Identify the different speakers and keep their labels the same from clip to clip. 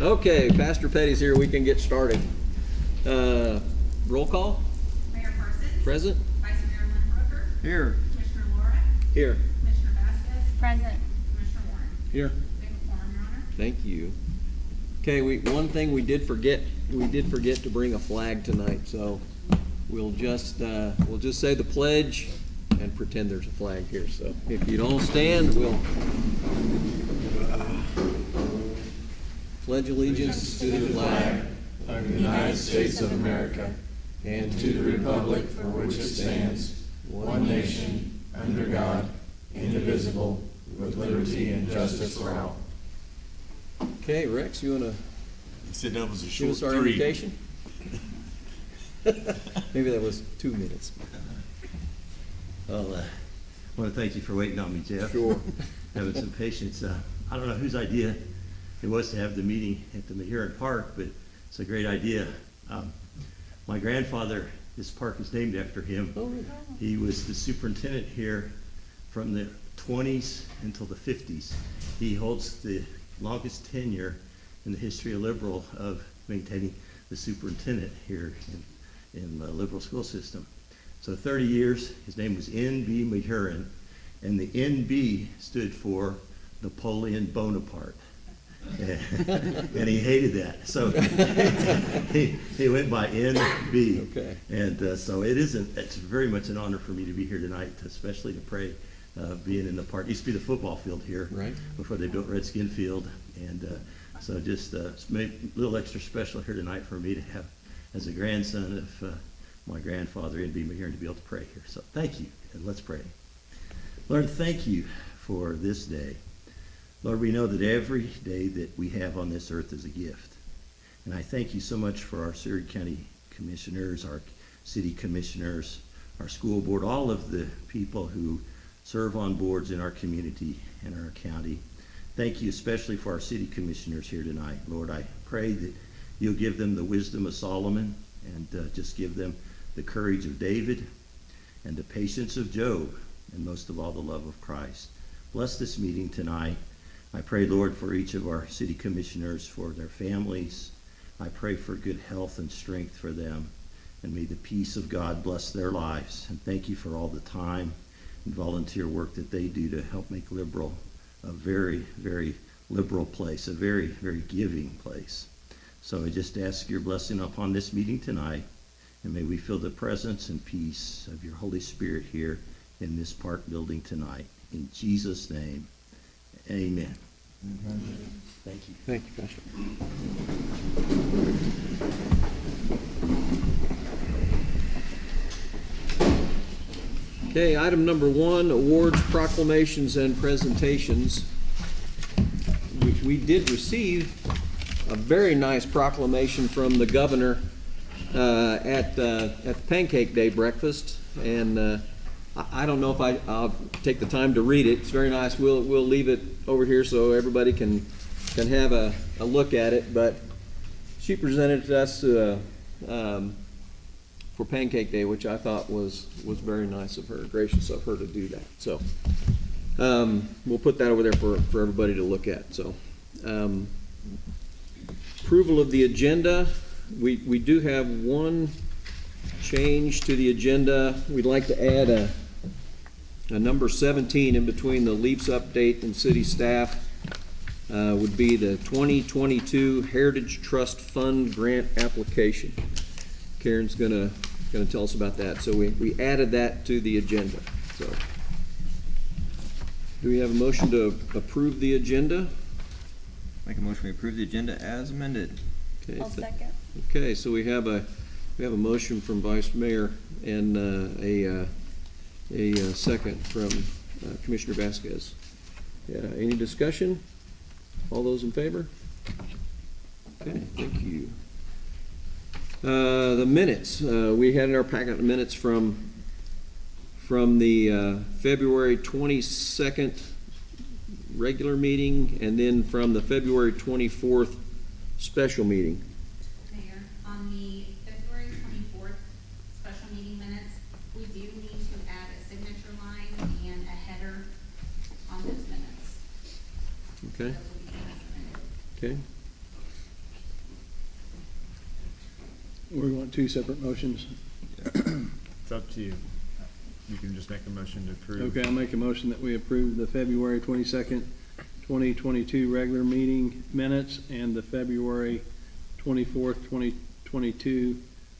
Speaker 1: Okay, Pastor Petty's here. We can get started. Roll call.
Speaker 2: Mayor Parsons.
Speaker 1: Present.
Speaker 2: Vice Mayor Lindberger.
Speaker 3: Here.
Speaker 2: Commissioner Laura.
Speaker 1: Here.
Speaker 2: Commissioner Vasquez.
Speaker 4: Present.
Speaker 2: Commissioner Warren.
Speaker 3: Here.
Speaker 2: We have a quorum, Your Honor.
Speaker 1: Thank you. Okay, one thing we did forget to bring a flag tonight, so we'll just say the pledge and pretend there's a flag here. So if you don't stand, we'll pledge allegiance to the flag
Speaker 5: of the United States of America and to the republic for which it stands, one nation, under God, indivisible, with liberty and justice for all.
Speaker 1: Okay, Rex, you want to
Speaker 5: Said that was a
Speaker 1: give
Speaker 5: short
Speaker 1: us our
Speaker 5: 3.
Speaker 1: invitation? Maybe that was 2 minutes.
Speaker 3: Well, I want to thank you for waiting on me, Jeff.
Speaker 1: Sure.
Speaker 3: Having some patience. I don't know whose idea it was to have the meeting at the Mahuron Park, but it's a great idea. My grandfather, this park is named after him.
Speaker 1: Oh,
Speaker 3: He was the superintendent here from the 20s until the 50s. He holds the longest tenure in the history of Liberal of maintaining the superintendent here in the Liberal school system. So 30 years, his name was N.B. Mahuron, and the N.B. stood for Napoleon Bonaparte. And he hated that, so he went by N.B.
Speaker 1: Okay.
Speaker 3: And so it's very much an honor for me to be here tonight, especially to pray, being in the park. It used to be the football field here,
Speaker 1: Right.
Speaker 3: before they built Redskin Field, and so just it's made a little extra special here tonight for me to have, as a grandson of my grandfather, N.B. Mahuron, to be able to pray here. So thank you, and let's pray. Lord, thank you for this day. Lord, we know that every day that we have on this earth is a gift. And I thank you so much for our Seward County commissioners, our city commissioners, our school board, all of the people who serve on boards in our community and our county. Thank you especially for our city commissioners here tonight. Lord, I pray that you'll give them the wisdom of Solomon and just give them the courage of David and the patience of Job, and most of all, the love of Christ. Bless this meeting tonight. I pray, Lord, for each of our city commissioners, for their families. I pray for good health and strength for them. And may the peace of God bless their lives. And thank you for all the time and volunteer work that they do to help make Liberal a very, very liberal place, a very, very giving place. So I just ask your blessing upon this meeting tonight. And may we feel the presence and peace of your Holy Spirit here in this park building tonight. In Jesus' name. Amen. Thank you.
Speaker 1: Thank you, Pastor. Okay, item number 1, awards, proclamations, and presentations. We did receive a very nice proclamation from the governor at the Pancake Day breakfast, and I don't know if I'll take the time to read it. It's very nice. We'll leave it over here so everybody can have a look at it. But she presented it to us for Pancake Day, which I thought was very nice of her, gracious of her to do that. So we'll put that over there for everybody to look at. So approval of the agenda. We do have one change to the agenda. We'd like to add a number 17 in between the LEAPS update and city staff. Would be the 2022 Heritage Trust Fund grant application. Karen's gonna tell us about that. So we added that to the agenda. So do we have a motion to approve the agenda?
Speaker 6: Make a motion to approve the agenda as amended.
Speaker 1: Okay,
Speaker 4: I'll second.
Speaker 1: Okay, so we have a motion from Vice Mayor and a second from Commissioner Vasquez. Yeah, any discussion? All those in favor? Okay, thank you. The minutes. We had in our packet minutes from the February 22nd regular meeting, and then from the February 24th special meeting.
Speaker 2: Mayor, on the February 24th special meeting minutes, we do need to add a signature line and a header on those minutes.
Speaker 1: Okay.
Speaker 2: Those will be as amended.
Speaker 1: Okay.
Speaker 4: We want two separate motions.
Speaker 7: It's up to you. You can just make a motion to approve.
Speaker 4: Okay, I'll make a motion that we approve the February 22nd, 2022 regular meeting minutes and the February 24th, 2022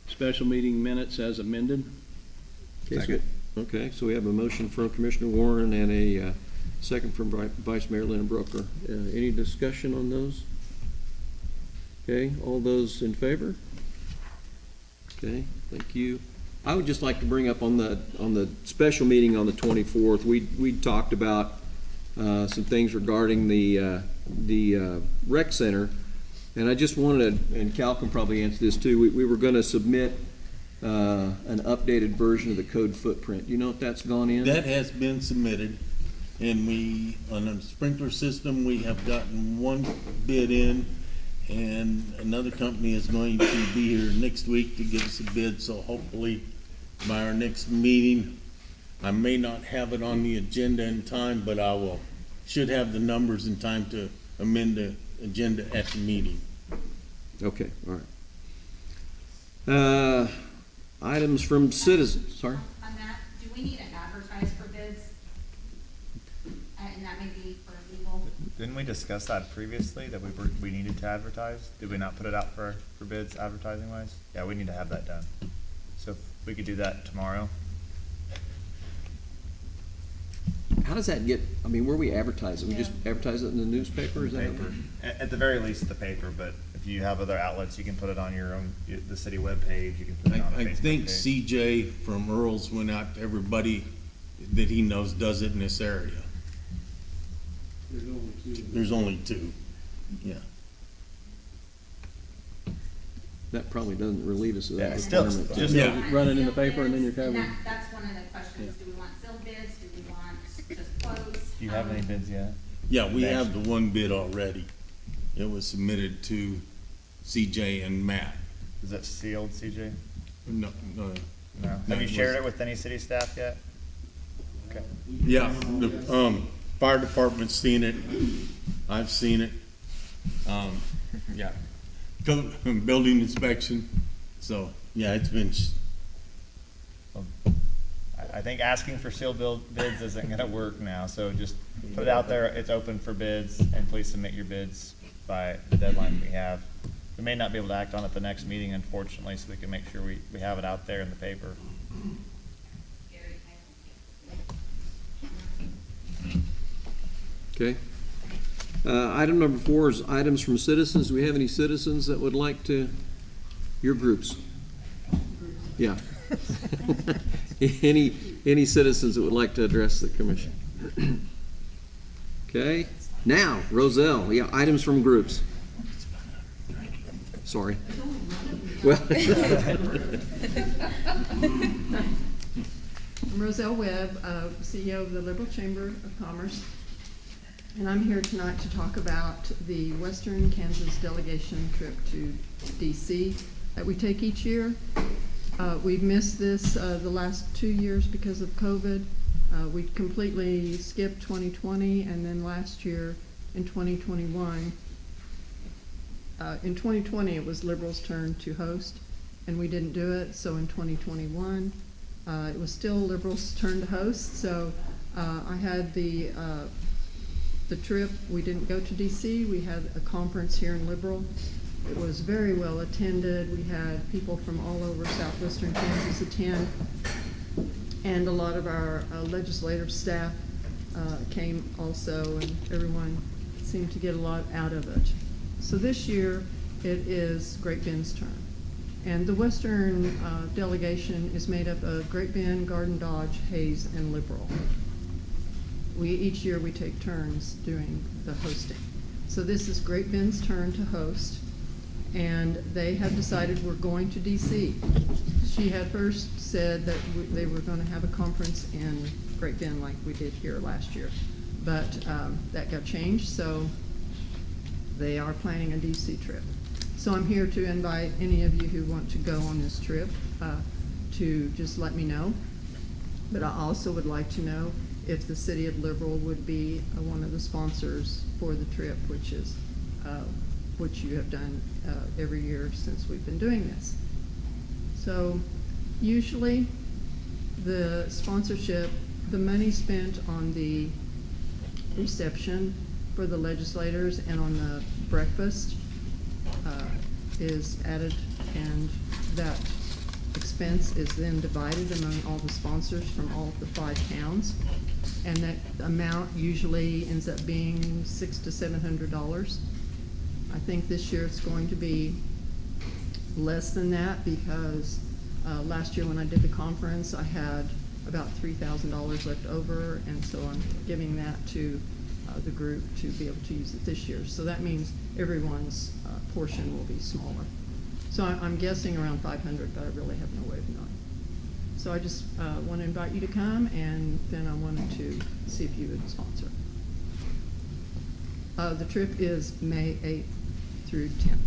Speaker 4: special meeting minutes as amended.
Speaker 1: Okay, so-
Speaker 6: Second.
Speaker 1: Okay, so we have a motion from Commissioner Warren and a second from Vice Mayor Lynn-Brooker. Any discussion on those? Okay, all those in favor? Okay, thank you. I would just like to bring up on the special meeting on the 24th, we talked about some things regarding the rec center, and I just wanted, and Cal can probably answer this too, we were gonna submit an updated version of the code footprint. Do you know if that's gone in?
Speaker 8: That has been submitted, and we, on a sprinkler system, we have gotten one bid in, and another company is going to be here next week to give us a bid, so hopefully by our next meeting, I may not have it on the agenda in time, but I should have the numbers in time to amend the agenda at the meeting.
Speaker 1: Okay, all right. Items from citizens, sorry?
Speaker 2: On that, do we need to advertise for bids? And that may be for legal.
Speaker 7: Didn't we discuss that previously, that we needed to advertise? Did we not put it out for bids advertising wise? Yeah, we need to have that done. So if we could do that tomorrow.
Speaker 1: How does that get, I mean, where we advertise it? We just advertise it in the newspaper, is that?
Speaker 7: Paper. At the very least, the paper, but if you have other outlets, you can put it on your own, the city webpage, you can put it on a
Speaker 8: I
Speaker 7: Facebook
Speaker 8: think
Speaker 7: page.
Speaker 8: CJ from Earl's went out to everybody that he knows does it in this area. There's only two, yeah.
Speaker 1: That probably doesn't relieve us of that
Speaker 7: Yeah, still,
Speaker 1: requirement.
Speaker 7: just,
Speaker 8: Yeah.
Speaker 4: Run it in the
Speaker 2: Sealed
Speaker 4: paper and then you're
Speaker 2: bids, and
Speaker 4: covered.
Speaker 2: That's one of the questions. Do we want sealed bids? Do we want just quotes?
Speaker 7: do you have any bids yet?
Speaker 8: Yeah, we
Speaker 7: Next.
Speaker 8: have the one bid already. It was submitted to CJ and Matt.
Speaker 7: Is that sealed, CJ?
Speaker 8: No, no,
Speaker 7: No.
Speaker 8: No,
Speaker 7: Have you
Speaker 8: it
Speaker 7: shared
Speaker 8: wasn't.
Speaker 7: it with any city staff yet? Okay.
Speaker 8: yeah, the, fire department's seen it. I've seen it. Yeah. Building inspection. So, yeah, it's been,
Speaker 7: I think asking for sealed bids isn't gonna work now, so just put it out there, it's open for bids, and please submit your bids by the deadline we have. We may not be able to act on it the next meeting, unfortunately, so we can make sure we have it out there in the paper.
Speaker 2: Gary,
Speaker 1: Okay. Item number 4 is items from citizens. Do we have any citizens that would like to, your groups? Yeah. Any citizens that would like to address the commission? Okay, now, Roselle, yeah, items from groups. Sorry. Well.
Speaker 9: I'm Roselle Webb, CEO of the Liberal Chamber of Commerce, and I'm here tonight to talk about the Western Kansas delegation trip to DC that we take each year. We've missed this the last 2 years because of COVID. We completely skipped 2020, and then last year in 2021. In 2020, it was Liberals' turn to host, and we didn't do it, so in 2021, it was still Liberals' turn to host, so I had the trip. We didn't go to DC. We had a conference here in Liberal. It was very well attended. We had people from all over southwestern Kansas attend, and a lot of our legislative staff came also, and everyone seemed to get a lot out of it. So this year, it is Great Bend's turn. And the Western delegation is made up of Great Bend, Garden Dodge, Hayes, and Liberal. Each year we take turns doing the hosting. So this is Great Bend's turn to host, and they have decided we're going to DC. She had first said that they were gonna have a conference in Great Bend like we did here last year. But that got changed, so they are planning a DC trip. So I'm here to invite any of you who want to go on this trip to just let me know. But I also would like to know if the City of Liberal would be one of the sponsors for the trip, which you have done every year since we've been doing this. So usually, the sponsorship, the money spent on the reception for the legislators and on the breakfast is added, and that expense is then divided among all the sponsors from all of the 5 towns. And that amount usually ends up being $600 to $700. I think this year it's going to be less than that because last year when I did the conference, I had about $3,000 left over, and so I'm giving that to the group to be able to use it this year. So that means everyone's portion will be smaller. So I'm guessing around 500, but I really have no way of knowing. So I just want to invite you to come, and then I wanted to see if you would sponsor. The trip is May 8th through 10th.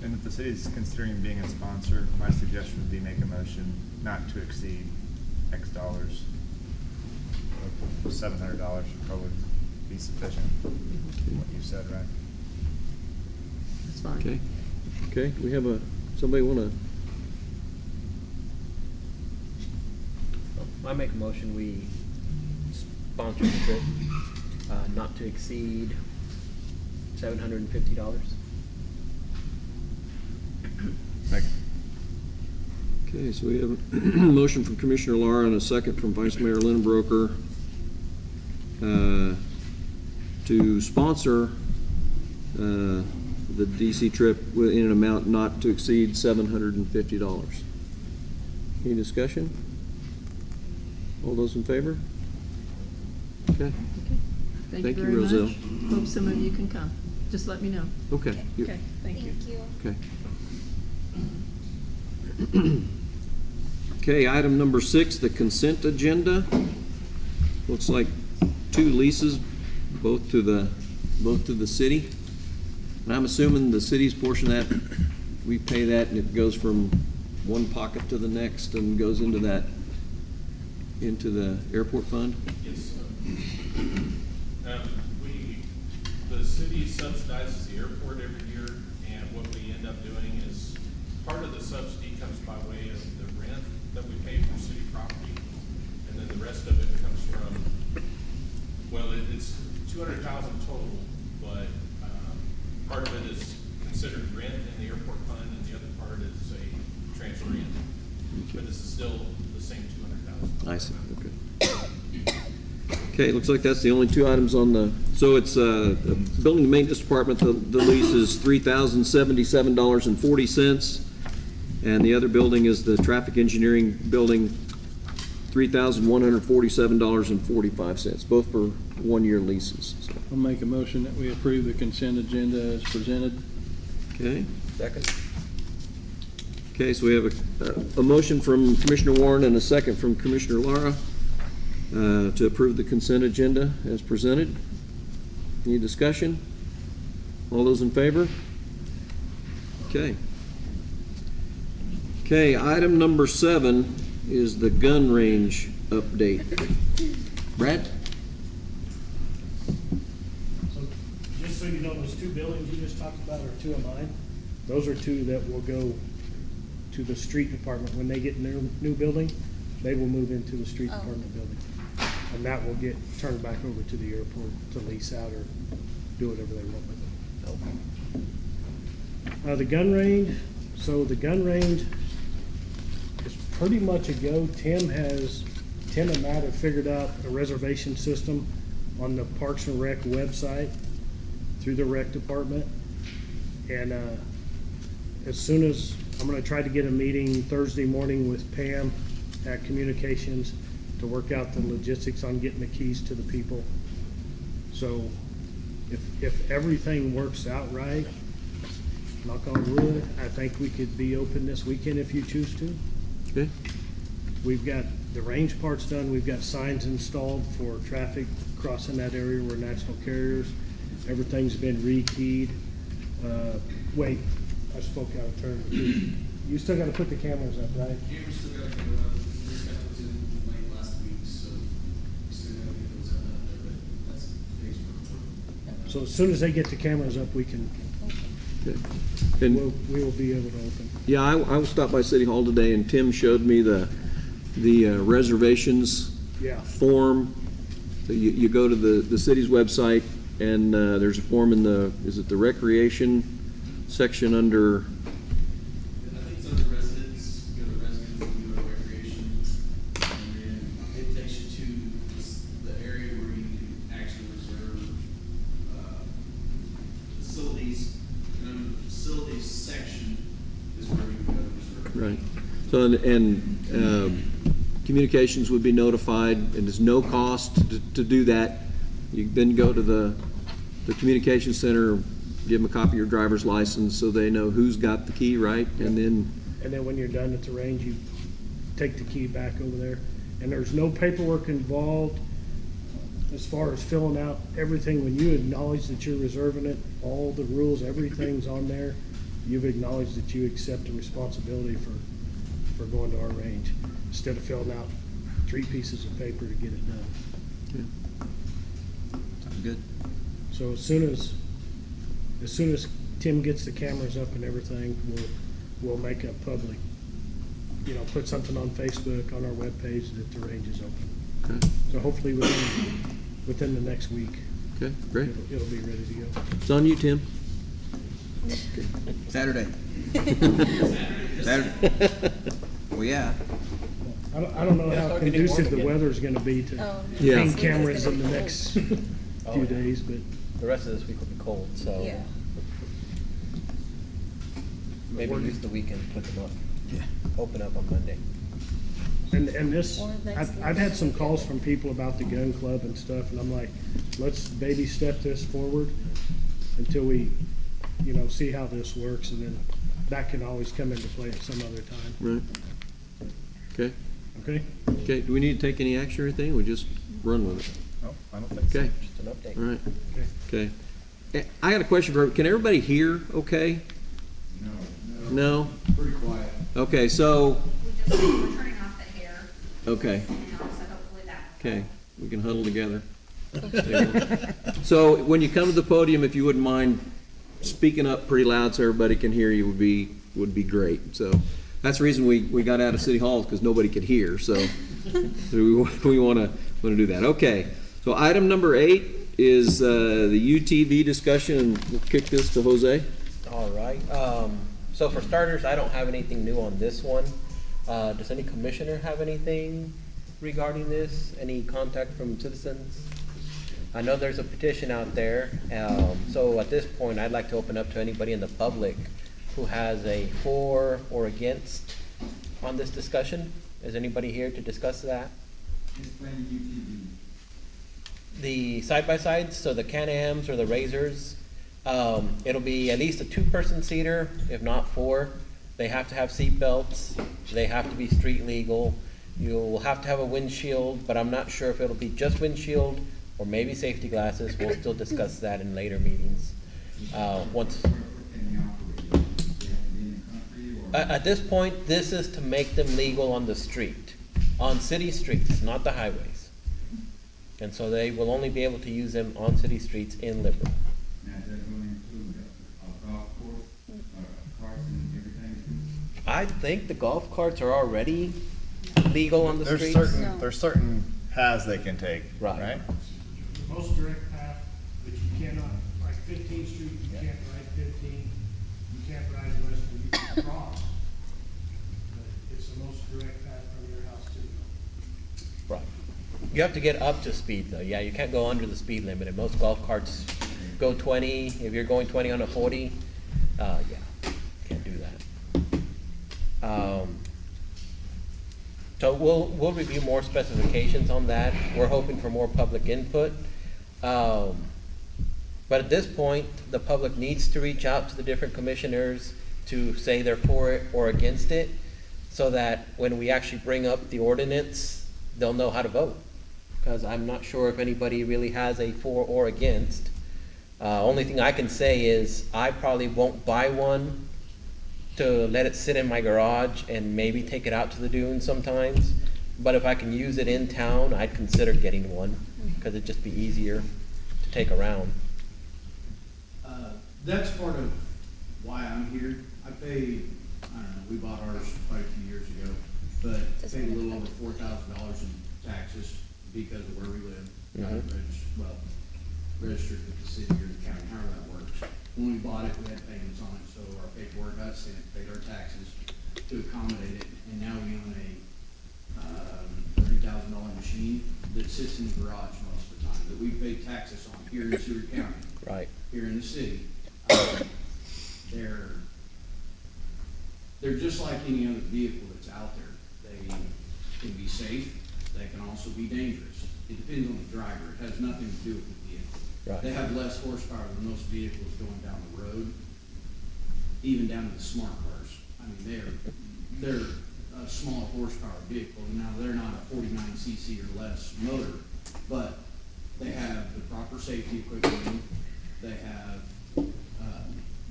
Speaker 7: And if the city's considering being a sponsor, my suggestion would be make a motion not to exceed X dollars. $700 would probably be sufficient, what you said, right?
Speaker 9: That's fine.
Speaker 1: Okay, okay, we have somebody wanna,
Speaker 10: I make a motion, we sponsor the trip, not to exceed $750.
Speaker 6: Second.
Speaker 1: okay, so we have a motion from Commissioner Lara and a second from Vice Mayor Lindbroker to sponsor the DC trip in an amount not to exceed $750. Any discussion? All those in favor? Okay,
Speaker 9: Thank
Speaker 1: Thank
Speaker 9: you
Speaker 1: you,
Speaker 9: very
Speaker 1: Roselle.
Speaker 9: much. Hope some of you can come. Just let me know.
Speaker 1: okay. you-
Speaker 9: Okay, thank you.
Speaker 1: Okay. Okay, item number 6, the consent agenda. Looks like 2 leases, both to the city. And I'm assuming the city's portion of that, we pay that and it goes from one pocket to the next and goes into the airport fund?
Speaker 11: Yes, the city subsidizes the airport every year, and what we end up doing is, part of the subsidy comes by way of the rent that we pay for city property, and then the rest of it comes from, well, it's $200,000 total, but, part of it is considered rent in the airport fund, and the other part is a transfer in. But this is still the same $200,000.
Speaker 1: I see, okay. Okay, looks like that's the only 2 items on the, so it's, the Building and Maintenance Department, the lease is $3,077.40. And the other building is the Traffic Engineering Building, $3,147.45, both for 1-year leases. So,
Speaker 4: I'll make a motion that we approve the consent agenda as presented.
Speaker 1: okay,
Speaker 10: Second.
Speaker 1: okay, so we have a motion from Commissioner Warren and a second from Commissioner Lara to approve the consent agenda as presented. Any discussion? All those in favor? Okay. Okay, item number 7 is the gun range update. Brad?
Speaker 12: So, just so you know, those 2 buildings you just talked about are 2 of mine. Those are 2 that will go to the street department. When they get their new building, they will move into the street department building. And that will get turned back over to the airport to lease out or do whatever they want with it. The gun range, so the gun range is pretty much a go. Tim and Matt have figured out a reservation system on the Parks and Rec website through the rec department. And as soon as, I'm gonna try to get a meeting Thursday morning with Pam at Communications to work out the logistics on getting the keys to the people. So if everything works out right, knock on wood, I think we could be open this weekend if you choose to.
Speaker 1: Okay.
Speaker 12: We've got the range parts done, we've got signs installed for traffic crossing that area where national carriers. Everything's been rekeyed. Wait, I spoke out of turn. You still gotta put the cameras up, right?
Speaker 13: Cameras still gotta go up. We just got those in late last week, so we still gotta get those out there, but that's the case for.
Speaker 12: So as soon as they get the cameras up, we can,
Speaker 1: And,
Speaker 12: we will be able to open.
Speaker 1: yeah, I stopped by City Hall today and Tim showed me the reservations
Speaker 12: Yeah.
Speaker 1: form. So you go to the city's website and there's a form in is it the recreation section under,
Speaker 13: I think it's under residence, you go to residence, you go to recreation, and then it takes you to the area where you can actually reserve, facilities. And under the facilities section is where you go to reserve.
Speaker 1: right. So, and communications would be notified and there's no cost to do that. You then go to the communication center, give them a copy of your driver's license so they know who's got the key, right? And then,
Speaker 12: And then when you're done at the range, you take the key back over there. And there's no paperwork involved as far as filling out everything. When you acknowledge that you're reserving it, all the rules, everything's on there. You've acknowledged that you accept the responsibility for going to our range, instead of filling out 3 pieces of paper to get it done.
Speaker 6: Sounds good.
Speaker 12: So as soon as Tim gets the cameras up and everything, we'll make a public, put something on Facebook, on our webpage that the range is open.
Speaker 1: okay,
Speaker 12: So hopefully within the next week,
Speaker 1: okay, great.
Speaker 12: it'll be ready to go.
Speaker 1: It's on you, Tim.
Speaker 6: Saturday. Saturday. Well, yeah.
Speaker 12: I don't know how conducive the weather's gonna be to
Speaker 1: Yeah.
Speaker 12: hang cameras in the next few days, but
Speaker 10: The rest of this week will be cold, so
Speaker 2: Yeah.
Speaker 10: maybe use the weekend to put them up. Open up on Monday.
Speaker 12: And this,
Speaker 2: Or next
Speaker 12: I've had some calls from people about the gun club and stuff, and I'm like, let's baby step this forward until we, see how this works, and then that can always come into play at some other time,
Speaker 1: Right. Okay,
Speaker 12: okay?
Speaker 1: okay, do we need to take any action or anything? We just run with it?
Speaker 7: No, I don't think so.
Speaker 1: Okay,
Speaker 10: Just an update.
Speaker 1: all right,
Speaker 12: Okay.
Speaker 1: okay. I got a question for, can everybody hear okay? No?
Speaker 5: Pretty quiet.
Speaker 1: Okay, so,
Speaker 2: We're turning off the hair,
Speaker 1: okay,
Speaker 2: and also hopefully that.
Speaker 1: okay, we can huddle together. So when you come to the podium, if you wouldn't mind speaking up pretty loud so everybody can hear you would be great. So that's the reason we got out of City Hall, because nobody could hear, so we wanna do that. Okay, so item number 8 is the UTV discussion, and we'll kick this to Jose.
Speaker 10: All right, so for starters, I don't have anything new on this one. Does any commissioner have anything regarding this? Any contact from citizens? I know there's a petition out there, so at this point, I'd like to open up to anybody in the public who has a for or against on this discussion. Is anybody here to discuss that?
Speaker 5: Explain
Speaker 10: The side-by-sides, so the Can-Ams or the Razors, it'll be at least a 2-person seater, if not 4. They have to have seat belts, they have to be street legal. You'll have to have a windshield, but I'm not sure if it'll be just windshield or maybe safety glasses. We'll still discuss that in later meetings. At this point, this is to make them legal on the street, on city streets, not the highways. And so they will only be able to use them on city streets in Liberal. I think the golf carts are already legal on the
Speaker 7: There's
Speaker 10: streets.
Speaker 7: there's certain paths they can take,
Speaker 10: Right.
Speaker 7: right?
Speaker 12: Most direct path, but you cannot, like 15th Street, you can't ride 15, you can't ride west, you can cross. But it's the most direct path from your house to the
Speaker 10: Right. You have to get up to speed though. Yeah, you can't go under the speed limit, and most golf carts go 20. If you're going 20 on a 40, yeah, can't do that. So we'll review more specifications on that. We're hoping for more public input. But at this point, the public needs to reach out to the different commissioners to say they're for it or against it, so that when we actually bring up the ordinance, they'll know how to vote. Because I'm not sure if anybody really has a for or against. Only thing I can say is I probably won't buy one to let it sit in my garage and maybe take it out to the dunes sometimes. But if I can use it in town, I'd consider getting one, because it'd just be easier to take around.
Speaker 13: That's part of why I'm here. I paid, I don't know, we bought ours quite a few years ago, but paid a little over $4,000 in taxes because of where we live. Registered with the city or the county, however that works. When we bought it, we had payments on it, so our paperwork got sent, paid our taxes to accommodate it, and now we own a $30,000 machine that sits in the garage most of the time, that we pay taxes on here in Seward County.
Speaker 10: Right.
Speaker 13: Here in the city. They're just like any other vehicle that's out there. They can be safe, they can also be dangerous. It depends on the driver, it has nothing to do with the vehicle.
Speaker 10: Right.
Speaker 13: They have less horsepower than most vehicles going down the road, even down to the smart cars. I mean, they're a small horsepower vehicle. Now, they're not a 49 cc or less motor, but they have the proper safety equipment in them. They have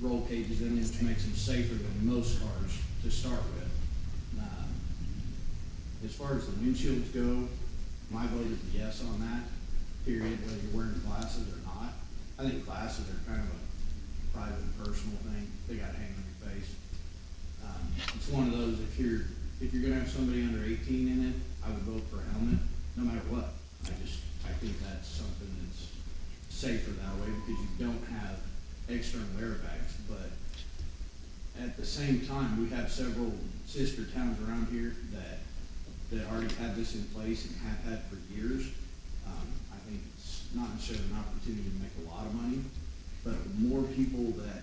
Speaker 13: roll cages in them, which makes them safer than most cars to start with. As far as the windshields go, my vote is yes on that, period, whether you're wearing glasses or not. I think glasses are kind of a private and personal thing. They gotta hang on your face. It's one of those, if you're gonna have somebody under 18 in it, I would vote for a helmet, no matter what. I think that's something that's safer that way because you don't have external airbags. But at the same time, we have several sister towns around here that already have this in place and have had for years. I think it's not necessarily an opportunity to make a lot of money, but the more people that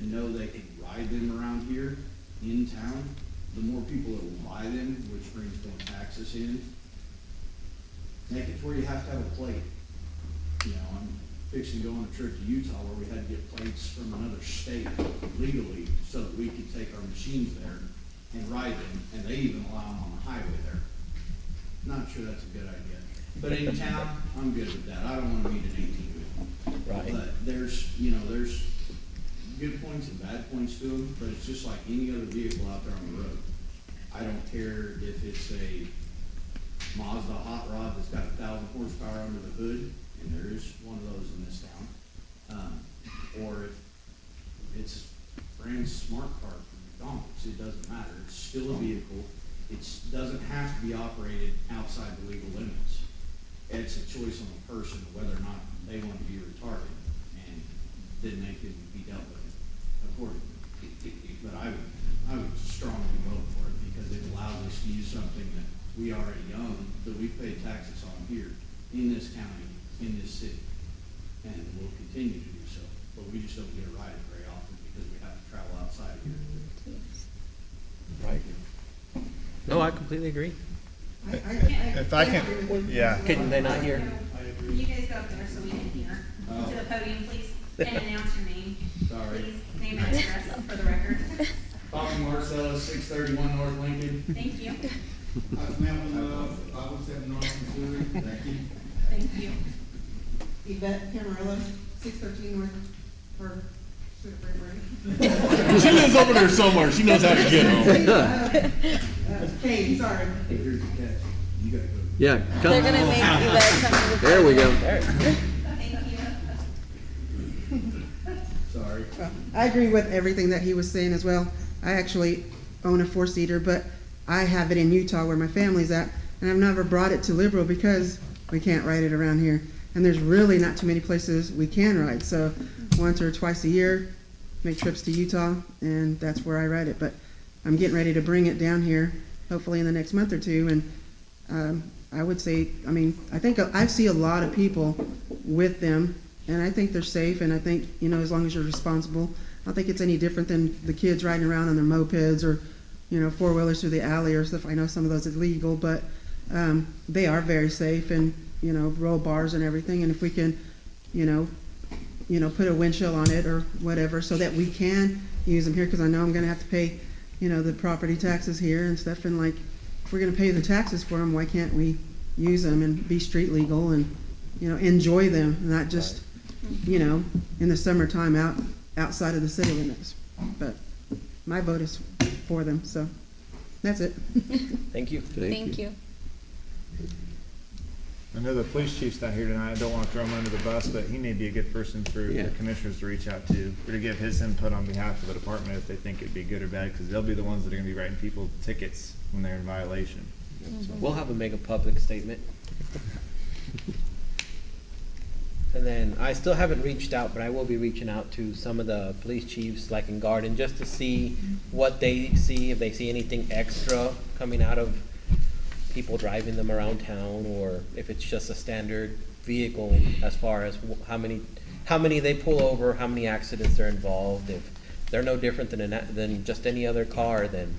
Speaker 13: know they can ride them around here in town, the more people that will buy them, which brings more taxes in. Make it to where you have to have a plate. You know, I'm fixing to go on a trip to Utah where we had to get plates from another state legally so that we could take our machines there and ride them, and they even allow them on the highway there. Not sure that's a good idea. But in town, I'm good with that. I don't wanna meet an 18-wheel.
Speaker 10: Right.
Speaker 13: But there's good points and bad points to them, but it's just like any other vehicle out there on the road. I don't care if it's a Mazda hot rod that's got 1,000 horsepower under the hood, and there is one of those in this town. Or if it's a brand smart car from McDonald's, it doesn't matter. It's still a vehicle. It doesn't have to be operated outside the legal limits. It's a choice on the person whether or not they want to be retarded, and then they can be dealt with accordingly. But I would strongly vote for it because it allows us to use something that we already own, that we pay taxes on here in this county, in this city, and we'll continue to do so. But we just don't get to ride it very often because we have to travel outside of here.
Speaker 10: Right. No, I completely agree.
Speaker 7: If I can, yeah.
Speaker 10: Can they not hear?
Speaker 2: You guys go up there so we can hear. To the podium, please, and announce your name.
Speaker 13: Sorry.
Speaker 2: Please, name and address for the record.
Speaker 13: Bobby Marcellus, 631 North Lincoln.
Speaker 2: Thank you.
Speaker 13: I was at North Missouri. Thank you.
Speaker 2: Thank you.
Speaker 9: Yvette Camarillo, 613 North, or,
Speaker 8: She lives over there somewhere. She knows how to get home.
Speaker 9: Kane, sorry.
Speaker 13: Here's the catch. You gotta go.
Speaker 1: Yeah,
Speaker 14: They're
Speaker 1: come,
Speaker 14: gonna make Yvette come to the.
Speaker 1: there we go.
Speaker 2: Thank you.
Speaker 13: Sorry.
Speaker 15: I agree with everything that he was saying as well. I actually own a 4-seater, but I have it in Utah where my family's at, and I've never brought it to Liberal because we can't ride it around here. And there's really not too many places we can ride, so once or twice a year, make trips to Utah, and that's where I ride it. But I'm getting ready to bring it down here, hopefully in the next month or two, and I would say, I think I see a lot of people with them, and I think they're safe, and I think, as long as you're responsible, I don't think it's any different than the kids riding around on their mopeds or, 4-wheelers through the alley or stuff. I know some of those are illegal, but they are very safe, and, roll bars and everything, and if we can, put a windshield on it or whatever so that we can use them here, because I know I'm gonna have to pay, the property taxes here and stuff, and like, if we're gonna pay the taxes for them, why can't we use them and be street legal and, enjoy them, not just, in the summertime outside of the city limits. But my vote is for them, so that's it.
Speaker 10: Thank you.
Speaker 14: Thank you.
Speaker 7: I know the police chief's not here tonight, I don't wanna throw him under the bus, but he may be a good person for
Speaker 1: Yeah.
Speaker 7: the commissioners to reach out to, or to give his input on behalf of the department if they think it'd be good or bad, cause they'll be the ones that are gonna be writing people tickets when they're in violation.
Speaker 10: We'll have him make a public statement. And then I still haven't reached out, but I will be reaching out to some of the police chiefs, like in Garden, just to see what they see, if they see anything extra coming out of people driving them around town, or if it's just a standard vehicle as far as how many they pull over, how many accidents are involved. If they're no different than just any other car, then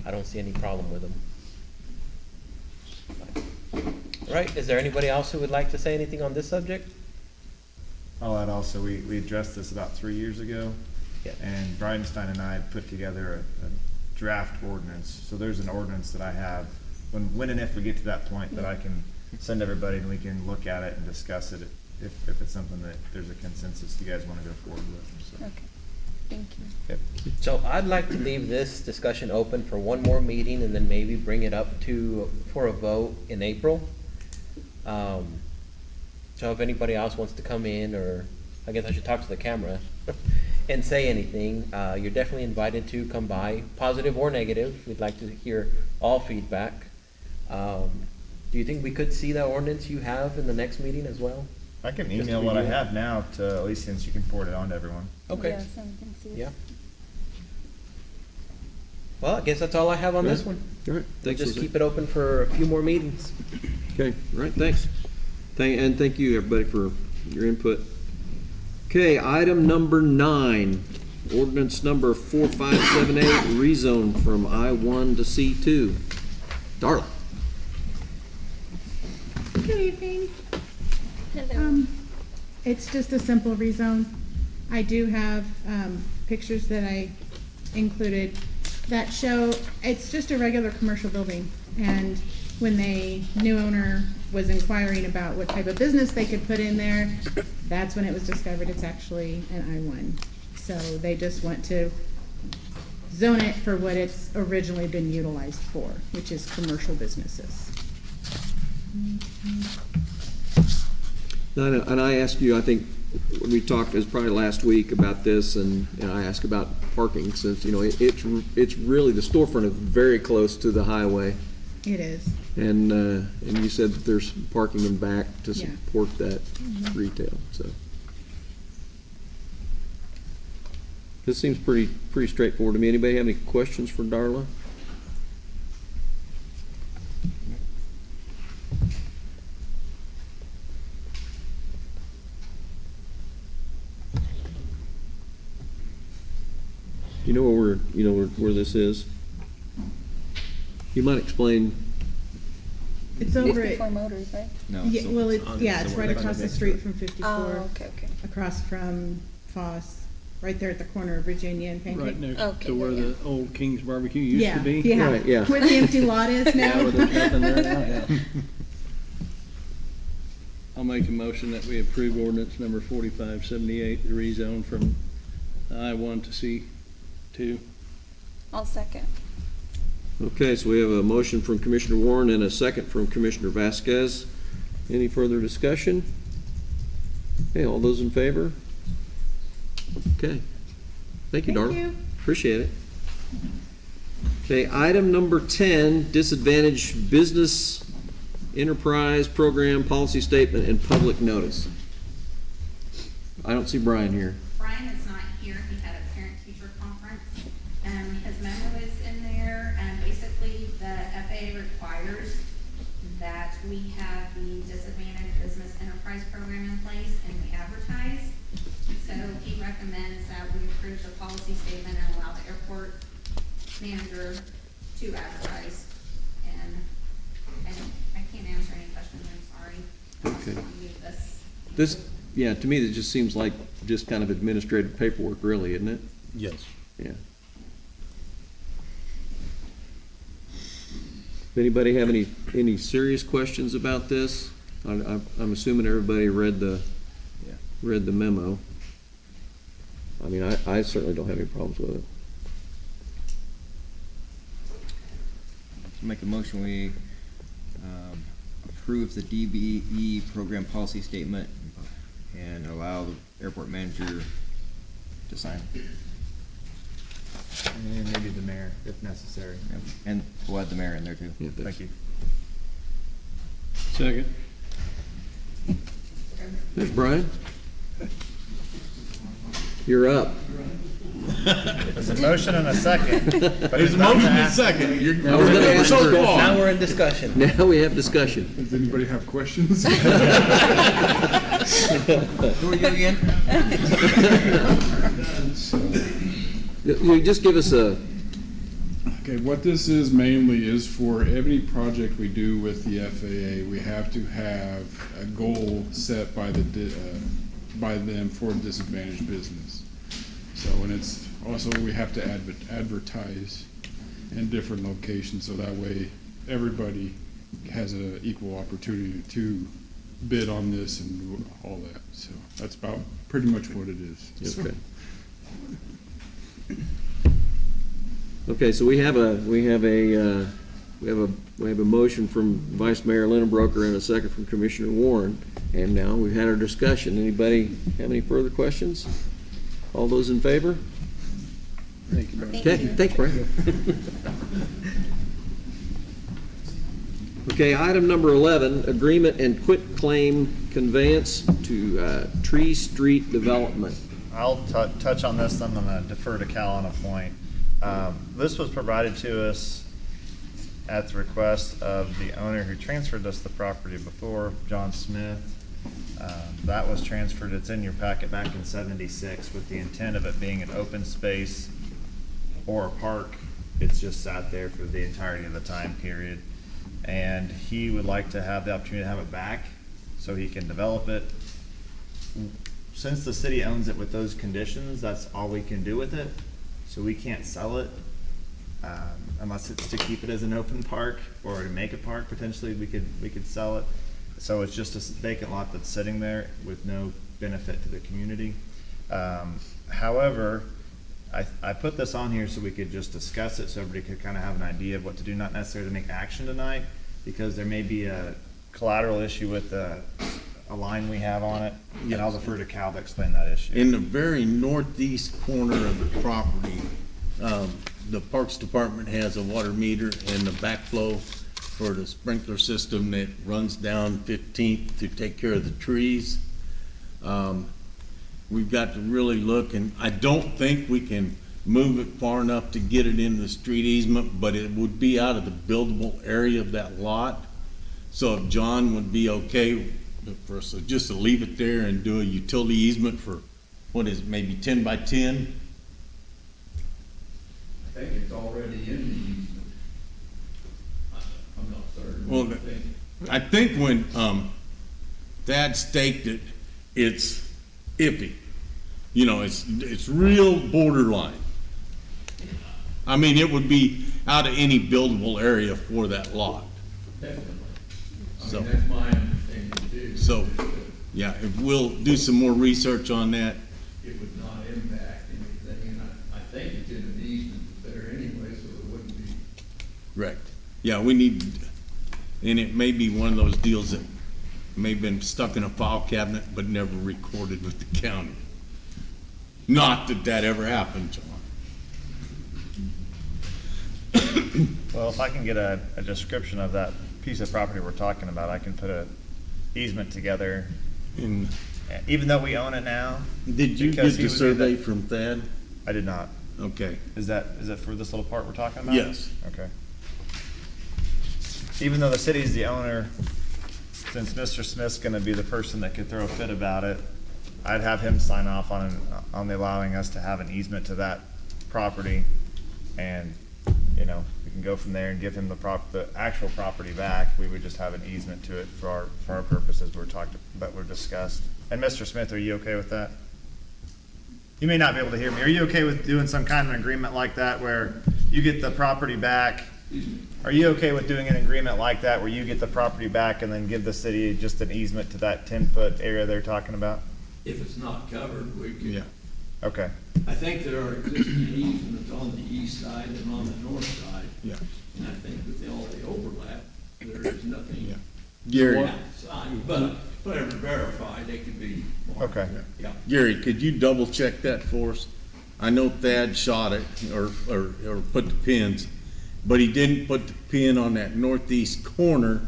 Speaker 10: I don't see any problem with them. All right, is there anybody else who would like to say anything on this subject?
Speaker 7: I'll add also, we addressed this about 3 years ago.
Speaker 10: Yeah.
Speaker 7: And Bridenstine and I put together a draft ordinance. So there's an ordinance that I have, when and if we get to that point, that I can send everybody and we can look at it and discuss it if it's something that there's a consensus you guys wanna go forward with, so.
Speaker 14: Okay, thank you.
Speaker 10: Yep. So I'd like to leave this discussion open for one more meeting and then maybe bring it up for a vote in April. So if anybody else wants to come in, or I guess I should talk to the camera and say anything, you're definitely invited to come by, positive or negative. We'd like to hear all feedback. Do you think we could see that ordinance you have in the next meeting as well?
Speaker 7: I can
Speaker 10: Just to
Speaker 7: email what I
Speaker 10: review it?
Speaker 7: have now to Alicia, and she can forward it on to everyone.
Speaker 10: Okay.
Speaker 14: Yes, I can see it.
Speaker 10: Yeah. Well, I guess that's all I have on this
Speaker 1: Right.
Speaker 10: one.
Speaker 1: All right,
Speaker 10: We'll
Speaker 1: thanks,
Speaker 10: just
Speaker 1: Jose.
Speaker 10: keep it open for a few more meetings.
Speaker 1: Okay, all right, thanks. And thank you, everybody, for your input. Okay, item number 9, ordinance number 4578, rezone from I-1 to C2. Darla.
Speaker 16: Good evening.
Speaker 14: Hello.
Speaker 16: It's just a simple rezone. I do have, pictures that I included that show, it's just a regular commercial building. And when the new owner was inquiring about what type of business they could put in there, that's when it was discovered it's actually an I-1. So they just want to zone it for what it's originally been utilized for, which is commercial businesses.
Speaker 1: And I asked you, I think, when we talked, it was probably last week about this, and I asked about parking, since, it's really, the storefront is very close to the highway.
Speaker 16: It is.
Speaker 1: And you said that there's parking in back to
Speaker 16: Yeah.
Speaker 1: support that retail, so. This seems pretty straightforward to me. Anybody have any questions for Darla? You know where this is? You might explain.
Speaker 16: It's over at,
Speaker 14: 54 Motors, right?
Speaker 6: No.
Speaker 16: yeah, well, it's right
Speaker 6: somewhere
Speaker 16: across the
Speaker 6: next to
Speaker 16: street
Speaker 6: it.
Speaker 16: from 54.
Speaker 14: Oh, okay, okay.
Speaker 16: Across from Foss, right there at the corner of Virginia and Pancake.
Speaker 4: Right next
Speaker 14: Okay,
Speaker 4: to where
Speaker 14: yeah,
Speaker 4: the old King's Barbecue used
Speaker 16: Yeah,
Speaker 4: to be.
Speaker 16: yeah.
Speaker 1: Right, yeah.
Speaker 16: Where the empty lot is
Speaker 4: Yeah,
Speaker 16: now.
Speaker 4: where there's nothing there now, yeah. I'll make a motion that we approve ordinance number 4578, the rezone from I-1 to C2.
Speaker 14: I'll second.
Speaker 1: Okay, so we have a motion from Commissioner Warren and a second from Commissioner Vasquez. Any further discussion? Okay, all those in favor? Okay. Thank you,
Speaker 16: Thank
Speaker 1: Darla.
Speaker 16: you.
Speaker 1: Appreciate it. Okay, item number 10, disadvantaged business enterprise program policy statement and public notice. I don't see Brian here.
Speaker 2: Brian is not here, he had a parent-teacher conference, and his memo is in there, and basically the FAA requires that we have the disadvantaged business enterprise program in place and we advertise. So he recommends that we approve the policy statement and allow the airport manager to advertise. And I can't answer any questions, I'm sorry.
Speaker 1: Okay.
Speaker 2: You need this.
Speaker 1: This, yeah, to me, this just seems like just kind of administrative paperwork, really, isn't it?
Speaker 8: Yes.
Speaker 1: Yeah. Does anybody have any serious questions about this? I'm assuming everybody read the memo. I mean, I certainly don't have any problems with it.
Speaker 6: Make a motion, we approve the DBE program policy statement and allow the airport manager to sign.
Speaker 7: And maybe the mayor, if necessary.
Speaker 6: Yep. And we'll add the mayor in there too.
Speaker 1: Yeah,
Speaker 7: Thank you.
Speaker 4: Second.
Speaker 1: There's Brian. You're up.
Speaker 7: There's a motion and a second. But
Speaker 8: There's
Speaker 7: he's
Speaker 8: a
Speaker 7: about
Speaker 8: motion
Speaker 7: to
Speaker 8: and a
Speaker 7: ask-
Speaker 8: second. You're
Speaker 1: I was gonna ask
Speaker 8: so
Speaker 1: for-
Speaker 8: far.
Speaker 10: Now we're in discussion.
Speaker 1: Now we have discussion.
Speaker 5: Does anybody have questions?
Speaker 6: Who are you again?
Speaker 1: You just give us a,
Speaker 5: Okay, what this is mainly is for every project we do with the FAA, we have to have a goal set by by them for disadvantaged business. So, and it's also, we have to advertise in different locations, so that way everybody has an equal opportunity to bid on this and all that. So that's about pretty much what it is.
Speaker 1: okay. Okay, so we have a motion from Vice Mayor Lindenbroker and a second from Commissioner Warren. And now we've had our discussion. Anybody have any further questions? All those in favor?
Speaker 4: Thank you, Brian.
Speaker 1: Okay, thanks, Brian. Okay, item number 11, agreement and quitclaim conveyance to Tree Street Development.
Speaker 7: I'll touch on this, then I'm gonna defer to Cal on a point. This was provided to us at the request of the owner who transferred us the property before, John Smith. That was transferred, it's in your packet back in '76 with the intent of it being an open space or a park. It's just sat there for the entirety of the time period. And he would like to have the opportunity to have it back so he can develop it. Since the city owns it with those conditions, that's all we can do with it. So we can't sell it, unless it's to keep it as an open park or to make a park, potentially we could sell it. So it's just a vacant lot that's sitting there with no benefit to the community. However, I put this on here so we could just discuss it, so everybody could kind of have an idea of what to do, not necessarily to make action tonight, because there may be a collateral issue with a line we have on it, and I'll defer to Cal to explain that issue.
Speaker 8: In the very northeast corner of the property, the Parks Department has a water meter and the backflow for the sprinkler system that runs down 15th to take care of the trees. We've got to really look, and I don't think we can move it far enough to get it into the street easement, but it would be out of the buildable area of that lot. So if John would be okay for us just to leave it there and do a utility easement for, what is it, maybe 10 by 10?
Speaker 17: I think it's already in the easement. I'm not certain.
Speaker 8: Well, I think when Thad staked it, it's iffy. You know, it's real borderline. I mean, it would be out of any buildable area for that lot.
Speaker 17: Definitely. I
Speaker 8: So-
Speaker 17: mean, that's my understanding too.
Speaker 8: So, yeah, if we'll do some more research on that.
Speaker 17: It would not impact anything, and I think it's in an easement there anyway, so it wouldn't be.
Speaker 8: Correct. Yeah, we need, and it may be one of those deals that may have been stuck in a file cabinet but never recorded with the county. Not that that ever happened, John.
Speaker 7: Well, if I can get a description of that piece of property we're talking about, I can put a easement together.
Speaker 8: And
Speaker 7: Even though we own it now.
Speaker 8: did you
Speaker 7: because
Speaker 8: get
Speaker 7: he
Speaker 8: the
Speaker 7: would do
Speaker 8: survey
Speaker 7: that-
Speaker 8: from Thad?
Speaker 7: I did not.
Speaker 8: Okay.
Speaker 7: Is it for this little part we're talking about?
Speaker 8: Yes.
Speaker 7: Okay. Even though the city's the owner, since Mr. Smith's gonna be the person that could throw a fit about it, I'd have him sign off on the allowing us to have an easement to that property. And, you know, we can go from there and give him the actual property back. We would just have an easement to it for our purposes that were discussed. And Mr. Smith, are you okay with that? You may not be able to hear me. Are you okay with doing some kind of an agreement like that where you get the property back? Are you okay with doing an agreement like that where you get the property back and then give the city just an easement to that 10-foot area they're talking about?
Speaker 17: If it's not covered, we can.
Speaker 8: Yeah.
Speaker 7: Okay.
Speaker 17: I think there are existing easements on the east side and on the north side.
Speaker 8: Yeah.
Speaker 17: And I think with all the overlap, there is nothing.
Speaker 8: Yeah. Gary,
Speaker 17: But whatever verified, it could be more.
Speaker 7: Okay.
Speaker 17: Yeah.
Speaker 8: Gary, could you double check that for us? I know Thad shot it or put the pins, but he didn't put the pin on that northeast corner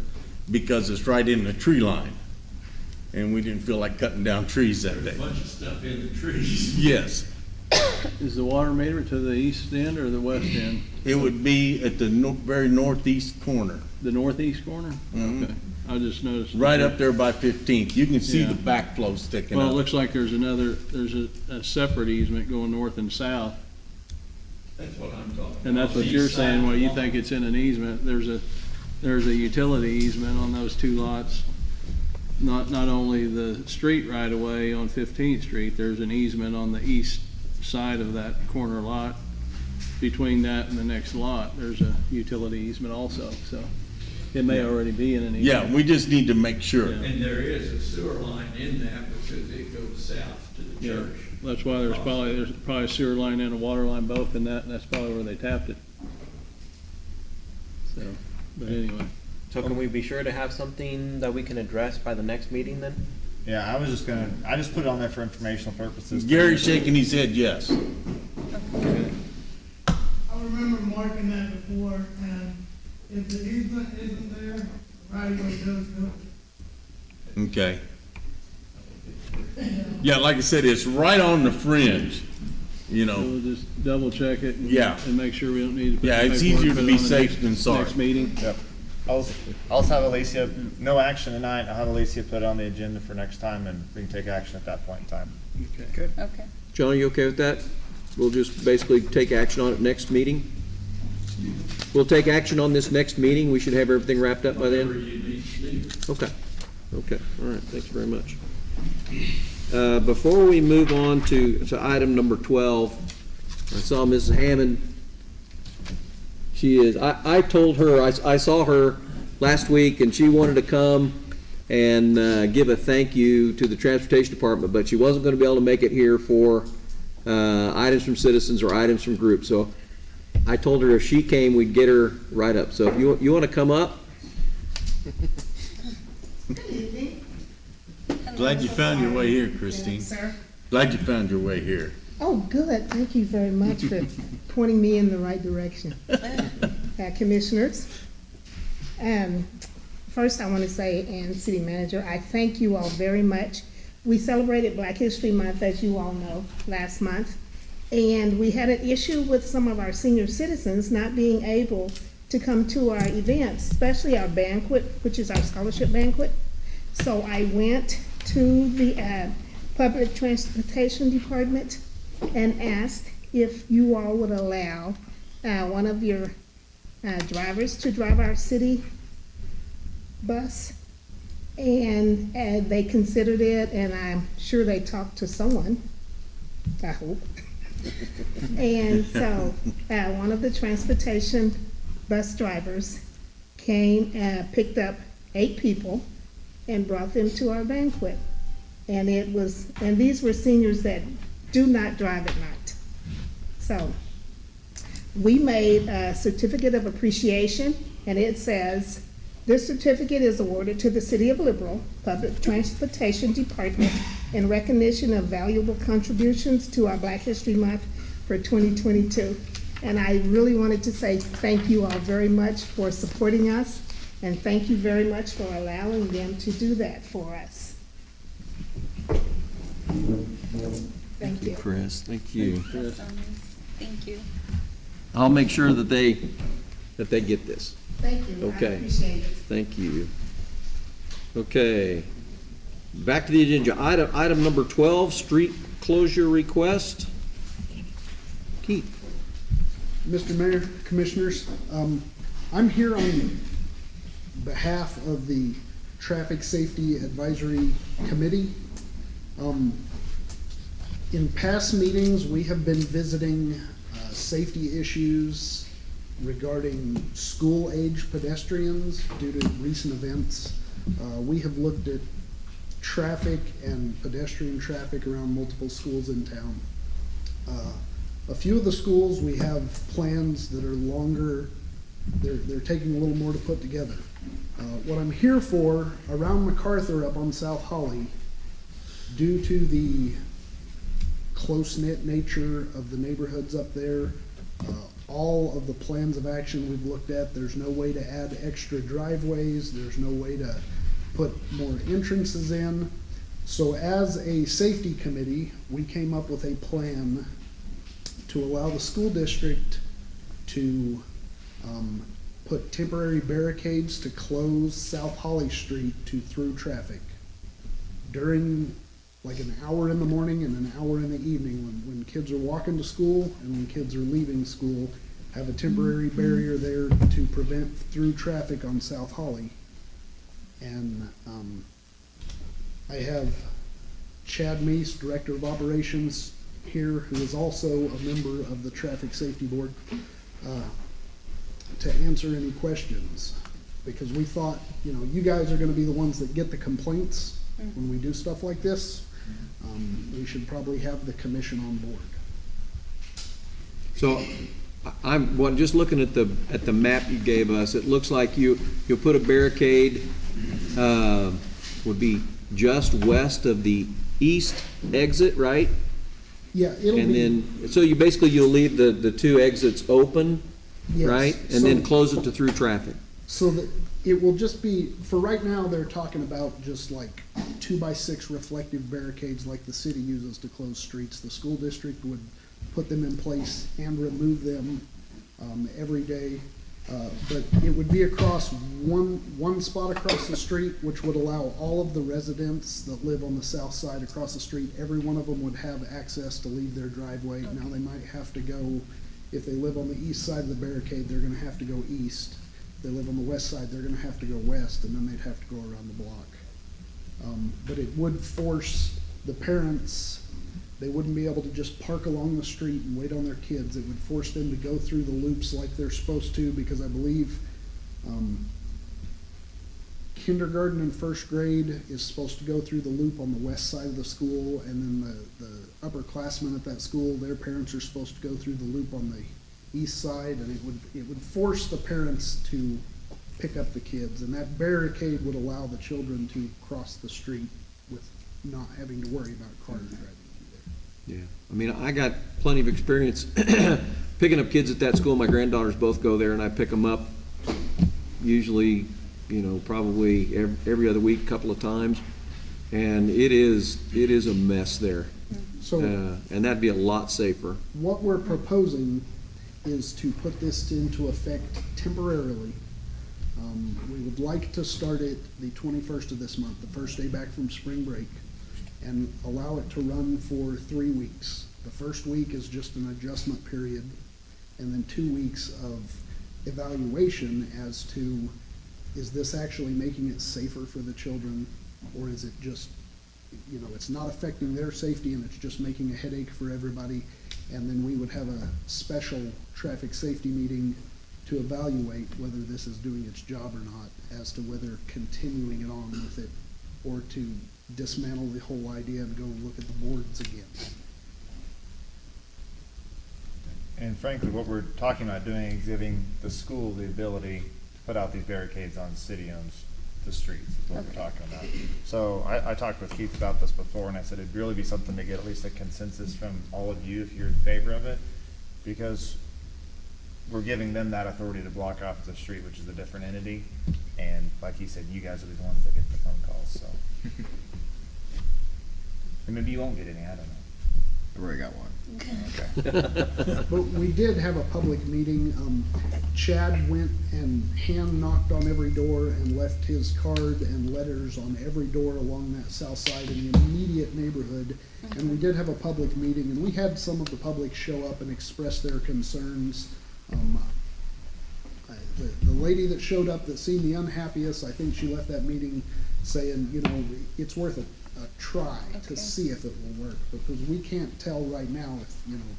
Speaker 8: because it's right in the tree line. And we didn't feel like cutting down trees that day.
Speaker 17: There's a bunch of stuff in the trees.
Speaker 8: Yes,
Speaker 4: Is the water meter to the east end or the west end?
Speaker 8: it would be at the very northeast corner,
Speaker 4: The northeast corner?
Speaker 8: Mhm.
Speaker 4: Okay, I just noticed.
Speaker 8: right up there by 15th. You can see
Speaker 4: Yeah.
Speaker 8: the backflow sticking
Speaker 4: Well, it
Speaker 8: up.
Speaker 4: looks like there's a separate easement going north and south.
Speaker 17: That's what I'm talking about.
Speaker 4: And that's what
Speaker 17: East
Speaker 4: you're
Speaker 17: side
Speaker 4: saying, well, you
Speaker 17: wall.
Speaker 4: think it's in an easement, there's a utility easement on those two lots. Not only the street right away on 15th Street, there's an easement on the east side of that corner lot. Between that and the next lot, there's a utility easement also, so it may already be in an easement.
Speaker 8: Yeah, we just need to make sure.
Speaker 4: Yeah.
Speaker 17: And there is a sewer line in that because it goes south to the
Speaker 4: Yeah,
Speaker 17: church.
Speaker 4: that's why there's probably a sewer line and a water line both in that, and that's probably where they tapped it. So, but anyway.
Speaker 10: So can we be sure to have something that we can address by the next meeting then?
Speaker 7: Yeah, I just put it on there for informational purposes.
Speaker 8: Gary's shaking his head yes.
Speaker 18: I remember marking that before, and if the easement isn't there, right away does go.
Speaker 8: Okay. Yeah, like I said, it's right on the fringe, you know.
Speaker 4: We'll just double check it and.
Speaker 8: Yeah.
Speaker 4: And make sure we don't need to. put
Speaker 8: Yeah, it's
Speaker 4: paperwork,
Speaker 8: easier to
Speaker 4: put it
Speaker 8: be
Speaker 4: on the
Speaker 8: safe
Speaker 4: next-
Speaker 8: than sorry.
Speaker 4: Next meeting.
Speaker 7: Yep. I'll just have Alicia, no action tonight, I'll have Alicia put it on the agenda for next time and we can take action at that point in time.
Speaker 4: Okay.
Speaker 14: Okay.
Speaker 1: John, you okay with that? We'll just basically take action on it next meeting? We'll take action on this next meeting. We should have everything wrapped up by
Speaker 17: Whatever
Speaker 1: then?
Speaker 17: you need to do.
Speaker 1: Okay, okay, all right, thanks very much. Before we move on to item number 12, I saw Mrs. Hammond. She is, I told her, I saw her last week, and she wanted to come and give a thank you to the Transportation Department, but she wasn't gonna be able to make it here for items from citizens or items from groups, so I told her if she came, we'd get her right up. So if you wanna come up?
Speaker 8: Glad you found your way here, Christine.
Speaker 18: Sir?
Speaker 8: Glad you found your way here.
Speaker 18: Oh, good. Thank you very much for pointing me in the right direction. Commissioners, first I want to say, and City Manager, I thank you all very much. We celebrated Black History Month, as you all know, last month, and we had an issue with some of our senior citizens not being able to come to our events, especially our banquet, which is our scholarship banquet. So I went to the Public Transportation Department and asked if you all would allow one of your drivers to drive our city bus. And they considered it, and I'm sure they talked to someone, I hope. And so one of the transportation bus drivers came, picked up 8 people and brought them to our banquet. And these were seniors that do not drive at night. So we made a certificate of appreciation, and it says, this certificate is awarded to the City of Liberal Public Transportation Department in recognition of valuable contributions to our Black History Month for 2022. And I really wanted to say thank you all very much for supporting us, and thank you very much for allowing them to do that for us. Thank you.
Speaker 1: Chris, thank you.
Speaker 14: That's so nice. Thank you.
Speaker 1: I'll make sure that they get this.
Speaker 18: Thank you.
Speaker 1: Okay.
Speaker 18: I appreciate it.
Speaker 1: Thank you. Okay. Back to the agenda. Item number 12, street closure request. Keith.
Speaker 19: Mr. Mayor, Commissioners, I'm here on behalf of the Traffic Safety Advisory Committee. In past meetings, we have been visiting safety issues regarding school-age pedestrians due to recent events. We have looked at traffic and pedestrian traffic around multiple schools in town. A few of the schools, we have plans that are longer. They're taking a little more to put together. What I'm here for, around MacArthur up on South Holly, due to the close-knit nature of the neighborhoods up there, all of the plans of action we've looked at, there's no way to add extra driveways, there's no way to put more entrances in. So as a safety committee, we came up with a plan to allow the school district to put temporary barricades to close South Holly Street to through traffic during like an hour in the morning and an hour in the evening when kids are walking to school and when kids are leaving school, have a temporary barrier there to prevent through traffic on South Holly. And I have Chad Meese, Director of Operations, here, who is also a member of the Traffic Safety Board, to answer any questions. Because we thought, you know, you guys are gonna be the ones that get the complaints when we do stuff like this. We should probably have the commission on board.
Speaker 1: So I'm, well, just looking at the map you gave us, it looks like you'll put a barricade, would be just west of the east exit, right?
Speaker 19: Yeah, it'll
Speaker 1: And
Speaker 19: be.
Speaker 1: then, so you basically, you'll leave the two exits open,
Speaker 19: Yes.
Speaker 1: right? And then close it to through traffic.
Speaker 19: So that it will just be, for right now, they're talking about just like 2x6 reflective barricades like the city uses to close streets. The school district would put them in place and remove them every day. But it would be across one spot across the street, which would allow all of the residents that live on the south side across the street, every one of them would have access to leave their driveway. Now, they might have to go, if they live on the east side of the barricade, they're gonna have to go east. If they live on the west side, they're gonna have to go west, and then they'd have to go around the block. But it would force the parents, they wouldn't be able to just park along the street and wait on their kids. It would force them to go through the loops like they're supposed to, because I believe kindergarten and first grade is supposed to go through the loop on the west side of the school, and then the upperclassmen at that school, their parents are supposed to go through the loop on the east side, and it would force the parents to pick up the kids, and that barricade would allow the children to cross the street with not having to worry about cars driving through there.
Speaker 1: Yeah, I mean, I got plenty of experience picking up kids at that school. My granddaughters both go there, and I pick them up usually, you know, probably every other week, a couple of times. And it is a mess there.
Speaker 19: So
Speaker 1: and that'd be a lot safer.
Speaker 19: what we're proposing is to put this into effect temporarily. We would like to start it the 21st of this month, the first day back from spring break, and allow it to run for 3 weeks. The first week is just an adjustment period, and then 2 weeks of evaluation as to, is this actually making it safer for the children, or is it just, you know, it's not affecting their safety and it's just making a headache for everybody? And then we would have a special traffic safety meeting to evaluate whether this is doing its job or not, as to whether continuing it on with it, or to dismantle the whole idea and go look at the boards again.
Speaker 7: And frankly, what we're talking about doing is giving the school the ability to put out these barricades on city-owned the streets, is what we're talking about. So I talked with Keith about this before, and I said it'd really be something to get at least a consensus from all of you if you're in favor of it, because we're giving them that authority to block off the street, which is a different entity, and like he said, you guys will be the ones that get the phone calls, so. Or maybe you won't get any, I don't know.
Speaker 6: I've already got one.
Speaker 7: Okay.
Speaker 19: But we did have a public meeting. Chad went and hand knocked on every door and left his card and letters on every door along that south side in the immediate neighborhood. And we did have a public meeting, and we had some of the public show up and express their concerns. The lady that showed up that seemed the unhappiest, I think she left that meeting saying, you know, it's worth a try to see if it will work, because we can't tell right now if, you know,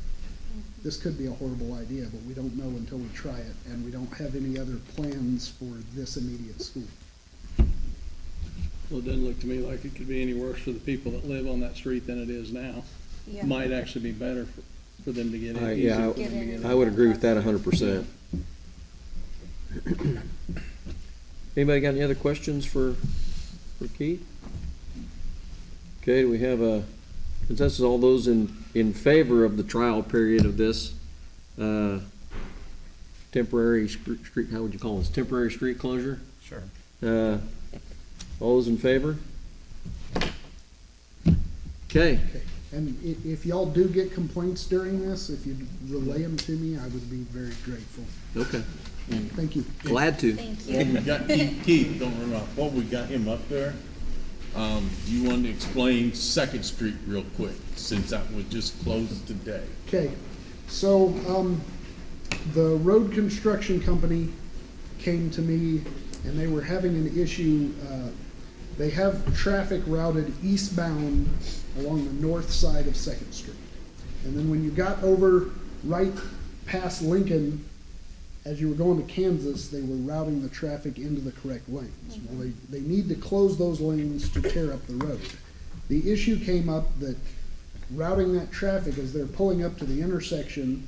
Speaker 19: this could be a horrible idea, but we don't know until we try it, and we don't have any other plans for this immediate school.
Speaker 4: Well, it doesn't look to me like it could be any worse for the people that live on that street than it is now.
Speaker 14: Yeah.
Speaker 4: Might actually be better for them to get in.
Speaker 1: Yeah,
Speaker 4: easier for them to get in.
Speaker 1: I would agree with that 100%. Anybody got any other questions for Keith? Okay, do we have a consensus, all those in favor of the trial period of this, temporary street, how would you call this, temporary street closure?
Speaker 7: Sure.
Speaker 1: All those in favor? Okay,
Speaker 19: And if y'all do get complaints during this, if you'd relay them to me, I would be very grateful.
Speaker 1: okay,
Speaker 19: Thank you.
Speaker 1: glad to.
Speaker 14: Thank
Speaker 8: We
Speaker 14: you.
Speaker 8: got Keith, don't run off, while we got him up there, you wanted to explain Second Street real quick, since that was just closed today.
Speaker 19: Okay, so, the road construction company came to me and they were having an issue, they have traffic routed eastbound along the north side of Second Street. And then when you got over right past Lincoln, as you were going to Kansas, they were routing the traffic into the correct lanes. Well, they need to close those lanes to tear up the road. The issue came up that routing that traffic as they're pulling up to the intersection,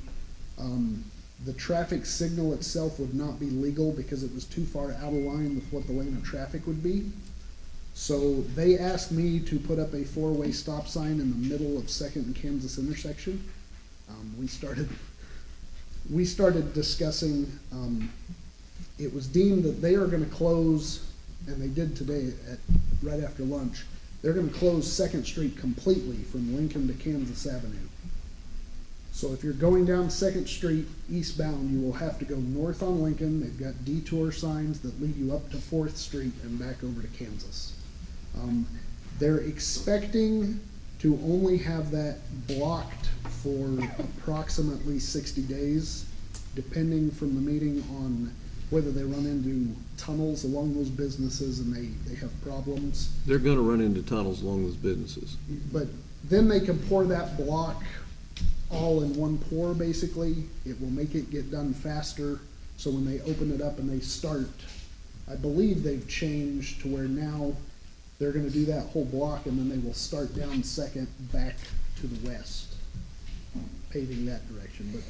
Speaker 19: the traffic signal itself would not be legal because it was too far out of line with what the lane of traffic would be. So they asked me to put up a four-way stop sign in the middle of Second and Kansas intersection. We started discussing, it was deemed that they are gonna close, and they did today right after lunch, they're gonna close Second Street completely from Lincoln to Kansas Avenue. So if you're going down Second Street eastbound, you will have to go north on Lincoln. They've got detour signs that lead you up to Fourth Street and back over to Kansas. They're expecting to only have that blocked for approximately 60 days, depending from the meeting on whether they run into tunnels along those businesses and they have problems.
Speaker 1: They're gonna run into tunnels along those businesses.
Speaker 19: But then they can pour that block all in one pour, basically. It will make it get done faster, so when they open it up and they start, I believe they've changed to where now they're gonna do that whole block and then they will start down Second back to the west, paving that direction. But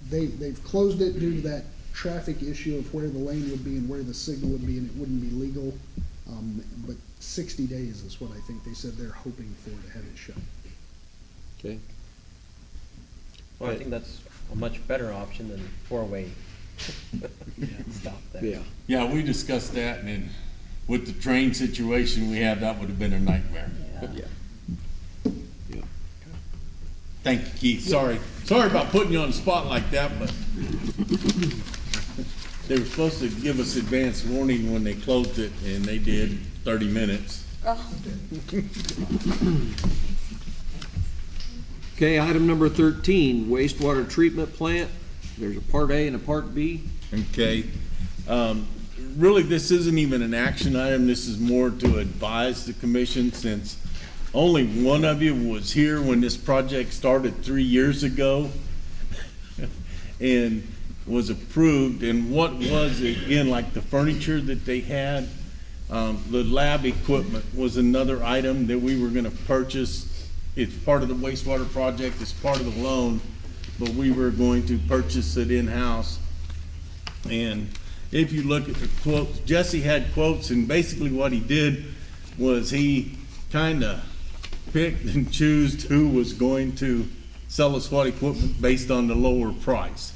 Speaker 19: they've closed it due to that traffic issue of where the lane would be and where the signal would be, and it wouldn't be legal. But 60 days is what I think they said they're hoping for to have it shut.
Speaker 1: Okay,
Speaker 10: Well, I think that's a much better option than four-way stop there.
Speaker 1: yeah.
Speaker 8: Yeah, we discussed that, and then with the train situation we had, that would have been a nightmare.
Speaker 1: Yeah. Yeah.
Speaker 8: Thank you, Keith. Sorry about putting you on the spot like that, but they were supposed to give us advance warning when they closed it, and they did 30 minutes.
Speaker 1: Okay, item number 13, wastewater treatment plant. There's a part A and a part B.
Speaker 8: Okay. Really, this isn't even an action item. This is more to advise the commission, since only one of you was here when this project started 3 years ago and was approved. And what was, again, like the furniture that they had, the lab equipment was another item that we were gonna purchase. It's part of the wastewater project, it's part of the loan, but we were going to purchase it in-house. And if you look at the quotes, Jesse had quotes, and basically what he did was he kinda picked and chose who was going to sell us what equipment based on the lower price.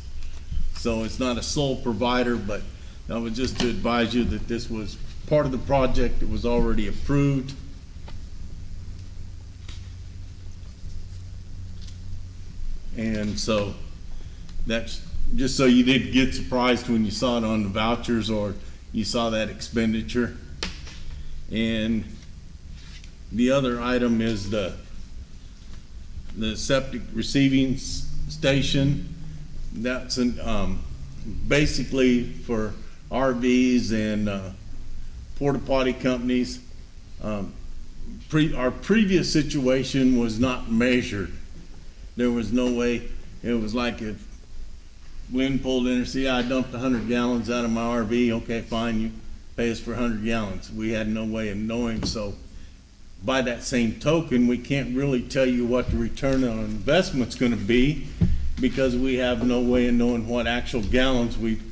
Speaker 8: So it's not a sole provider, but that was just to advise you that this was part of the project that was already approved. And so that's just so you didn't get surprised when you saw it on the vouchers or you saw that expenditure. And the other item is the septic receiving station. That's basically for RVs and porta potty companies. Our previous situation was not measured. There was no way. It was like if Lynn pulled in and said, yeah, I dumped 100 gallons out of my RV. Okay, fine, you pay us for 100 gallons. We had no way of knowing. So by that same token, we can't really tell you what the return on investment's going to be, because we have no way of knowing what actual gallons we've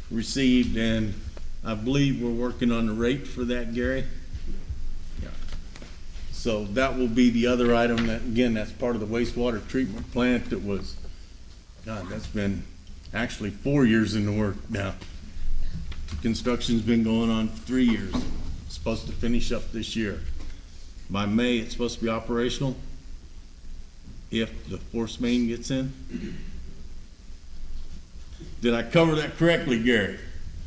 Speaker 8: received and I believe we're working on the rate for that, Gary. Yeah. So that will be the other item that, again, that's part of the wastewater treatment plant that was, God, that's been actually 4 years in the work now. Construction's been going on for 3 years. It's supposed to finish up this year. By May, it's supposed to be operational if the force main gets in. Did I cover that correctly, Gary?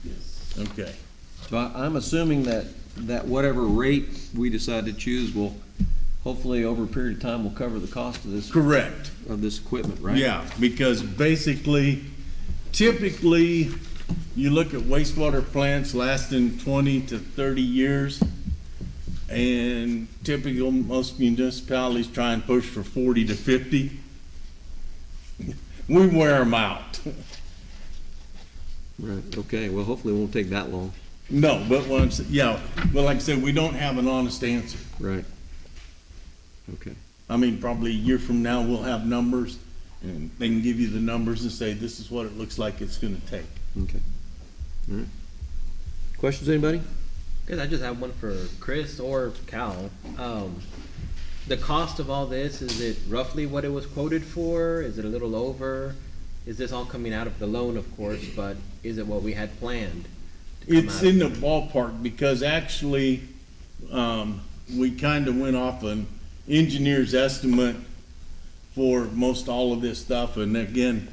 Speaker 8: Yes. Okay.
Speaker 1: So I'm assuming that whatever rate we decide to choose will hopefully over a period of time will cover the cost of this.
Speaker 8: Correct.
Speaker 1: Of this equipment, right?
Speaker 8: Yeah, because basically, typically, you look at wastewater plants lasting 20 to 30 years, and typical, most municipalities try and push for 40 to 50. We wear them out.
Speaker 1: Right, okay, well, hopefully it won't take that long.
Speaker 8: No, but once, yeah, but like I said, we don't have an honest answer.
Speaker 1: Right. Okay.
Speaker 8: I mean, probably a year from now, we'll have numbers, and they can give you the numbers and say, this is what it looks like it's gonna take.
Speaker 1: Okay. All right. Questions, anybody?
Speaker 10: Good, I just have one for Chris or Cal. The cost of all this, is it roughly what it was quoted for? Is it a little over? Is this all coming out of the loan, of course, but is it what we had planned?
Speaker 8: It's in the ballpark, because actually, we kind of went off an engineer's estimate for most all of this stuff, and again,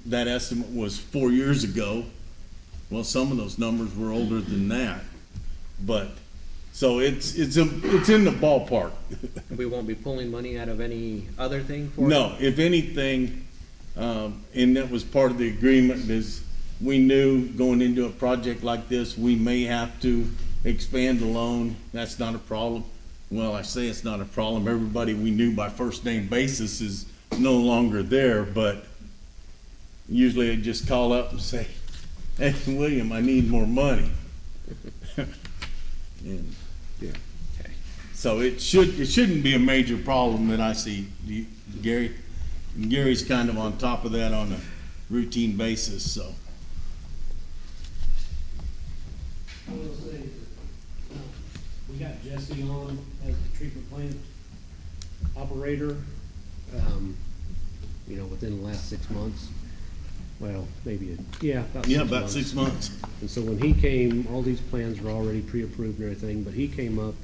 Speaker 8: that estimate was 4 years ago. Well, some of those numbers were older than that, but, so it's in the ballpark.
Speaker 10: We won't be pulling money out of any other thing for it?
Speaker 8: No, if anything, and that was part of the agreement, is we knew going into a project like this, we may have to expand the loan. That's not a problem. Well, I say it's not a problem. Everybody we knew by first name basis is no longer there, but usually I just call up and say, hey, William, I need more money. And, yeah.
Speaker 10: Okay.
Speaker 8: So it shouldn't be a major problem that I see, Gary. And Gary's kind of on top of that on a routine basis, so.
Speaker 12: I will say, we got Jesse on as the treatment plant operator, within the last 6 months. Well, maybe, about
Speaker 8: 6 months.
Speaker 12: And so when he came, all these plans were already pre-approved and everything, but he came up,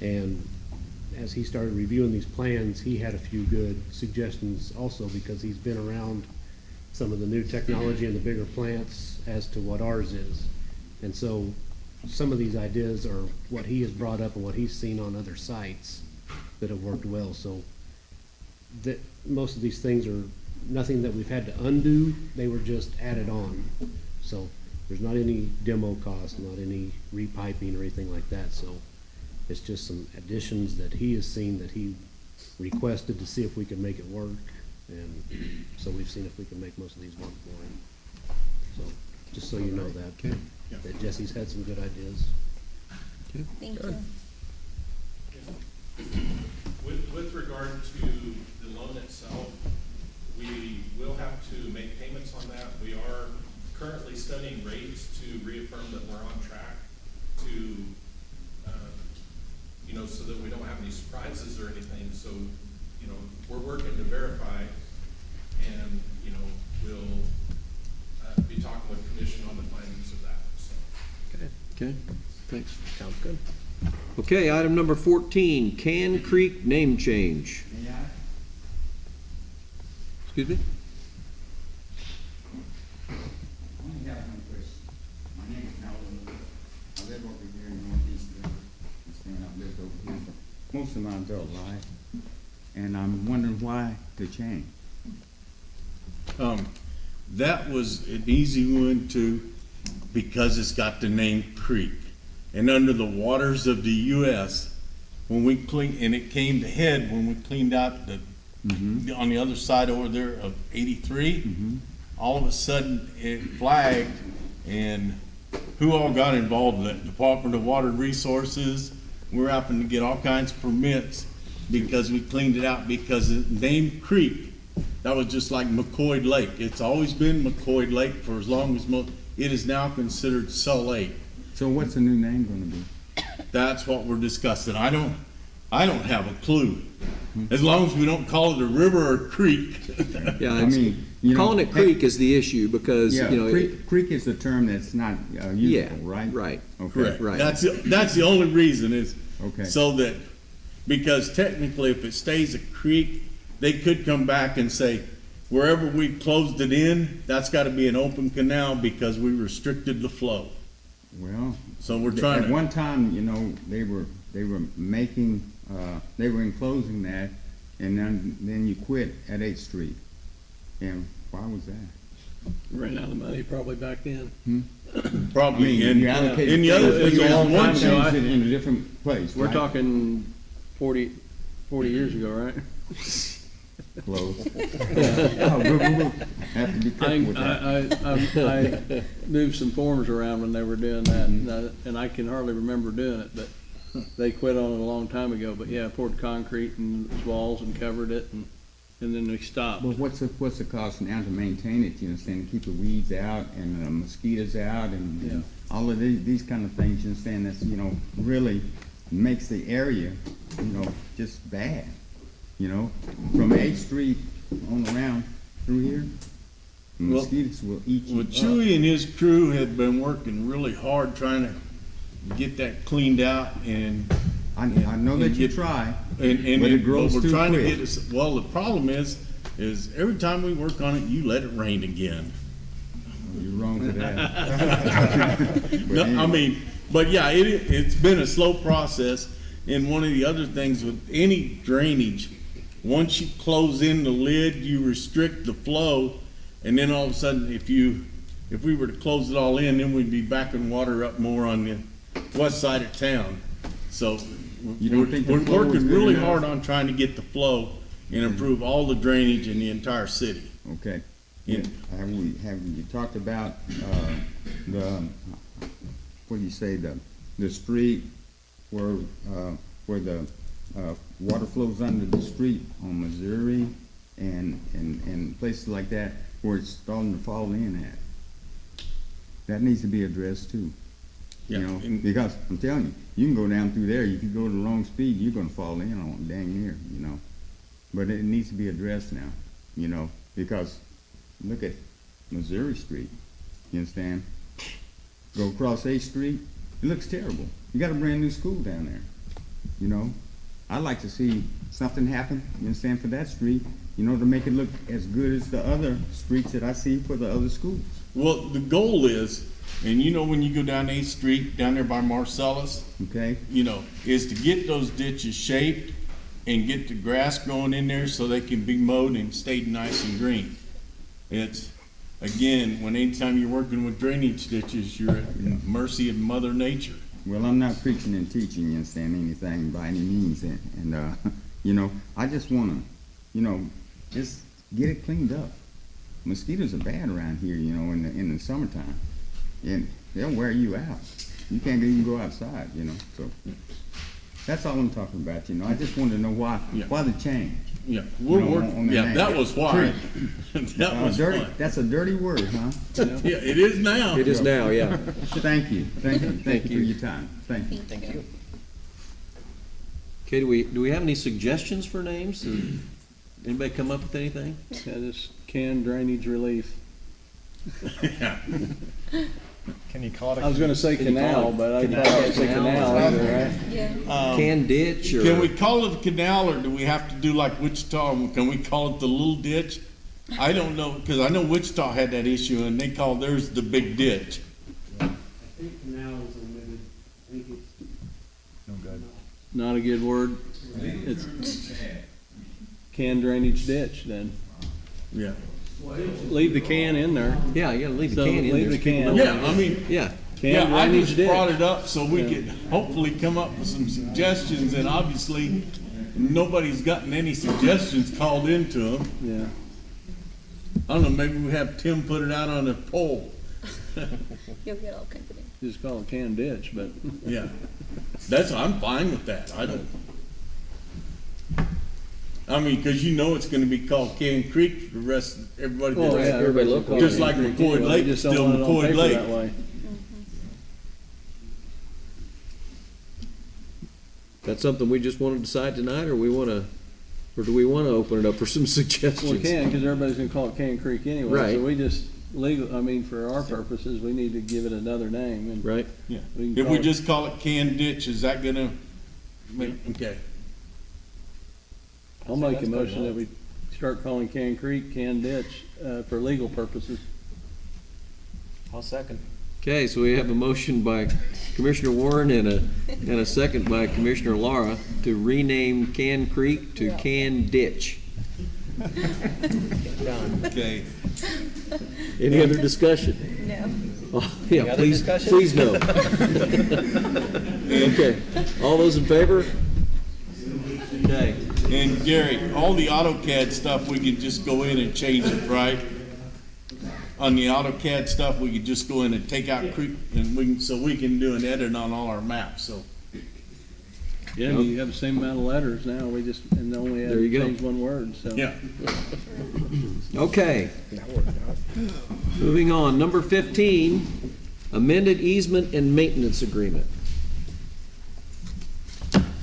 Speaker 12: and as he started reviewing these plans, he had a few good suggestions also, because he's been around some of the new technology in the bigger plants as to what ours is. And so some of these ideas are what he has brought up and what he's seen on other sites that have worked well. So that most of these things are nothing that we've had to undo, they were just added on. So there's not any demo cost, not any repiping or anything like that. So it's just some additions that he has seen that he requested to see if we can make it work. And so we've seen if we can make most of these work for him. So just so you know that, that Jesse's had some good ideas.
Speaker 14: Thank you.
Speaker 11: With regard to the loan itself, we will have to make payments on that. We are currently studying rates to reaffirm that we're on track to, so that we don't have any surprises or anything. So, we're working to verify, and, we'll be talking with commission on the findings of that, so.
Speaker 1: Okay, thanks.
Speaker 10: Sounds good.
Speaker 1: Okay, item number 14, Can Creek name change. Excuse me?
Speaker 20: I have one question. My name is Howard. I live over here in Northeast River. I've lived over here for most of my adult life. And I'm wondering why the change.
Speaker 8: That was an easy one too, because it's got the name Creek. And under the waters of the US, when we cleaned, and it came to head when we cleaned out the on the other side over there of 83, all of a sudden it flagged, and who all got involved in it? Department of Water Resources. We're having to get all kinds of permits because we cleaned it out, because the name Creek, that was just like McCoy Lake. It's always been McCoy Lake for as long as it is now considered Cell 8.
Speaker 20: So what's the new name gonna be?
Speaker 8: That's what we're discussing. I don't have a clue. As long as we don't call it a river or creek.
Speaker 1: Yeah,
Speaker 20: I mean, you know,
Speaker 1: calling it creek is the issue because,
Speaker 20: Yeah,
Speaker 1: you know.
Speaker 20: creek is a term that's not useful, right?
Speaker 1: Right.
Speaker 20: Okay.
Speaker 8: Correct.
Speaker 1: Right.
Speaker 8: That's the only reason is
Speaker 20: Okay.
Speaker 8: so that, because technically if it stays a creek, they could come back and say, wherever we closed it in, that's gotta be an open canal because we restricted the flow.
Speaker 20: Well.
Speaker 8: So we're trying
Speaker 20: At
Speaker 8: to.
Speaker 20: one time, you know, they were making, they were enclosing that, and then you quit at 8th Street. And why was that?
Speaker 4: Ran out of money probably back then.
Speaker 8: Probably,
Speaker 20: I mean,
Speaker 8: and
Speaker 20: you allocated
Speaker 8: the other
Speaker 4: It's
Speaker 8: thing
Speaker 4: a
Speaker 8: is
Speaker 4: long
Speaker 8: one
Speaker 4: time ago.
Speaker 20: changed it in a different place,
Speaker 4: We're
Speaker 20: right?
Speaker 4: talking 40 years ago, right?
Speaker 20: Close. Oh, we'll have to be careful with that.
Speaker 4: I moved some forms around when they were doing that, and I can hardly remember doing it, but they quit on it a long time ago. But yeah, poured concrete and walls and covered it, and then they stopped.
Speaker 20: Well, what's the cost now to maintain it, you understand, to keep the weeds out and the mosquitoes out and all of these kind of things, you understand, that's, you know, really makes the area, you know, just bad, you know? From 8th Street on around through here, the
Speaker 8: Well,
Speaker 20: mosquitoes will eat you
Speaker 8: Well,
Speaker 20: up.
Speaker 8: Chewy and his crew have been working really hard trying to get that cleaned out and.
Speaker 20: I know that you try, but it grows
Speaker 8: we're
Speaker 20: too
Speaker 8: trying
Speaker 20: quick.
Speaker 8: to get us, well, the problem is every time we work on it, you let it rain again.
Speaker 20: You're wrong for that.
Speaker 8: No, I mean, but yeah, it's been a slow process. And one of the other things with any drainage, once you close in the lid, you restrict the flow. And then all of a sudden, if we were to close it all in, then we'd be backing water up more on the west side of town. So
Speaker 20: You don't think the
Speaker 8: we're
Speaker 20: flow is
Speaker 8: working
Speaker 20: good
Speaker 8: really
Speaker 20: enough?
Speaker 8: hard on trying to get the flow and improve all the drainage in the entire city.
Speaker 20: Okay.
Speaker 8: Yeah.
Speaker 20: Have you talked about, what do you say, the street where the, water flows under the street on Missouri and places like that where it's starting to fall in at? That needs to be addressed too. You
Speaker 8: Yeah,
Speaker 20: know,
Speaker 8: and-
Speaker 20: because I'm telling you, you can go down through there, if you go the wrong speed, you're gonna fall in on it dang near, you know. But it needs to be addressed now, you know, because look at Missouri Street, you understand? Go across 8th Street, it looks terrible. You got a brand new school down there, you know? I'd like to see something happen, you understand, for that street, you know, to make it look as good as the other streets that I see for the other schools.
Speaker 8: Well, the goal is, and you know, when you go down 8th Street, down there by Marcellus,
Speaker 20: Okay?
Speaker 8: you know, is to get those ditches shaped and get the grass growing in there so they can be mowed and stay nice and green. It's, again, anytime you're working with drainage ditches, you're at mercy of Mother Nature.
Speaker 20: Well, I'm not preaching and teaching, you understand, anything by any means, and you know, I just wanna, you know, just get it cleaned up. Mosquitoes are bad around here, you know, in the summertime, and they'll wear you out. You can't even go outside, you know, so that's all I'm talking about, you know. I just wanted to know why the change.
Speaker 8: Yeah,
Speaker 20: you know, on the name.
Speaker 8: that was why. That was
Speaker 20: dirty.
Speaker 8: why.
Speaker 20: That's a dirty word, huh?
Speaker 8: Yeah, it is now.
Speaker 1: It is now, yeah.
Speaker 20: Thank you for your time. Thank you.
Speaker 1: Thank you. Okay, do we have any suggestions for names? Anybody come up with anything?
Speaker 4: Yeah, this canned drainage relief.
Speaker 8: Yeah.
Speaker 7: Can you call it?
Speaker 4: I was gonna say
Speaker 1: Can you call
Speaker 4: canal,
Speaker 1: it
Speaker 4: but I
Speaker 1: canal?
Speaker 4: can't say
Speaker 1: Canal?
Speaker 4: canal either, right?
Speaker 14: Yeah.
Speaker 1: Can ditch or?
Speaker 8: Can we call it a canal, or do we have to do like Wichita? Can we call it the little ditch? I don't know, because I know Wichita had that issue, and they call theirs the big ditch.
Speaker 12: I think canal is omitted. I think it's.
Speaker 7: No good.
Speaker 4: Not a good word. It's canned drainage ditch then.
Speaker 8: Yeah.
Speaker 4: Leave the can in there.
Speaker 1: Yeah, you gotta leave the
Speaker 4: So
Speaker 1: can in there.
Speaker 4: leave the
Speaker 1: so people
Speaker 4: can.
Speaker 1: know.
Speaker 8: Yeah, I mean,
Speaker 1: Yeah.
Speaker 8: yeah,
Speaker 4: Canned
Speaker 8: I
Speaker 4: drainage
Speaker 8: just
Speaker 4: ditch.
Speaker 8: brought it up so we could hopefully come up with some suggestions, and obviously, nobody's gotten any suggestions called into them.
Speaker 4: Yeah.
Speaker 8: I don't know, maybe we have Tim put it out on a poll.
Speaker 14: You'll get all kinds of things.
Speaker 4: Just call it canned ditch, but
Speaker 8: Yeah, I'm fine with that. I mean, cause you know it's gonna be called Can Creek for the rest of everybody.
Speaker 4: Oh, yeah, everybody local.
Speaker 8: Just like McCoy Lake,
Speaker 4: Just don't
Speaker 8: still
Speaker 4: want it on
Speaker 8: McCoy
Speaker 4: paper
Speaker 8: Lake.
Speaker 4: that way.
Speaker 1: That's something we just want to decide tonight, or do we want to open it up for some suggestions?
Speaker 4: Well, we can, because everybody's gonna call it Can Creek anyway.
Speaker 1: Right.
Speaker 4: So we just for our purposes, we need to give it another name and.
Speaker 1: Right.
Speaker 8: Yeah.
Speaker 4: can
Speaker 8: If
Speaker 4: call
Speaker 8: we
Speaker 4: it-
Speaker 8: just call it Can Ditch, is that gonna make, okay.
Speaker 4: I'll make a motion that we start calling Can Creek, Can Ditch, for legal purposes.
Speaker 10: I'll second.
Speaker 1: Okay, so we have a motion by Commissioner Warren and a second by Commissioner Lara to rename Can Creek to Can Ditch.
Speaker 10: Done.
Speaker 8: Okay.
Speaker 1: Any other discussion?
Speaker 14: No.
Speaker 1: Oh, yeah,
Speaker 10: Any other
Speaker 1: please,
Speaker 10: discussion?
Speaker 1: please no. Okay, all those in favor? Okay,
Speaker 8: And Gary, all the AutoCAD stuff, we can just go in and change it, right? On the AutoCAD stuff, we could just go in and take out Creek, and we can do an edit on all our maps, so.
Speaker 4: Yeah, I mean, you have the same amount of letters now, and only had
Speaker 1: There you
Speaker 4: to
Speaker 1: go.
Speaker 4: change one word, so.
Speaker 8: Yeah.
Speaker 1: okay. Moving on, number 15, amended easement and maintenance agreement.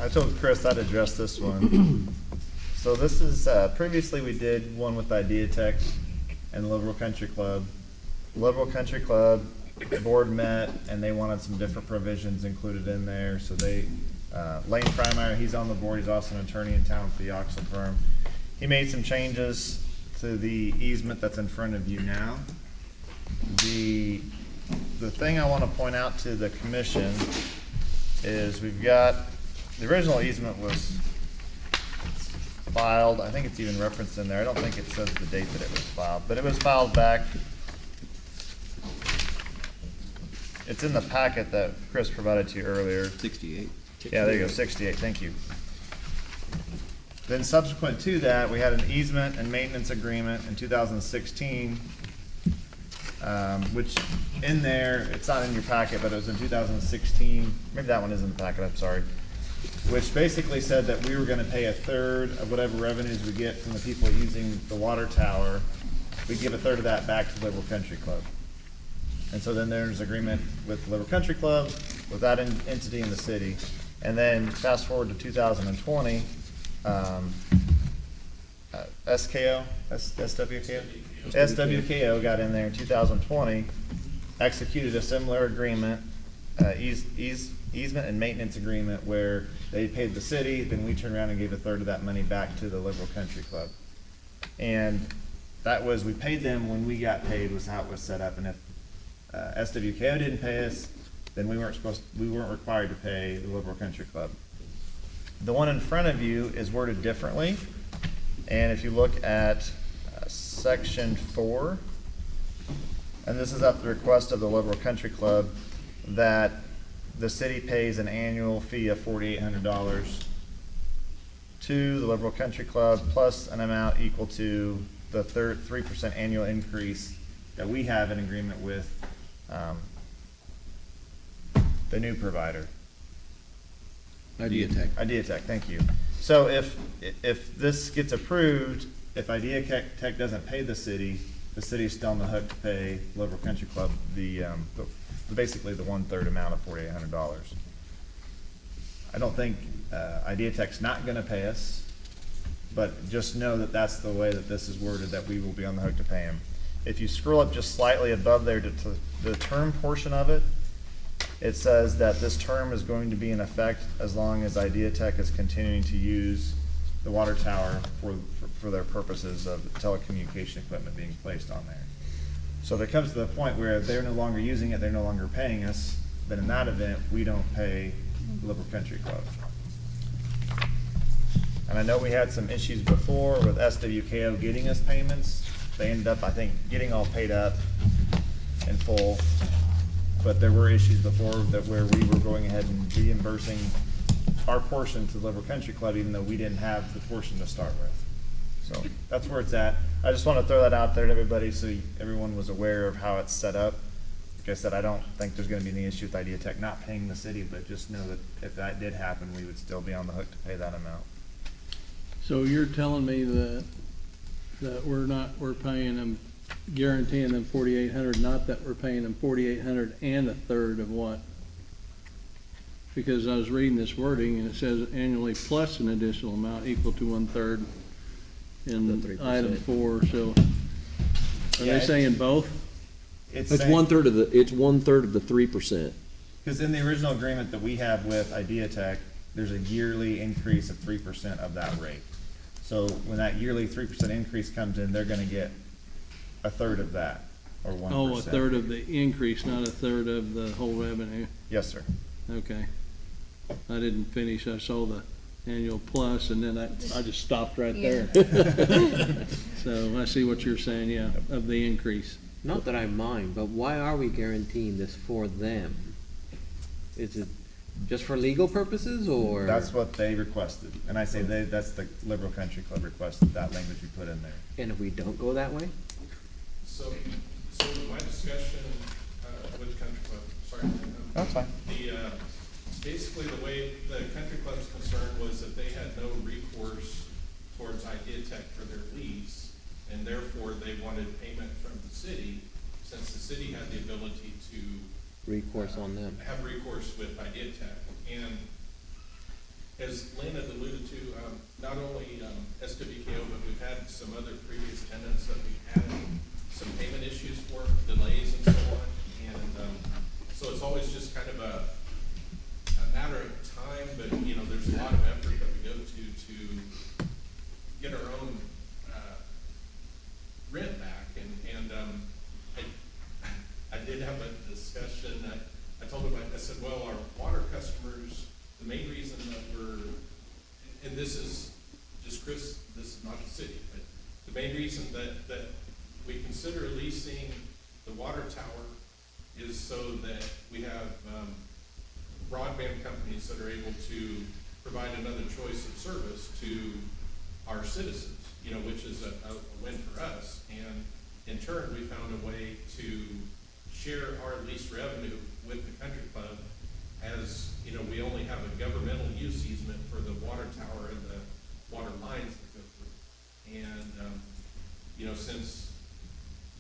Speaker 7: I told Chris I'd address this one. So this is, previously we did one with Idea Tech and the Liberal Country Club. Liberal Country Club board met and they wanted some different provisions included in there, so they, Lane Freimeyer, he's on the board, he's also an attorney in town with the Oxel firm. He made some changes to the easement that's in front of you now. The thing I want to point out to the commission is we've got, the original easement was filed, I think it's even referenced in there, I don't think it says the date that it was filed, but it was filed back, it's in the packet that Chris provided to you earlier.
Speaker 6: 68.
Speaker 7: Yeah, there you go, 68, thank you. Then subsequent to that, we had an easement and maintenance agreement in 2016, which in there, it's not in your packet, but it was in 2016, maybe that one is in the packet, I'm sorry, which basically said that we were gonna pay a third of whatever revenues we get from the people using the water tower. We'd give a third of that back to Liberal Country Club. And so then there's agreement with Liberal Country Club, with that entity in the city. And then fast forward to 2020, SWKO got in there in 2020, executed a similar agreement, easement and maintenance agreement where they paid the city, then we turned around and gave a third of that money back to the Liberal Country Club. And that was, we paid them when we got paid was how it was set up. And if SWKO didn't pay us, then we weren't required to pay the Liberal Country Club. The one in front of you is worded differently. And if you look at section 4, and this is at the request of the Liberal Country Club, that the city pays an annual fee of $4,800 to the Liberal Country Club plus an amount equal to the 3% annual increase that we have in agreement with the new provider.
Speaker 1: Idea Tech.
Speaker 7: Idea Tech, thank you. So if this gets approved, if Idea Tech doesn't pay the city's still on the hook to pay Liberal Country Club basically the 1/3 amount of $4,800. I don't think Idea Tech's not gonna pay us, but just know that that's the way that this is worded, that we will be on the hook to pay them. If you scroll up just slightly above there to the term portion of it, it says that this term is going to be in effect as long as Idea Tech is continuing to use the water tower for their purposes of telecommunication equipment being placed on there. So if it comes to the point where they're no longer using it, they're no longer paying us, then in that event, we don't pay Liberal Country Club. And I know we had some issues before with SWKO getting us payments. They ended up, I think, getting all paid up in full. But there were issues before where we were going ahead and reimbursing our portion to the Liberal Country Club, even though we didn't have the portion to start with. So that's where it's at. I just want to throw that out there to everybody so everyone was aware of how it's set up. Like I said, I don't think there's going to be any issue with Idea Tech not paying the city, but just know that if that did happen, we would still be on the hook to pay that amount.
Speaker 4: So you're telling me that we're paying them, guaranteeing them 4,800, not that we're paying them 4,800 and a third of what? Because I was reading this wording and it says annually plus an additional amount equal to 1/3 in
Speaker 1: The 3%.
Speaker 4: item 4, so are
Speaker 7: Yeah,
Speaker 4: they saying both?
Speaker 7: It's
Speaker 1: It's
Speaker 7: saying-
Speaker 1: 1/3 of it's 1/3 of the 3%.
Speaker 7: Because in the original agreement that we have with Idea Tech, there's a yearly increase of 3% of that rate. So when that yearly 3% increase comes in, they're gonna get a third of that, or 1%.
Speaker 4: Oh, a third of the increase, not a third of the whole revenue.
Speaker 7: Yes, sir.
Speaker 4: Okay. I didn't finish. I saw the annual plus and then I just stopped right there. So I see what you're saying, yeah, of the increase.
Speaker 10: Not that I mind, but why are we guaranteeing this for them? Is it just for legal purposes, or?
Speaker 7: That's what they requested. And I say they, that's the Liberal Country Club requested, that language we put in there.
Speaker 10: And if we don't go that way?
Speaker 11: So my discussion, with Country Club, sorry.
Speaker 7: That's fine.
Speaker 11: Basically, the way the Country Club's concerned was that they had no recourse towards Idea Tech for their lease, and therefore they wanted payment from the city, since the city had the ability to
Speaker 10: Recourse on them.
Speaker 11: have recourse with Idea Tech. And as Lynn had alluded to, not only SWKO, but we've had some other previous tenants that we've had some payment issues for, delays and so on. And so it's always just kind of a matter of time, but, you know, there's a lot of effort that we go to get our own rent back. And I did have a discussion. I told him, I said, well, our water customers, the main reason that and this is just Chris, this is not the city, but the main reason that we consider leasing the water tower is so that we have broadband companies that are able to provide another choice of service to our citizens, you know, which is a win for us. And in turn, we found a way to share our lease revenue with the Country Club, as, you know, we only have a governmental use easement for the water tower and the water lines that go through. And, you know, since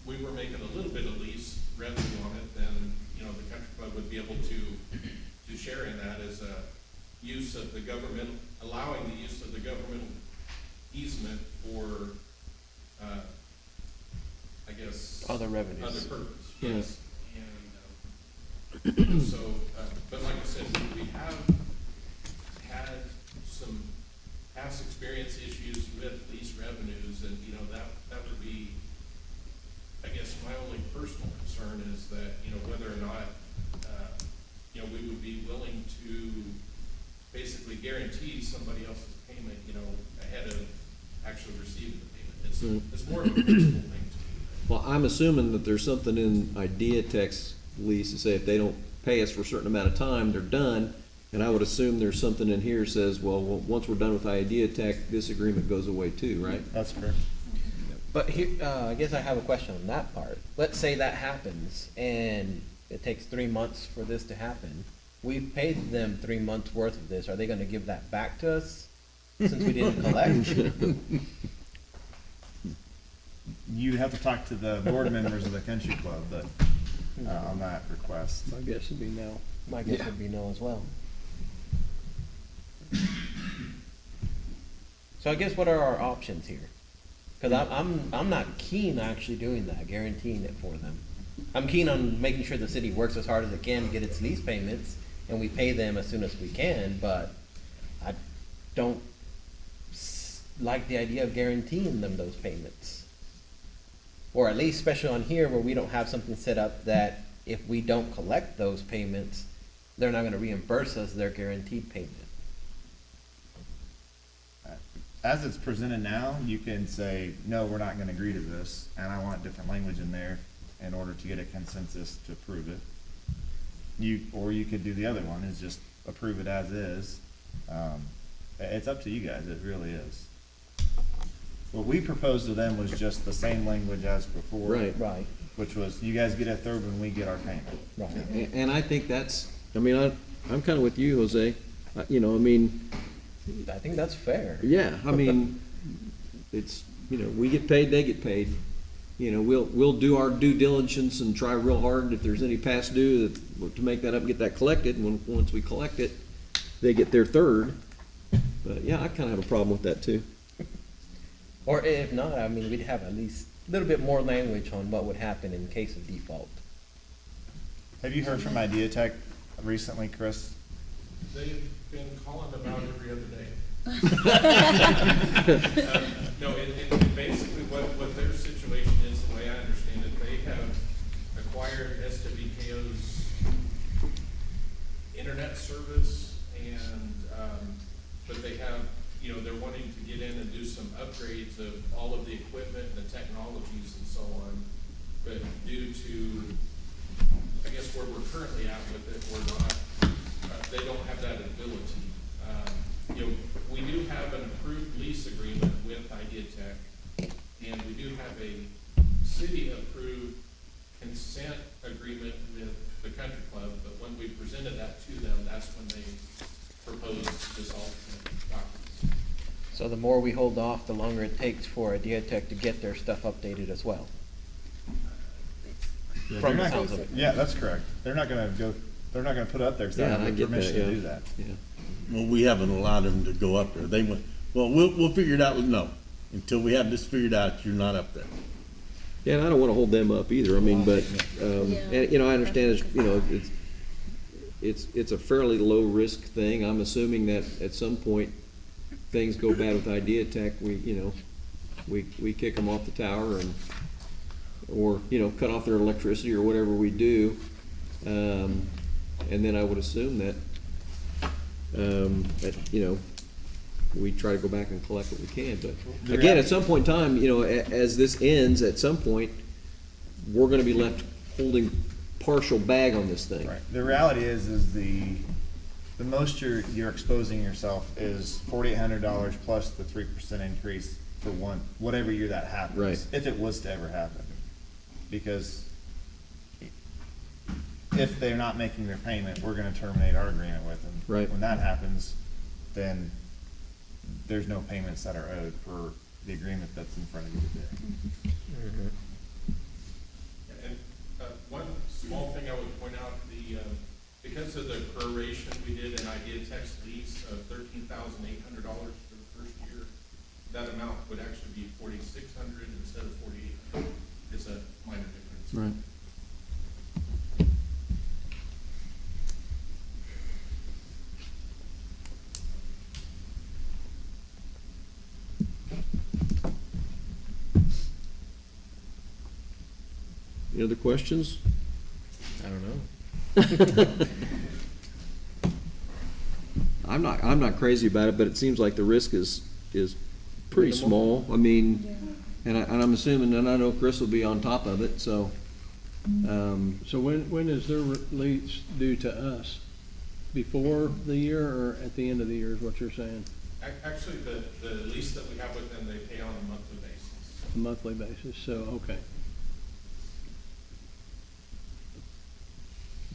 Speaker 11: we were making a little bit of lease revenue on it, then, you know, the Country Club would be able to share in that as a use of the government, allowing the use of the governmental easement for, I guess.
Speaker 10: Other revenues.
Speaker 11: Other purpose,
Speaker 10: Yeah.
Speaker 11: yes. And, so, but like I said, we have had some past experience issues with lease revenues, and, you know, that would be, I guess, my only personal concern is that, you know, whether or not, you know, we would be willing to basically guarantee somebody else's payment, you know, ahead of actually receiving the payment. It's more of a personal thing to me.
Speaker 1: Well, I'm assuming that there's something in Idea Tech's lease to say if they don't pay us for a certain amount of time, they're done. And I would assume there's something in here that says, well, once we're done with Idea Tech, this agreement goes away too, right?
Speaker 7: That's correct.
Speaker 10: But here, I guess I have a question on that part. Let's say that happens and it takes 3 months for this to happen. We've paid them 3 months worth of this. Are they gonna give that back to us since we didn't collect?
Speaker 7: You have to talk to the board members of the Country Club that, on that request.
Speaker 4: My guess would be no.
Speaker 10: My guess would be no as well. So I guess what are our options here? Cause I'm not keen on actually doing that, guaranteeing it for them. I'm keen on making sure the city works as hard as it can to get its lease payments, and we pay them as soon as we can, but I don't like the idea of guaranteeing them those payments. Or at least, especially on here where we don't have something set up that if we don't collect those payments, they're not gonna reimburse us their guaranteed payment.
Speaker 7: As it's presented now, you can say, no, we're not gonna agree to this, and I want different language in there in order to get a consensus to approve it. Or you could do the other one, is just approve it as is. It's up to you guys, it really is. What we proposed to them was just the same language as before.
Speaker 10: Right.
Speaker 7: Which was, you guys get a third when we get our payment.
Speaker 1: And I think that's, I mean, I'm kind of with you, Jose. You know, I mean,
Speaker 10: I think that's fair.
Speaker 1: Yeah, I mean, it's, we get paid, they get paid. We'll do our due diligence and try real hard if there's any past due to make that up, get that collected, and once we collect it, they get their third. But yeah, I kinda have a problem with that too.
Speaker 10: Or if not, I mean, we'd have at least a little bit more language on what would happen in case of default.
Speaker 7: Have you heard from Idea Tech recently, Chris?
Speaker 11: They've been calling about every other day. No, and basically what their situation is, the way I understand it, they have acquired SWKO's internet service and, but they have, they're wanting to get in and do some upgrades of all of the equipment and the technologies and so on. But due to, I guess, where we're currently at with it, we're not, they don't have that ability. We do have an approved lease agreement with Idea Tech, and we do have a city-approved consent agreement with the country club, but when we presented that to them, that's when they proposed this alternate document.
Speaker 10: So the more we hold off, the longer it takes for Idea Tech to get their stuff updated as well. From the sounds of it.
Speaker 7: Yeah, that's correct. They're not gonna put it up there because they don't
Speaker 1: Yeah, I
Speaker 7: have the
Speaker 1: get that,
Speaker 7: permission to
Speaker 1: yeah.
Speaker 7: do that.
Speaker 1: Yeah.
Speaker 8: Well, we haven't allowed them to go up there. They went, well, we'll figure it out with no. Until we have this figured out, you're not up there.
Speaker 1: Yeah, and I don't wanna hold them up either, I mean, but, and, I understand it's a fairly low-risk thing. I'm assuming that at some point, things go bad with Idea Tech, we kick them off the tower or cut off their electricity or whatever we do. And then I would assume that, we try to go back and collect what we can, but again, at some point in time, as this ends, at some point, we're gonna be left holding partial bag on this thing.
Speaker 7: Right. The reality is the most you're exposing yourself is $4,800 plus the 3% increase for whatever year that happens.
Speaker 1: Right.
Speaker 7: If it was to ever happen. Because if they're not making their payment, we're gonna terminate our agreement with them.
Speaker 1: Right.
Speaker 7: When that happens, then there's no payments that are owed per the agreement that's in front of you today.
Speaker 11: And one small thing I would point out, because of the proration we did in Idea Tech's lease of $13,800 for the first year, that amount would actually be $4,600 instead of $4,800. It's a minor difference.
Speaker 1: Right. Any other questions?
Speaker 10: I don't know.
Speaker 1: I'm not crazy about it, but it seems like the risk is pretty small. I mean, and I'm assuming, and I know Chris will be on top of it, so.
Speaker 4: So when is their lease due to us? Before the year or at the end of the year is what you're saying?
Speaker 11: Actually, the lease that we have with them, they pay on a monthly basis.
Speaker 4: A monthly basis, so, okay.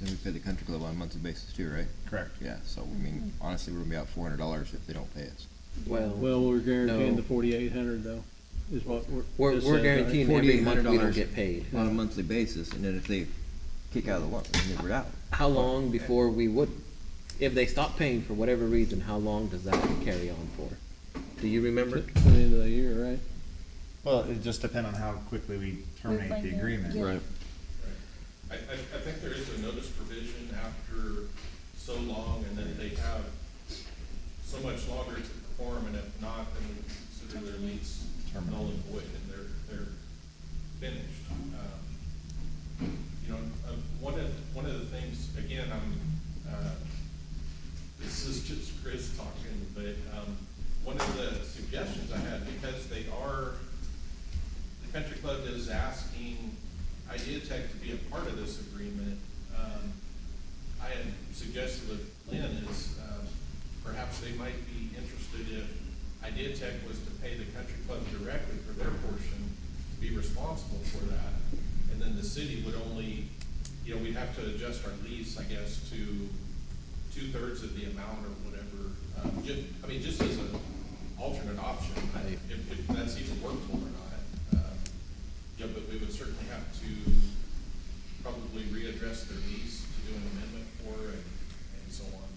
Speaker 6: Then we pay the country club on a monthly basis too, right?
Speaker 7: Correct.
Speaker 6: Yeah, so honestly, we're gonna be out $400 if they don't pay us.
Speaker 1: Well,
Speaker 4: we're guaranteeing
Speaker 10: no.
Speaker 4: the 4,800 though, is what
Speaker 10: We're
Speaker 4: just said, right?
Speaker 10: guaranteeing every month we don't
Speaker 6: $4,800
Speaker 10: get paid.
Speaker 6: On a monthly basis, and then if they kick out of the one, then we're out.
Speaker 10: How long before we would, if they stop paying for whatever reason, how long does that carry on for? Do you remember?
Speaker 4: To the end of the year, right?
Speaker 7: Well, it just depends on how quickly we terminate
Speaker 14: find
Speaker 7: the
Speaker 14: out,
Speaker 7: agreement.
Speaker 14: yeah.
Speaker 1: Right.
Speaker 11: I think there is a notice provision after so long, and then they have so much longer to perform, and if not, then we consider their lease null and void, and they're finished. One of the things, again, this is just Chris talking, but one of the suggestions I had, because the country club is asking Idea Tech to be a part of this agreement, I had suggested with Lynn is perhaps they might be interested if Idea Tech was to pay the country club directly for their portion, be responsible for that, and then the city would only, we'd have to adjust our lease, I guess, to 2/3 of the amount or whatever. Just as an alternate option, if that's even workable or not. Yeah, but we would certainly have to probably readdress their lease to do an amendment for and so on.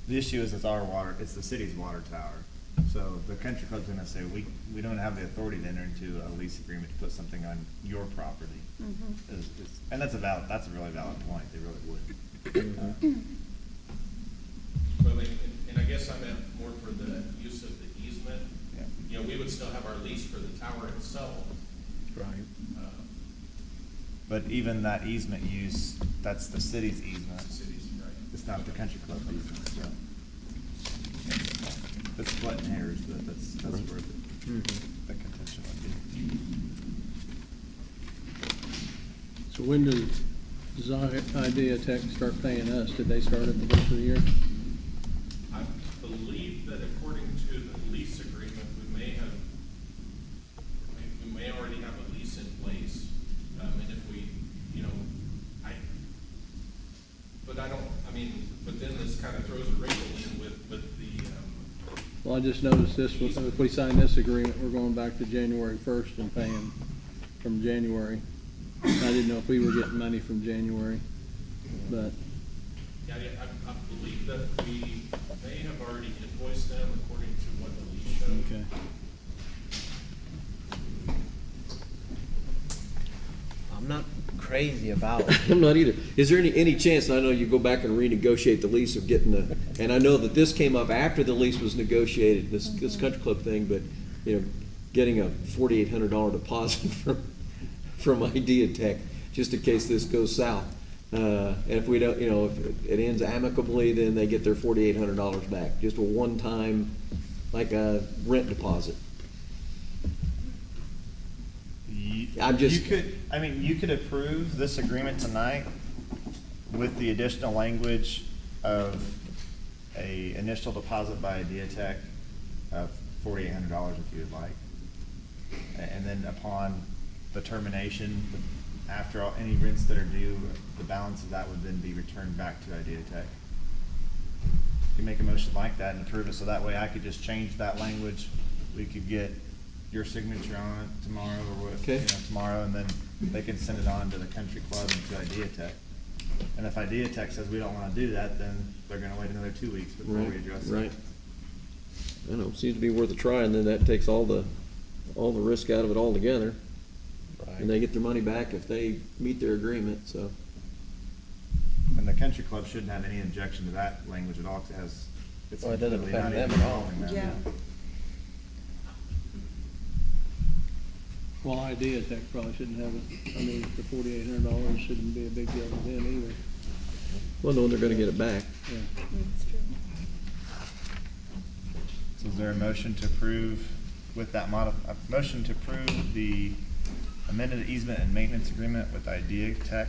Speaker 7: The issue is it's the city's water tower. So the country club's gonna say, we don't have the authority to enter into a lease agreement to put something on your property. And that's a really valid point, they really would.
Speaker 11: Well, and I guess I meant more for the use of the easement.
Speaker 7: Yeah.
Speaker 11: You know, we would still have our lease for the tower itself.
Speaker 10: Right.
Speaker 7: But even that easement use, that's the city's easement.
Speaker 11: The city's, right.
Speaker 7: It's not the country club easement, so. It's splitting hairs, but that's where the contention would be.
Speaker 4: So when does Idea Tech start paying us? Did they start at the first of the year?
Speaker 11: I believe that according to the lease agreement, we may already have a lease in place. And if we, but then this kind of throws a wrinkle in with the,
Speaker 4: Well, I just noticed this, if we sign this agreement, we're going back to January 1st and paying from January. I didn't know if we were getting money from January, but.
Speaker 11: yeah, I believe that we may have already invoiced them according to what the lease showed.
Speaker 4: Okay.
Speaker 10: I'm not crazy about
Speaker 1: I'm not either. Is there any chance, and I know you go back and renegotiate the lease of getting and I know that this came up after the lease was negotiated, this country club thing, but, getting a $4,800 deposit from Idea Tech, just in case this goes south. And if we don't, if it ends amicably, then they get their $4,800 back. Just a one-time, like a rent deposit.
Speaker 7: You could approve this agreement tonight with the additional language of a initial deposit by Idea Tech of $4,800 if you would like. And then upon the termination, after any rents that are due, the balance of that would then be returned back to Idea Tech. You can make a motion like that and approve it, so that way I could just change that language. We could get your signature on it tomorrow or what,
Speaker 1: Okay.
Speaker 7: tomorrow, and then they can send it on to the country club and to Idea Tech. And if Idea Tech says we don't wanna do that, then they're gonna wait another 2 weeks before we address it.
Speaker 1: Right. I don't know, seems to be worth a try, and then that takes all the risk out of it altogether.
Speaker 10: Right.
Speaker 1: And they get their money back if they meet their agreement, so.
Speaker 7: And the country club shouldn't have any objection to that language at all, 'cause it's
Speaker 10: Well, it doesn't
Speaker 7: completely not
Speaker 10: affect them at all.
Speaker 7: involving them.
Speaker 14: Yeah.
Speaker 4: Well, Idea Tech probably shouldn't have it. I mean, the $4,800 shouldn't be a big deal to them either.
Speaker 1: Well, no, they're gonna get it back.
Speaker 4: Yeah.
Speaker 14: That's true.
Speaker 7: So is there a motion to approve with that a motion to approve the amended easement and maintenance agreement with Idea Tech?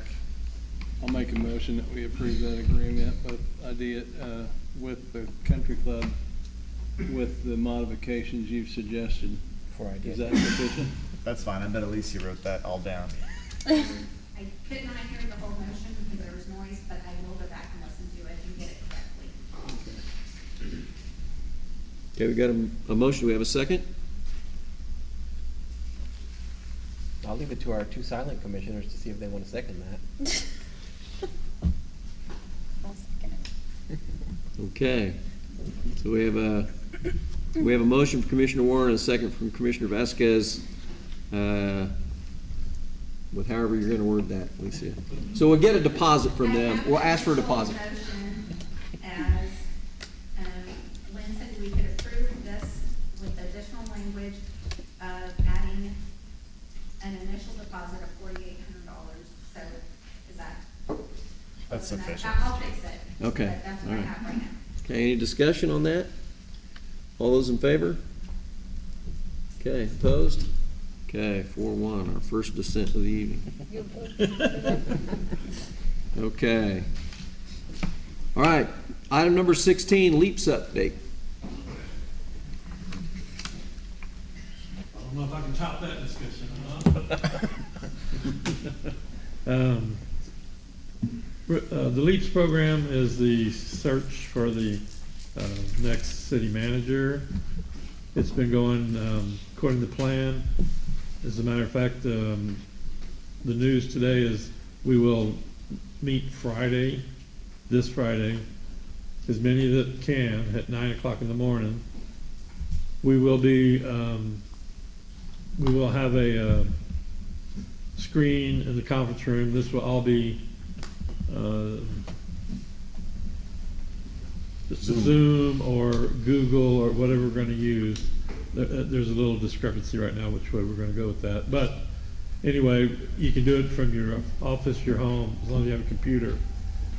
Speaker 4: I'll make a motion that we approve that agreement with Idea, with the country club, with the modifications you've suggested.
Speaker 10: for Idea.
Speaker 4: Is that sufficient?
Speaker 7: That's fine, I bet Alicia wrote that all down.
Speaker 2: I could not hear the whole motion because there was noise, but I will go back and listen to it and get it correctly.
Speaker 1: Okay, we got a motion, we have a second?
Speaker 10: I'll leave it to our two silent commissioners to see if they want to second that.
Speaker 14: I'll second it.
Speaker 1: Okay, so we have a motion from Commissioner Warren and a second from Commissioner Vasquez, with however you're gonna word that, Alicia. So we'll get a deposit from them, we'll ask for a deposit.
Speaker 2: As, Lynn said, we could approve this with additional language of adding an initial deposit of $4,800. So is that?
Speaker 7: That's sufficient.
Speaker 2: I'll fix it.
Speaker 1: Okay,
Speaker 2: But that's what I
Speaker 1: all right.
Speaker 2: have right now.
Speaker 1: Okay, any discussion on that? All those in favor? Okay, opposed? Okay, 4-1, our first dissent of the evening. Okay. All right, item number 16, LEAPS update.
Speaker 21: I don't know if I can top that discussion, The LEAPS program is the search for the next city manager. It's been going according to plan. As a matter of fact, the news today is we will meet Friday, this Friday, as many that can, at 9 o'clock in the morning. We will have a screen in the conference room. This will all be Zoom or Google or whatever we're going to use. There's a little discrepancy right now which way we're going to go with that. But anyway, you can do it from your office, your home, as long as you have a computer.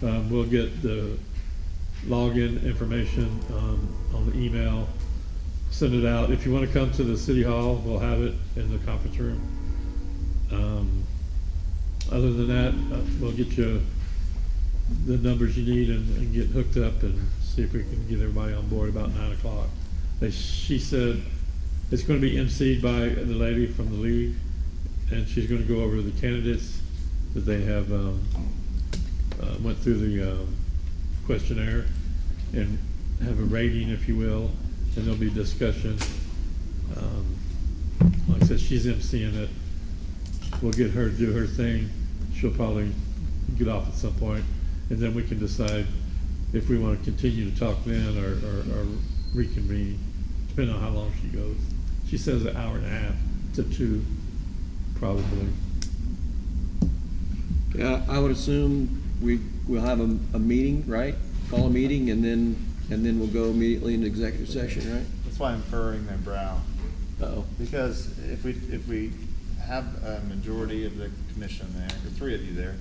Speaker 21: We'll get the login information on the email, send it out. If you want to come to the city hall, we'll have it in the conference room. Other than that, we'll get you the numbers you need and get hooked up and see if we can get everybody on board about 9 o'clock. She said it's going to be emceed by the lady from the league, and she's going to go over the candidates that they have went through the questionnaire and have a rating, if you will, and there'll be discussion. Like I said, she's emceeing it. We'll get her to do her thing. She'll probably get off at some point, and then we can decide if we want to continue to talk then or reconvene, depending on how long she goes. She says an hour and a half to 2, probably.
Speaker 1: Yeah, I would assume we'll have a meeting, right? Call a meeting and then we'll go immediately into executive session, right?
Speaker 7: That's why I'm furrowing my brow.
Speaker 1: Uh-oh.
Speaker 7: Because if we have a majority of the commission there, or 3 of you there,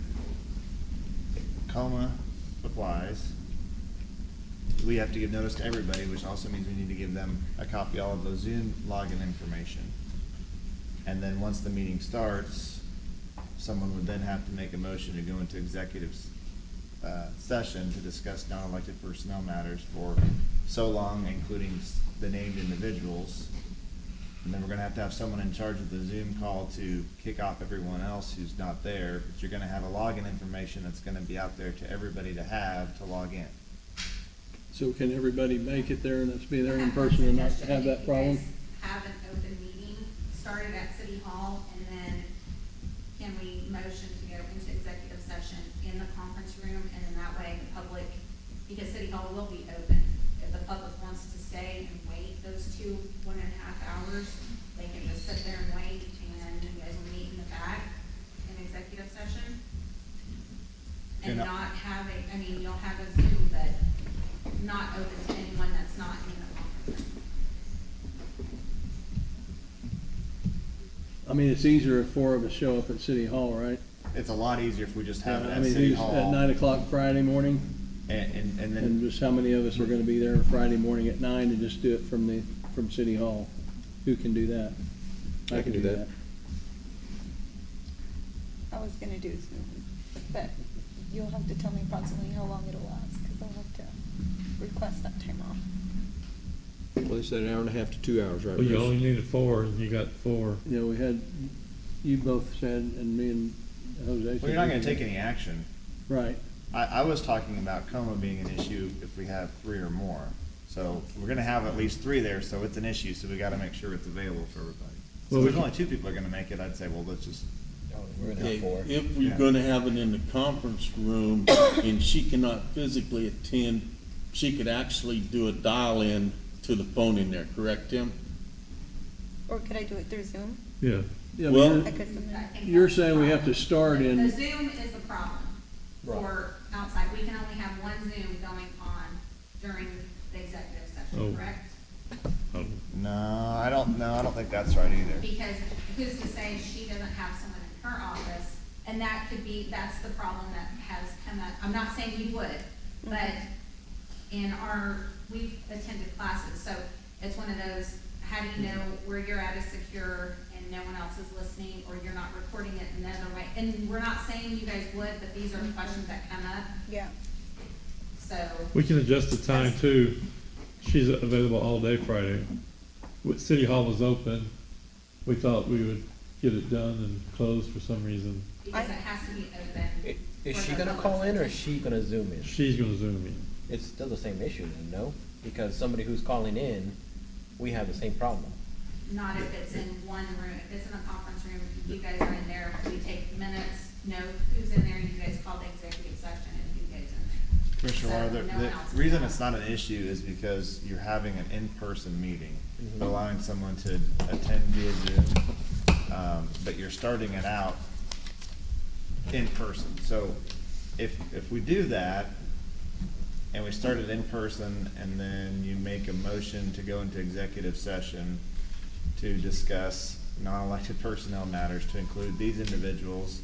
Speaker 7: coma applies, we have to give notice to everybody, which also means we need to give them a copy of all of those Zoom login information. And then once the meeting starts, someone would then have to make a motion to go into executive session to discuss non-elected personnel matters for so long, including the named individuals. And then we're gonna have to have someone in charge of the Zoom call to kick off everyone else who's not there. But you're gonna have a login information that's gonna be out there to everybody to have to log in.
Speaker 4: So can everybody make it there and let's be there in person and not have that problem?
Speaker 2: Have an open meeting started at City Hall, and then can we motion to go into executive session in the conference room, and then that way the public, because City Hall will be open, if the public wants to stay and wait those 1.5 hours, they can just sit there and wait, and you guys will meet in the back in executive session. And
Speaker 7: You're
Speaker 2: not have you'll have a Zoom, but not open to anyone that's not in the conference room.
Speaker 4: I mean, it's easier if 4 of us show up at City Hall, right?
Speaker 7: It's a lot easier if we just have it
Speaker 4: I
Speaker 7: at
Speaker 4: mean,
Speaker 7: City
Speaker 4: who's
Speaker 7: Hall.
Speaker 4: at 9 o'clock Friday morning,
Speaker 7: And then,
Speaker 4: and just how many of us are gonna be there Friday morning at 9 and just do it from City Hall? Who can do that? I can do that.
Speaker 14: I was gonna do Zoom, but you'll have to tell me approximately how long it'll last, because I'll have to request that time off.
Speaker 1: Well, they said an hour and a half to 2 hours, right?
Speaker 21: Well, you
Speaker 1: Bruce?
Speaker 21: only needed 4, and you got 4.
Speaker 4: You know, we had, you both said, and me and Jose said.
Speaker 7: well, you're not gonna take any action.
Speaker 4: Right.
Speaker 7: I was talking about coma being an issue if we have 3 or more. So we're gonna have at least 3 there, so it's an issue, so we gotta make sure it's available for everybody. So
Speaker 21: Well,
Speaker 7: if there's
Speaker 21: we
Speaker 7: only 2 people are gonna make it, I'd say, well, let's just.
Speaker 8: Okay, if we're
Speaker 7: Yeah.
Speaker 8: gonna have it in the conference room and she cannot physically attend, she could actually do a dial-in to the phone in there, correct, Tim?
Speaker 14: Or could I do it through Zoom?
Speaker 21: Yeah.
Speaker 4: Yeah,
Speaker 8: Well-
Speaker 4: but
Speaker 14: I could submit.
Speaker 4: you're saying we have to start
Speaker 2: The
Speaker 4: in,
Speaker 2: Zoom is the problem for outside. We can only have one Zoom going on during the executive
Speaker 21: Oh.
Speaker 2: session, correct?
Speaker 7: No, I don't think that's right either.
Speaker 2: Because who's to say she doesn't have someone in her office, and that's the problem that has come up. I'm not saying you would, but we've attended classes, so it's one of those, how do you know where you're at is secure and no one else is listening, or you're not recording it another way? And we're not saying you guys would, but these are questions that come up,
Speaker 14: Yeah.
Speaker 2: so.
Speaker 21: We can adjust the time too. She's available all day Friday. With City Hall was open, we thought we would get it done and closed for some reason.
Speaker 2: Because it has to be open.
Speaker 10: Is
Speaker 2: for
Speaker 10: she
Speaker 2: the
Speaker 10: gonna
Speaker 2: public
Speaker 10: call in or is she gonna Zoom in?
Speaker 21: She's gonna Zoom in.
Speaker 10: It's still the same issue then, no? Because somebody who's calling in, we have the same problem.
Speaker 2: Not if it's in one room, if it's in a conference room, you guys are in there, we take minutes, know who's in there, you guys call the executive session and who goes in there.
Speaker 7: Commissioner
Speaker 2: So
Speaker 7: Waller,
Speaker 2: no one else
Speaker 7: the
Speaker 2: can
Speaker 7: reason
Speaker 2: call.
Speaker 7: it's not an issue is because you're having an in-person meeting,
Speaker 10: Mhm.
Speaker 7: allowing someone to attend via Zoom, but you're starting it out in person. So if we do that, and we start it in person, and then you make a motion to go into executive session to discuss non-elected personnel matters to include these individuals,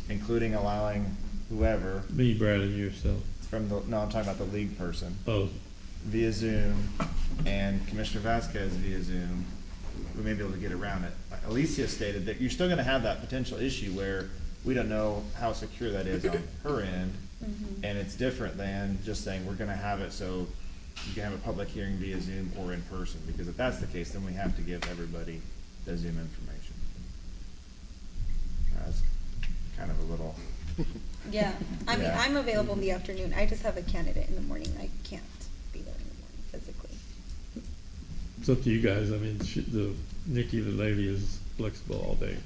Speaker 7: including allowing whoever
Speaker 21: Me, Brad, and yourself.
Speaker 7: from the, no, I'm talking about the league person,
Speaker 21: Oh,
Speaker 7: via Zoom, and Commissioner Vasquez via Zoom, we may be able to get around it. Alicia stated that you're still gonna have that potential issue where we don't know how secure that is on her end, and it's different than just saying, we're gonna have it so you can have a public hearing via Zoom or in person, because if that's the case, then we have to give everybody the Zoom information. That's kind of a little.
Speaker 14: Yeah, I mean,
Speaker 7: Yeah.
Speaker 14: I'm available in the afternoon. I just have a candidate in the morning. I can't be there in the morning physically.
Speaker 21: it's up to you guys. I mean, Nikki, the lady, is flexible all day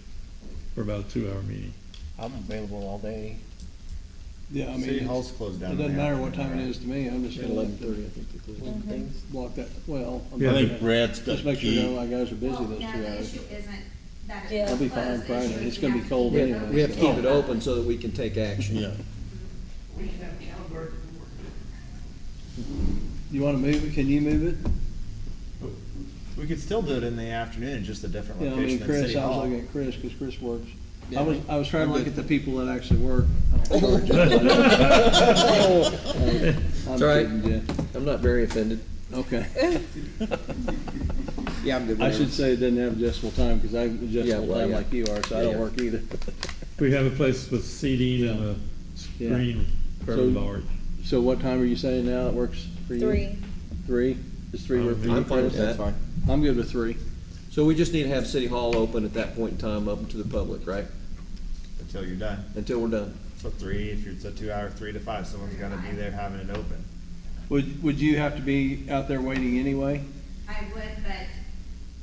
Speaker 21: for about a 2-hour meeting.
Speaker 10: I'm available all day.
Speaker 4: Yeah, I mean.
Speaker 7: City Hall's closed down
Speaker 4: It
Speaker 7: in the
Speaker 4: doesn't matter what
Speaker 7: afternoon,
Speaker 4: time it
Speaker 7: right?
Speaker 4: is to me, I'm just
Speaker 1: At
Speaker 4: gonna
Speaker 1: 11:30, I think they close.
Speaker 14: Mhm.
Speaker 4: block that, well. I'm
Speaker 21: Yeah,
Speaker 8: I
Speaker 4: not
Speaker 8: think
Speaker 4: gonna-
Speaker 8: Brad's got
Speaker 4: Just make
Speaker 8: key.
Speaker 4: sure my guys are busy
Speaker 2: Well,
Speaker 4: those
Speaker 2: yeah,
Speaker 4: 2
Speaker 2: the
Speaker 4: hours.
Speaker 2: issue isn't that it's
Speaker 14: Yeah.
Speaker 4: I'll be
Speaker 2: closed.
Speaker 4: fine
Speaker 2: The
Speaker 4: Friday.
Speaker 2: issue is
Speaker 4: It's
Speaker 2: we
Speaker 4: gonna be
Speaker 2: have to
Speaker 4: cold
Speaker 2: keep it
Speaker 4: anyway.
Speaker 2: open.
Speaker 1: We have to keep it open so that we can take action.
Speaker 8: Yeah.
Speaker 4: You wanna move it, can you move it?
Speaker 7: We could still do it in the afternoon, just a different
Speaker 4: Yeah, I
Speaker 7: location
Speaker 4: mean,
Speaker 7: than
Speaker 4: Chris,
Speaker 7: City
Speaker 4: I was
Speaker 7: Hall.
Speaker 4: looking at Chris, cause Chris works.
Speaker 1: Yeah,
Speaker 4: I was trying to
Speaker 1: I'm
Speaker 4: look
Speaker 1: good.
Speaker 4: at the people that actually work. I'm
Speaker 1: It's all right.
Speaker 4: kidding, Jeff.
Speaker 1: I'm not very offended.
Speaker 4: Okay.
Speaker 1: Yeah, I'm good.
Speaker 4: I should say it doesn't have adjustable time, cause I have
Speaker 1: Yeah,
Speaker 4: adjustable
Speaker 1: well,
Speaker 4: time
Speaker 1: yeah.
Speaker 4: like you are, so I
Speaker 1: Yeah,
Speaker 4: don't
Speaker 1: yeah.
Speaker 4: work either.
Speaker 21: We have a place with seating and a
Speaker 4: Yeah.
Speaker 21: screen for
Speaker 4: So-
Speaker 21: everybody.
Speaker 4: So what time are you saying now it works for you?
Speaker 14: 3.
Speaker 4: 3? Is 3 work for you?
Speaker 1: I'm fine with
Speaker 4: Chris?
Speaker 1: that.
Speaker 4: I'm good with 3.
Speaker 1: So we just need to have City Hall open at that point in time, open to the public, right?
Speaker 7: Until you're done.
Speaker 1: Until we're done.
Speaker 7: So 3, if it's a 2-hour, 3 to 5, someone's gotta be there having it open.
Speaker 4: Would you have to be out there waiting anyway?
Speaker 2: I would, but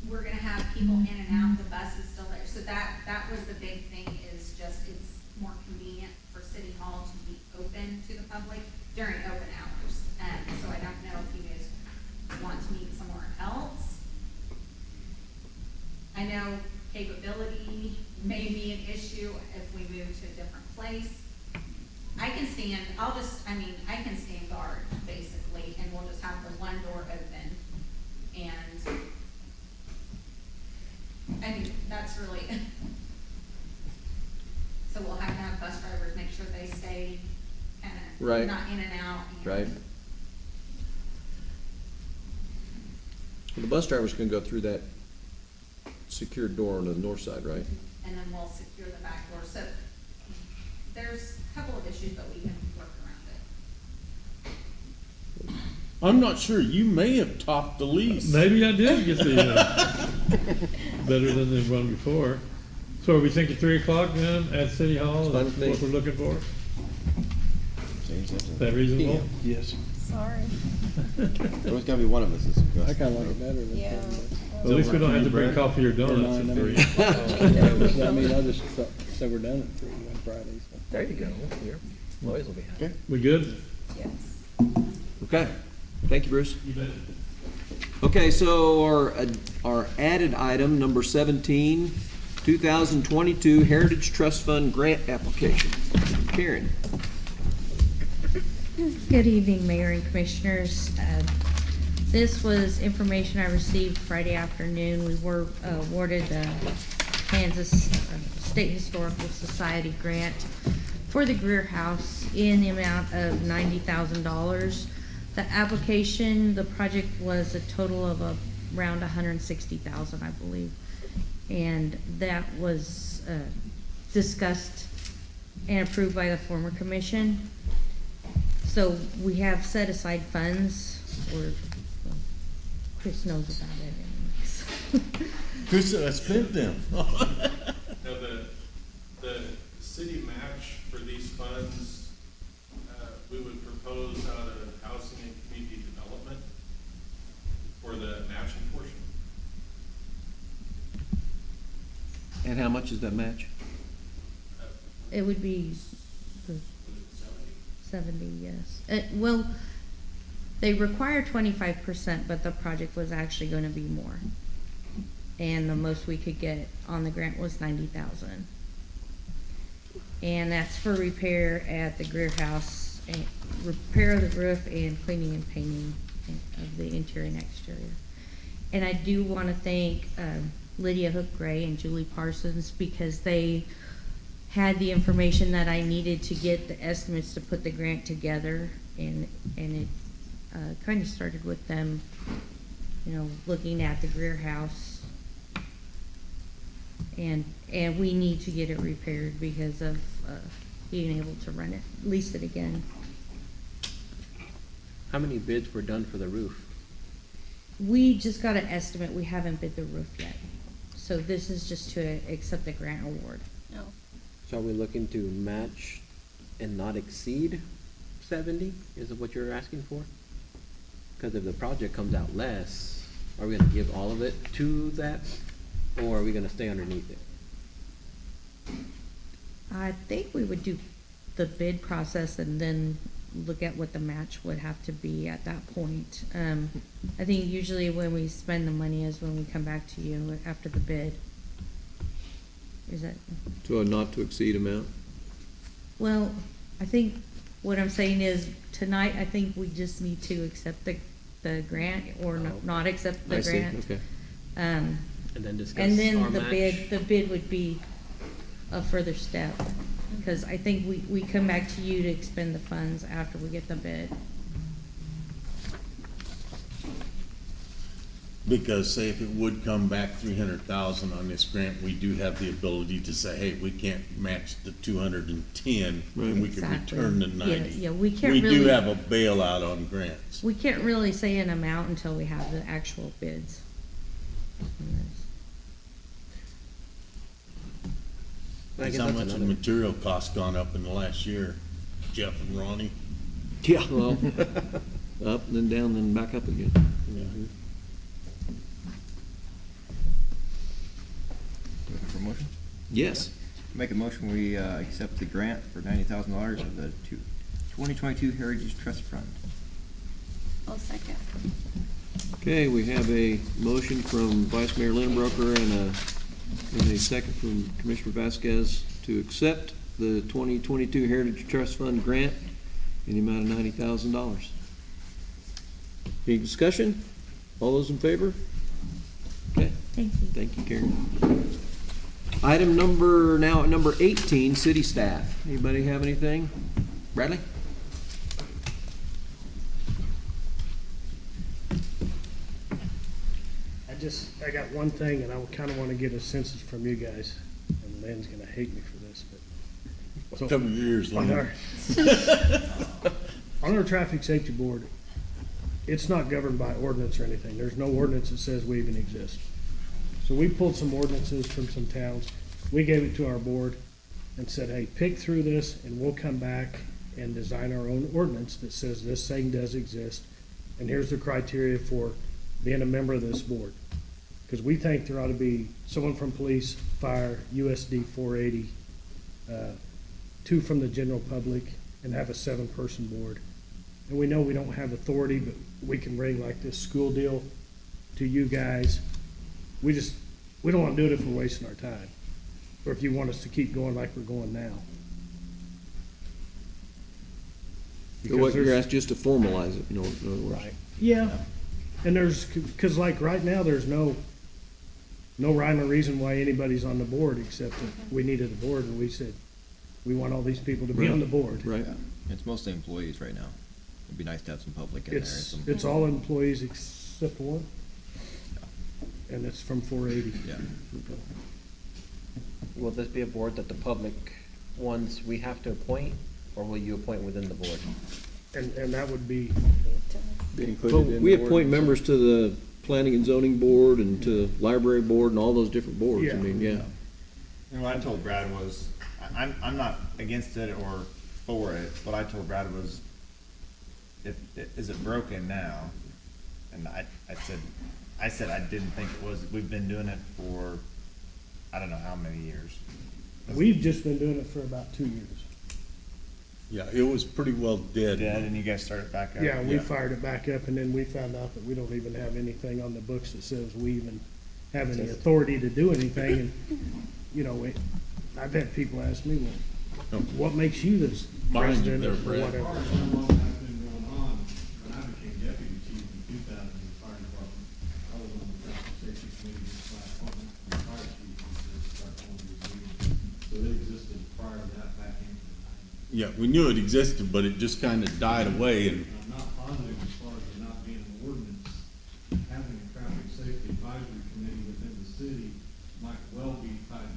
Speaker 2: we're gonna have people in and out, the bus is still there, so that was the big thing, is just it's more convenient for City Hall to be open to the public during open hours. So I don't know if you guys want to meet somewhere else. I know capability may be an issue if we move to a different place. I can stand guard, basically, and we'll just have the one door open. And, I mean, that's really, so we'll have to have bus drivers make sure they stay kind of
Speaker 1: Right.
Speaker 2: not in and out. And
Speaker 1: Right. Well, the bus drivers can go through that secured door on the north side, right?
Speaker 2: And then we'll secure the back door. So there's a couple of issues, but we can work around it.
Speaker 8: I'm not sure, you may have topped the lease.
Speaker 21: Maybe I did get the, better than the one before. So are we thinking 3 o'clock then at City Hall?
Speaker 1: It's fine
Speaker 21: Is
Speaker 1: with me.
Speaker 21: what we're looking for? Is that reasonable?
Speaker 4: Yes.
Speaker 14: Sorry.
Speaker 6: There's gotta be one of us that's.
Speaker 4: I kinda like it better than.
Speaker 14: Yeah.
Speaker 21: At least we don't have to bring coffee or donuts at 3.
Speaker 4: I mean, I just thought, said we're done at 3 on Fridays.
Speaker 1: There you go. Your boys will be happy.
Speaker 21: We good?
Speaker 14: Yes.
Speaker 1: Okay. Thank you, Bruce. Okay, so our added item, number 17, 2022 Heritage Trust Fund Grant Application. Karen.
Speaker 3: Good evening, Mayor and Commissioners. This was information I received Friday afternoon. We were awarded the Kansas State Historical Society grant for the Greer House in the amount of $90,000. The application, the project was a total of around $160,000, I believe. And that was discussed and approved by the former commission. So we have set aside funds, or Chris knows about it anyways.
Speaker 8: Chris said I spent them.
Speaker 11: Now, the city match for these funds
Speaker 1: And how much is that match?
Speaker 3: It would be 70, yes. Well, they require 25%, but the project was actually gonna be more. And the most we could get on the grant was 90,000. And that's for repair at the Greer House, and repair of the roof and cleaning and painting of the interior and exterior. And I do wanna thank, Lydia Hook Gray and Julie Parsons, because they had the information that I needed to get the estimates to put the grant together, and it kind of started with them, you know, looking at the Greer House, and we need to get it repaired because of being able to rent it, lease it again.
Speaker 10: How many bids were done for the roof?
Speaker 3: We just got an estimate, we haven't bid the roof yet, so this is just to accept the grant award.
Speaker 14: No.
Speaker 10: So are we looking to match and not exceed 70? Is it what you're asking for? Because if the project comes out less, are we gonna give all of it to that, or are we gonna stay underneath it?
Speaker 3: I think we would do the bid process and then look at what the match would have to be at that point. I think usually when we spend the money is when we come back to you after the bid. Is that,
Speaker 1: To a not to exceed amount?
Speaker 3: well, I think what I'm saying is tonight, I think we just need to accept the grant or not accept the
Speaker 1: I see,
Speaker 3: grant.
Speaker 1: okay.
Speaker 10: And then discuss
Speaker 3: And then
Speaker 10: our
Speaker 3: the
Speaker 10: match?
Speaker 3: bid would be a further step, because I think we come back to you to expend the funds after we get the bid.
Speaker 8: Because say if it would come back 300,000 on this grant, we do have the ability to say, hey, we can't match the 210, and we can
Speaker 3: Exactly.
Speaker 8: return the
Speaker 3: Yeah,
Speaker 8: 90.
Speaker 3: yeah, we can't
Speaker 8: We do
Speaker 3: really-
Speaker 8: have a bailout on grants.
Speaker 3: We can't really say an amount until we have the actual bids.
Speaker 10: I
Speaker 8: That's
Speaker 10: guess
Speaker 8: how
Speaker 10: that's
Speaker 8: much the
Speaker 10: another-
Speaker 8: material cost gone up in the last year, Jeff and Ronnie.
Speaker 1: Yeah, well, up and then down, then back up again.
Speaker 6: Looking for a motion?
Speaker 1: Yes.
Speaker 6: Make a motion, we accept the grant for $90,000 of the 2022 Heritage Trust Fund.
Speaker 14: I'll second.
Speaker 1: Okay, we have a motion from Vice Mayor Lindbroker and a second from Commissioner Vasquez to accept the 2022 Heritage Trust Fund grant in the amount of $90,000. Any discussion? All those in favor? Okay.
Speaker 3: Thank you.
Speaker 1: Thank you, Karen. Item number 18, city staff. Anybody have anything? Bradley?
Speaker 12: I got one thing, and I kind of want to get a census from you guys, and Lynn's gonna hate me for this, but. so-
Speaker 8: Cover your ears,
Speaker 12: on
Speaker 8: Lynn.
Speaker 12: our- On our traffic safety board, it's not governed by ordinance or anything. There's no ordinance that says we even exist. So we pulled some ordinances from some towns. We gave it to our board and said, hey, pick through this, and we'll come back and design our own ordinance that says this thing does exist. And here's the criteria for being a member of this board. Because we think there ought to be someone from police, fire, USD 480, 2 from the general public, and have a 7-person board. And we know we don't have authority, but we can bring like this school deal to you guys. We don't want to do it if we're wasting our time, or if you want us to keep going like we're going now.
Speaker 1: So what you're
Speaker 12: there's-
Speaker 1: asking, just to formalize it, in other words.
Speaker 12: Right. Yeah, and because like right now, there's no rhyme or reason why anybody's on the board, except that we needed a board, and we said, we want all these people to be on the board.
Speaker 1: Right.
Speaker 6: It's mostly employees right now. It'd be nice to have some public in there. and some-
Speaker 12: It's all employees except one, and it's from 480.
Speaker 6: Yeah.
Speaker 10: Will this be a board that the public ones we have to appoint, or will you appoint within the board?
Speaker 12: And that would be,
Speaker 1: Well, we appoint members to the planning and zoning board and to library board and all those different boards. I
Speaker 12: Yeah.
Speaker 1: mean, yeah.
Speaker 7: And what I told Brad was, I'm not against it or for it. What I told Brad was, is it broken now? And I said I didn't think it was. We've been doing it for I don't know how many years.
Speaker 12: We've just been doing it for about 2 years.
Speaker 8: Yeah, it was pretty well dead.
Speaker 7: Dead, and you guys started back up?
Speaker 12: Yeah, we fired it back up, and then we found out that we don't even have anything on the books that says we even have any authority to do anything, and, you know, I've had people ask me, well, what makes you the president or whatever?
Speaker 13: How long that's been going on, when I became deputy chief in 2000 in the fire department, I was on the traffic safety committee just last month, and the fire chief was there to start going to these meetings. So it existed prior to that back into the 90s.
Speaker 8: Yeah, we knew it existed, but it just kind of died away, and
Speaker 13: I'm not positive as far as there not being an ordinance, having a traffic safety advisory committee within the city might well be tied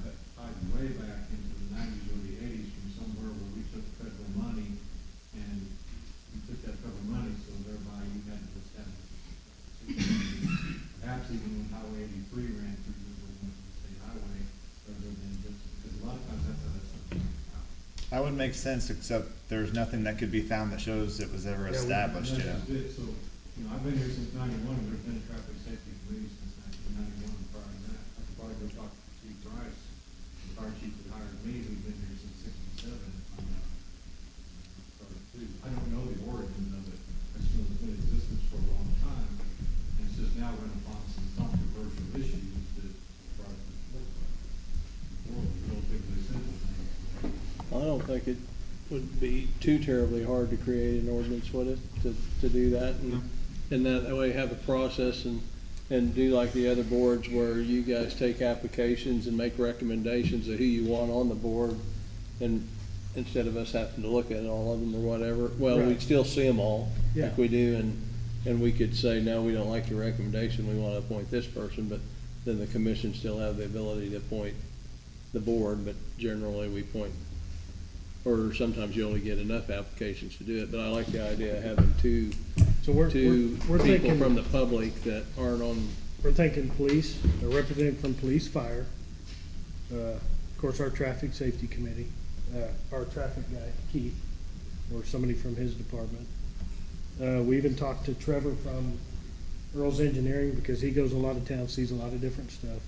Speaker 13: way back into the 90s or the 80s from somewhere where we took federal money, and we took that federal money, so thereby you had to establish. Perhaps even when Highway 83 ran through the state highway, rather than just, because a lot of times that's how that's something.
Speaker 7: That would make sense, except there's nothing that could be found that shows it was ever established, you know?
Speaker 13: That's it. So, you know, I've been here since 91, and there's been a traffic safety committee since 1991, and prior to that, I could probably go talk to Chief Price, the fire chief that hired me, who's been here since 67, and find out. Started too. I don't know the origin of it, I just know it's been in existence for a long time, and it's just now run upon some controversial issues that brought it to the forefront. Before, it was relatively simple things.
Speaker 4: I don't think it would be too terribly hard to create an ordinance, would it, to do that? And that way have a process and do like the other boards where you guys take applications and make recommendations of who you want on the board. And instead of us having to look at all of them or whatever, well,
Speaker 12: Right.
Speaker 4: we'd still see them all
Speaker 12: Yeah.
Speaker 4: like we do. And we could say, no, we don't like your recommendation, we want to appoint this person, but then the commission still have the ability to appoint the board, but generally we appoint, or sometimes you only get enough applications to do it, but I like the idea of having two
Speaker 12: So we're
Speaker 4: people
Speaker 12: thinking,
Speaker 4: from the public that aren't on,
Speaker 12: we're thinking police, a representative from police, fire, of course, our traffic safety committee, our traffic guy, Keith, or somebody from his department. We even talked to Trevor from Earl's Engineering, because he goes a lot of towns, sees a lot of different stuff.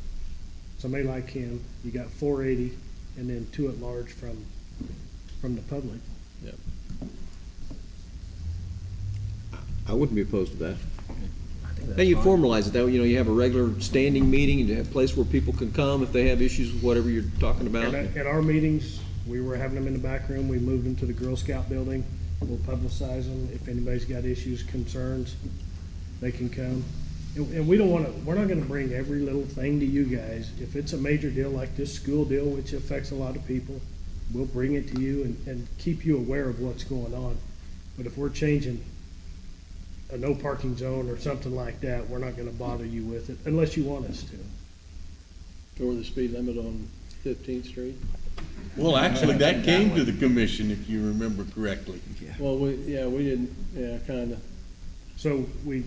Speaker 12: Somebody like him, you got 480, and then 2 at large from the public.
Speaker 4: yep.
Speaker 1: I wouldn't be opposed to that. And you formalize it, that way, you know, you have a regular standing meeting, and you have a place where people can come if they have issues with whatever you're talking about.
Speaker 12: And at our meetings, we were having them in the back room, we moved them to the Girl Scout building, we'll publicize them, if anybody's got issues, concerns, they can come. And we don't wanna, we're not gonna bring every little thing to you guys. If it's a major deal like this school deal, which affects a lot of people, we'll bring it to you and keep you aware of what's going on. But if we're changing a no parking zone or something like that, we're not gonna bother you with it unless you want us to.
Speaker 4: Or the speed limit on 15th Street.
Speaker 8: well, actually, that came to the commission, if you remember correctly.
Speaker 4: Well, we didn't, yeah, kinda.
Speaker 12: So we,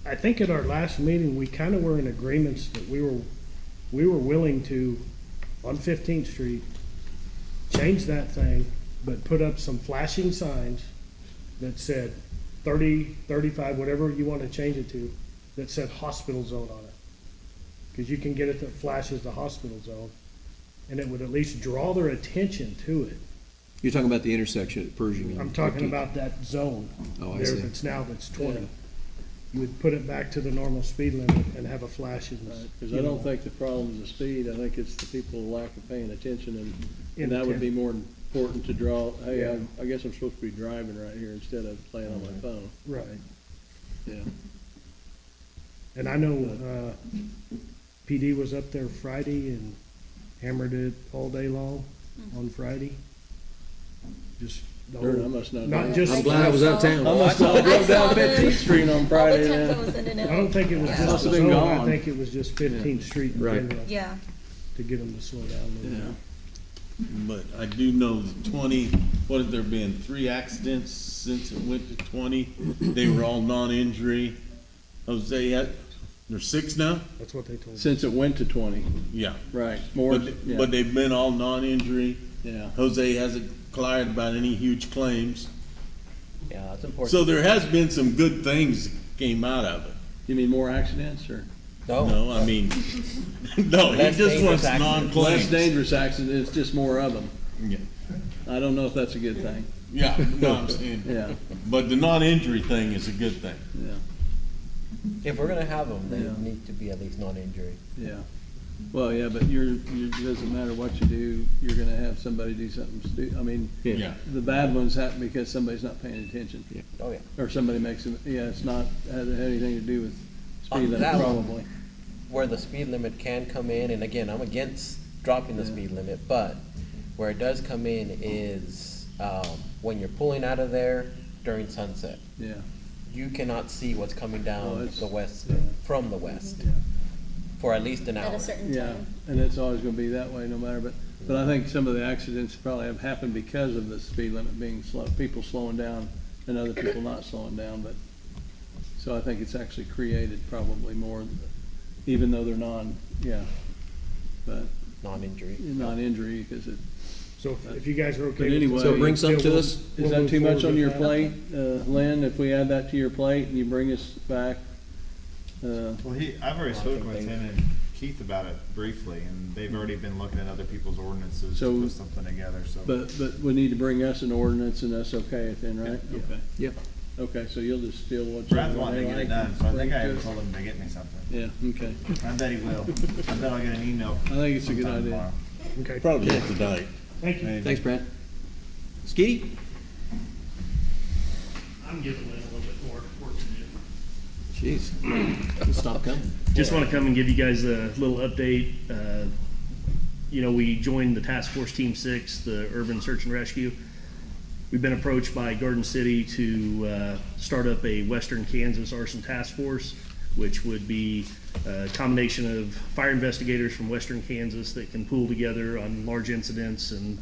Speaker 12: I think at our last meeting, we kind of were in agreements that we were willing to, on 15th Street, change that thing, but put up some flashing signs that said 30, 35, whatever you want to change it to, that said hospital zone on it. Because you can get it that flashes the hospital zone, and it would at least draw their attention to it.
Speaker 1: You're talking about the intersection at Pershing and
Speaker 12: I'm talking
Speaker 1: 15th.
Speaker 12: about that zone.
Speaker 1: Oh, I
Speaker 12: there
Speaker 1: see.
Speaker 12: that's now, that's 20.
Speaker 4: Yeah.
Speaker 12: You would put it back to the normal speed limit and have a flashing.
Speaker 4: Because I don't think the problem is the speed, I think it's the people's lack of paying attention, and that would be more important to draw, hey,
Speaker 12: Yeah.
Speaker 4: I guess I'm supposed to be driving right here instead of playing on my phone.
Speaker 12: Right.
Speaker 4: Yeah.
Speaker 12: And I know, PD was up there Friday and hammered it all day long on Friday. Just, the
Speaker 4: Darn,
Speaker 12: whole-
Speaker 4: I must not
Speaker 12: not
Speaker 4: know.
Speaker 12: just.
Speaker 1: I'm glad I was out of town.
Speaker 4: I must have drove down 15th Street on Friday
Speaker 14: All the
Speaker 4: then.
Speaker 14: tempo was in and
Speaker 12: I
Speaker 14: out.
Speaker 12: don't think it was
Speaker 14: Yeah.
Speaker 12: just
Speaker 4: Must
Speaker 12: the
Speaker 4: have been
Speaker 12: zone, I
Speaker 4: gone.
Speaker 12: think it was just 15th Street in
Speaker 1: Right.
Speaker 12: general,
Speaker 14: Yeah.
Speaker 12: to get them to slow down a little bit.
Speaker 8: But I do know the 20, what have there been, 3 accidents since it went to 20? They were all non-injury. Jose, there's 6 now?
Speaker 12: That's what they told me.
Speaker 4: Since it went to 20,
Speaker 8: Yeah.
Speaker 4: right, more, yeah,
Speaker 8: But they've been all non-injury.
Speaker 4: yeah.
Speaker 8: Jose hasn't cleared about any huge claims.
Speaker 10: Yeah, it's important.
Speaker 8: So there has been some good things that came out of it.
Speaker 4: You mean more accidents, or?
Speaker 8: No, I mean, no, he
Speaker 10: Less
Speaker 8: just
Speaker 10: dangerous
Speaker 8: wants
Speaker 10: accidents.
Speaker 8: non-claims.
Speaker 4: Less dangerous accidents, it's just more of them.
Speaker 8: Yeah.
Speaker 4: I don't know if that's a good thing.
Speaker 8: Yeah, no, I'm saying.
Speaker 4: Yeah.
Speaker 8: But the non-injury thing is a good thing.
Speaker 4: Yeah,
Speaker 10: If we're gonna have them, they
Speaker 4: Yeah.
Speaker 10: need to be at least non-injury.
Speaker 4: yeah. Well, yeah, but it doesn't matter what you do, you're gonna have somebody do something I mean,
Speaker 8: Yeah.
Speaker 4: the bad ones happen because somebody's not paying attention.
Speaker 10: Oh, yeah.
Speaker 4: Or somebody makes them, yeah, it's not, hasn't had anything to do with
Speaker 10: On
Speaker 4: speed limit,
Speaker 10: that one,
Speaker 4: probably.
Speaker 10: Where the speed limit can come in, and again, I'm against dropping the speed limit, but where it does come in is, when you're pulling out of there during sunset.
Speaker 4: Yeah.
Speaker 10: You cannot see what's coming
Speaker 4: Oh,
Speaker 10: down
Speaker 4: it's-
Speaker 10: the west,
Speaker 4: yeah.
Speaker 10: from the west,
Speaker 4: Yeah.
Speaker 10: for at least an hour.
Speaker 14: At a certain
Speaker 4: Yeah,
Speaker 14: time.
Speaker 4: and it's always gonna be that way no matter, but I think some of the accidents probably have happened because of the speed limit being slow, people slowing down and other people not slowing down, but, so I think it's actually created probably more, even though they're but
Speaker 10: Non-injury.
Speaker 4: non-injury, because it,
Speaker 12: So if you guys are okay.
Speaker 4: but
Speaker 12: with
Speaker 4: anyway.
Speaker 12: this,
Speaker 1: So bring some to
Speaker 12: we'll-
Speaker 1: us.
Speaker 12: we'll
Speaker 4: Is that
Speaker 12: move
Speaker 4: too much
Speaker 12: forward
Speaker 4: on
Speaker 12: with
Speaker 4: your
Speaker 12: that.
Speaker 4: plate, Lynn, if we add that to your plate and you bring us back?
Speaker 7: Well, I've already spoken with him and Keith about it briefly, and they've already been looking at other people's ordinances
Speaker 4: So-
Speaker 7: to put something together, so.
Speaker 4: But we need to bring us an ordinance and that's okay it then, right?
Speaker 7: Yeah.
Speaker 4: Okay.
Speaker 1: Yep.
Speaker 4: Okay, so you'll just steal what's.
Speaker 7: Brad's wanting to get it done, so I think I
Speaker 4: Bring it to us.
Speaker 7: told him to get me something.
Speaker 4: Yeah, okay.
Speaker 7: I bet he will. I bet I'll get an email.
Speaker 4: I think it's a good
Speaker 7: sometime
Speaker 4: idea.
Speaker 7: tomorrow.
Speaker 12: Okay.
Speaker 8: Probably not tonight.
Speaker 12: Thank you.
Speaker 1: Thanks, Brent. Skeety?
Speaker 9: I'm giving Lynn a little bit more work to do.
Speaker 1: Jeez. Stop coming.
Speaker 9: Just want to come and give you guys a little update. We joined the Task Force Team 6, the Urban Search and Rescue. We've been approached by Garden City to start up a Western Kansas Arson Task Force, which would be a combination of fire investigators from Western Kansas that can pool together on large incidents and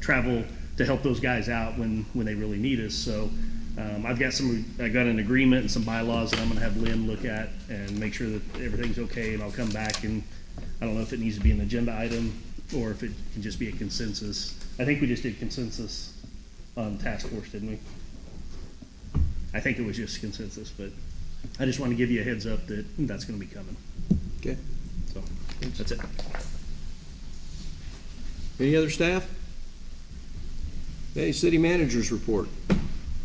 Speaker 9: travel to help those guys out when they really need us. So I got an agreement and some bylaws that I'm gonna have Lynn look at and make sure that everything's okay, and I'll come back, and I don't know if it needs to be an agenda item or if it can just be a consensus. I think we just did consensus on task force, didn't we? I think it was just consensus, but I just want to give you a heads up that that's gonna be coming.
Speaker 1: Okay.
Speaker 9: So, that's it.
Speaker 1: Any other staff? Okay, city managers report.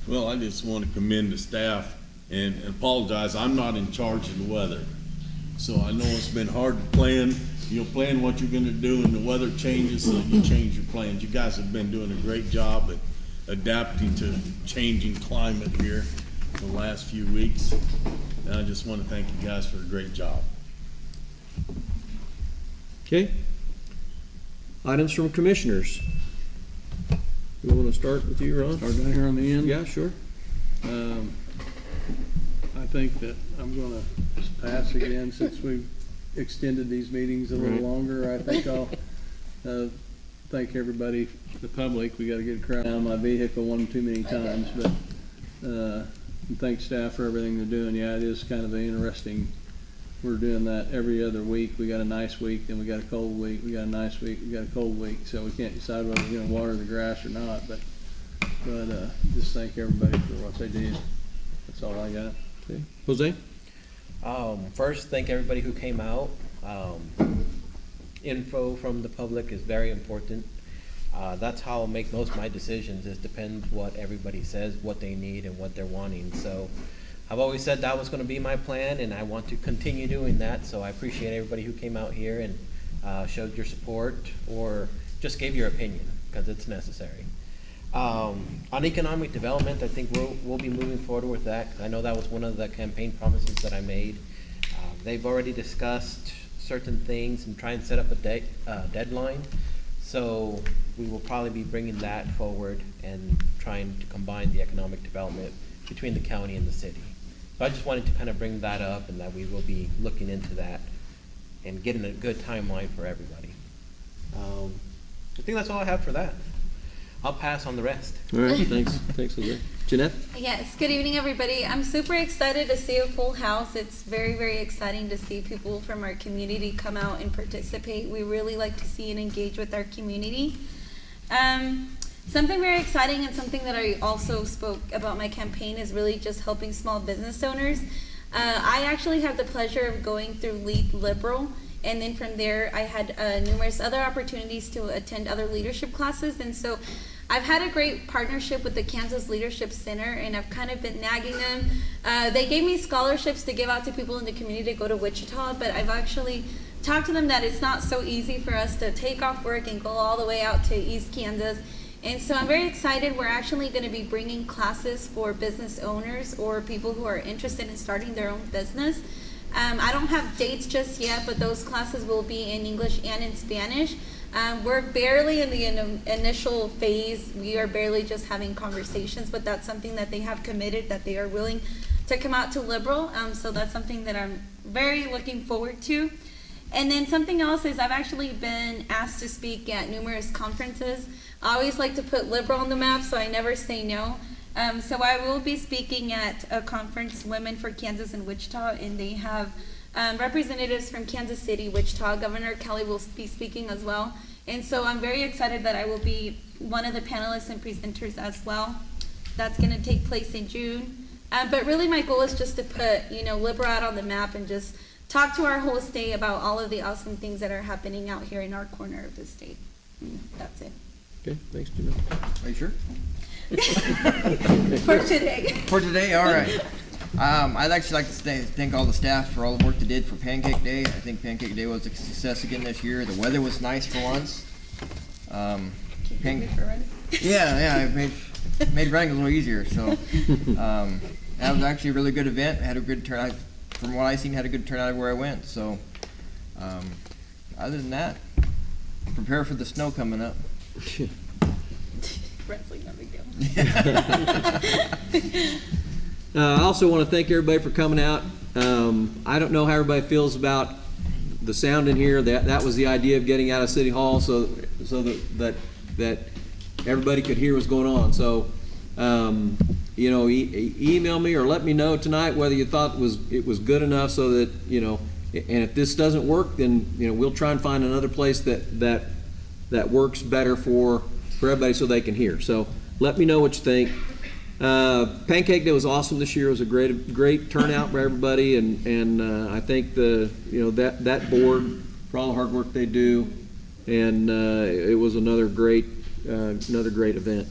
Speaker 8: Well, I just want to commend the staff and apologize. I'm not in charge of the weather. So I know it's been hard to plan. You'll plan what you're gonna do and the weather changes, so you change your plans. You guys have been doing a great job at adapting to changing climate here the last few weeks. And I just want to thank you guys for a great job.
Speaker 1: Okay. Items from commissioners. You want to start with you, Ron?
Speaker 4: Start down here on the end?
Speaker 1: Yeah, sure.
Speaker 4: I think that I'm gonna just pass again since we've extended these meetings a little
Speaker 1: Right.
Speaker 4: longer. I think I'll, thank everybody, the public. We gotta get a crowd out of my vehicle one too many times, but, and thank staff for everything they're doing. Yeah, it is kind of interesting. We're doing that every other week. We got a nice week, then we got a cold week. We got a nice week, we got a cold week. So we can't decide whether we're gonna water the grass or not, but just thank everybody for what they did. That's all I got.
Speaker 1: Okay. Jose?
Speaker 10: First, thank everybody who came out. Info from the public is very important. That's how I'll make most of my decisions, is depends what everybody says, what they need and what they're wanting. So I've always said that was gonna be my plan, and I want to continue doing that. So I appreciate everybody who came out here and showed your support or just gave your opinion, because it's necessary. On economic development, I think we'll be moving forward with that, because I know that was one of the campaign promises that I made. They've already discussed certain things and try and set up a deadline. So we will probably be bringing that forward and trying to combine the economic development between the county and the city. So I just wanted to kind of bring that up, and that we will be looking into that and getting a good timeline for everybody. I think that's all I have for that. I'll pass on the rest.
Speaker 1: All right, thanks. Thanks, Jose. Jeanette?
Speaker 14: Yes, good evening, everybody. I'm super excited to see a full house. It's very, very exciting to see people from our community come out and participate. We really like to see and engage with our community. Something very exciting and something that I also spoke about my campaign is really just helping small business owners. I actually had the pleasure of going through Lead Liberal, and then from there I had numerous other opportunities to attend other leadership classes, and so I've had a great partnership with the Kansas Leadership Center, and I've kind of been nagging them. They gave me scholarships to give out to people in the community to go to Wichita, but I've actually talked to them that it's not so easy for us to take off work and go all the way out to East Kansas. And so I'm very excited. We're actually going to be bringing classes for business owners or people who are interested in starting their own business. I don't have dates just yet, but those classes will be in English and in Spanish. We're barely in the initial phase. We are barely just having conversations, but that's something that they have committed, that they are willing to come out to Liberal. So that's something that I'm very looking forward to. And then something else is I've actually been asked to speak at numerous conferences. I always like to put Liberal on the map, so I never say no. So I will be speaking at a conference, Women for Kansas in Wichita, and they have representatives from Kansas City, Wichita. Governor Kelly will be speaking as well. And so I'm very excited that I will be one of the panelists and presenters as well. That's going to take place in June. But really my goal is just to put, Liberal out on the map and just talk to our whole state about all of the awesome things that are happening out here in our corner of the state. That's it.
Speaker 1: Okay, thanks, Janelle.
Speaker 6: Are you sure?
Speaker 14: For today.
Speaker 6: For today, all right. I'd actually like to thank all the staff for all the work they did for Pancake Day. I think Pancake Day was a success again this year. The weather was nice for once. Yeah, it made running a little easier. So that was actually a really good event. Had a good turnout. From what I seen, had a good turnout everywhere I went. So other than that, prepare for the snow coming up.
Speaker 14: Roughly, no big deal.
Speaker 1: I also want to thank everybody for coming out. I don't know how everybody feels about the sound in here. That was the idea of getting out of City Hall, so that everybody could hear what's going on. So, email me or let me know tonight whether you thought it was good enough, so that and if this doesn't work, then we'll try and find another place that works better for everybody so they can hear. So let me know what you think. Pancake Day was awesome this year. It was a great turnout for everybody, and I think that board for all the hard work they do, and it was another great event.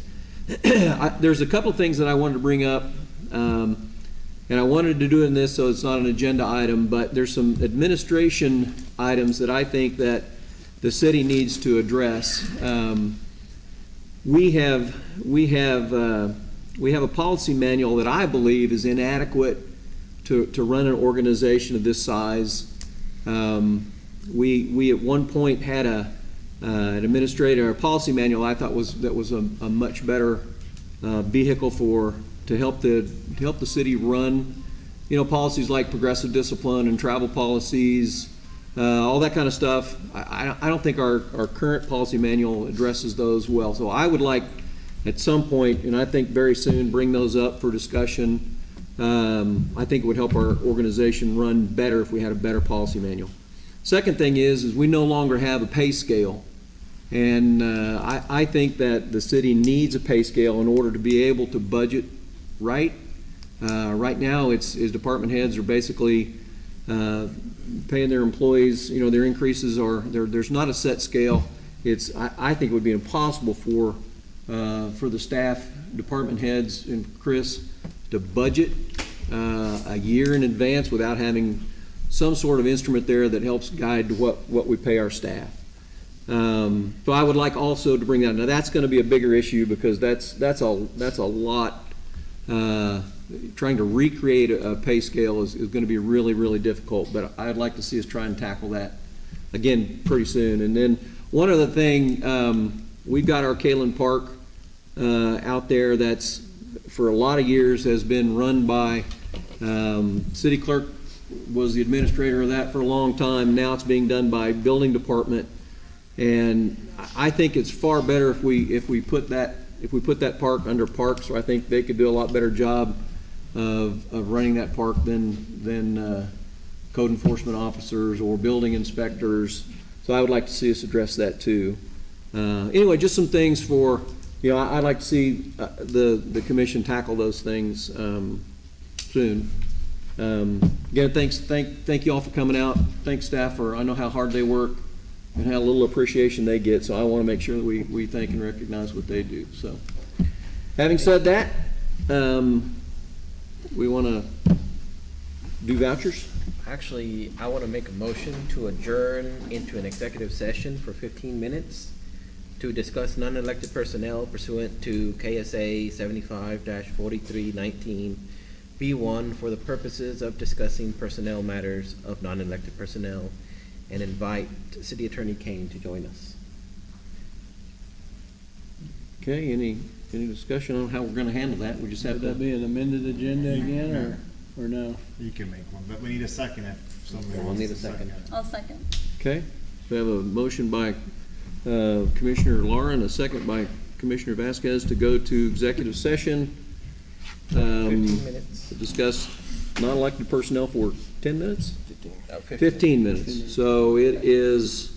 Speaker 1: There's a couple things that I wanted to bring up, and I wanted to do in this so it's not an agenda item, but there's some administration items that I think that the city needs to address. We have a policy manual that I believe is inadequate to run an organization of this size. We at one point had an administrator, a policy manual I thought was a much better vehicle to help the city run, policies like progressive discipline and travel policies, all that kind of stuff. I don't think our current policy manual addresses those well. So I would like at some point, and I think very soon, bring those up for discussion. I think it would help our organization run better if we had a better policy manual. Second thing is we no longer have a pay scale. And I think that the city needs a pay scale in order to be able to budget right. Right now, it's department heads are basically paying their employees, their increases there's not a set scale. I think it would be impossible for the staff, department heads, and Chris to budget a year in advance without having some sort of instrument there that helps guide what we pay our staff. So I would like also to bring that. Now that's going to be a bigger issue because that's a lot. Trying to recreate a pay scale is going to be really, really difficult. But I'd like to see us try and tackle that again pretty soon. And then one other thing, we've got our Kalen Park out there that's for a lot of years has been run by city clerk was the administrator of that for a long time. Now it's being done by building department. And I think it's far better if we put that park under parks. So I think they could do a lot better job of running that park than code enforcement officers or building inspectors. So I would like to see us address that too. Anyway, just some things for I'd like to see the commission tackle those things soon. Again, thank you all for coming out. Thanks staff for, I know how hard they work and how little appreciation they get, so I want to make sure that we thank and recognize what they do, so. Having said that, we want to do vouchers?
Speaker 10: Actually, I want to make a motion to adjourn into an executive session for 15 minutes to discuss non-elected personnel pursuant to KSA 75-4319 B1 for the purposes of discussing personnel matters of non-elected personnel, and invite City Attorney Kane to join us.
Speaker 1: Okay, any discussion on how we're going to handle that? We just have
Speaker 4: Would that
Speaker 1: to.
Speaker 4: be an amended agenda again, or no?
Speaker 7: You can make one, but we need a second if somebody
Speaker 10: We'll
Speaker 7: wants
Speaker 10: need
Speaker 7: to
Speaker 10: a second.
Speaker 14: I'll second.
Speaker 1: Okay, we have a motion by Commissioner Laura and a second by Commissioner Vasquez to go to executive session.
Speaker 10: 15 minutes.
Speaker 1: To discuss non-elected personnel for 10 minutes?
Speaker 10: 15
Speaker 1: 15 minutes. So it is,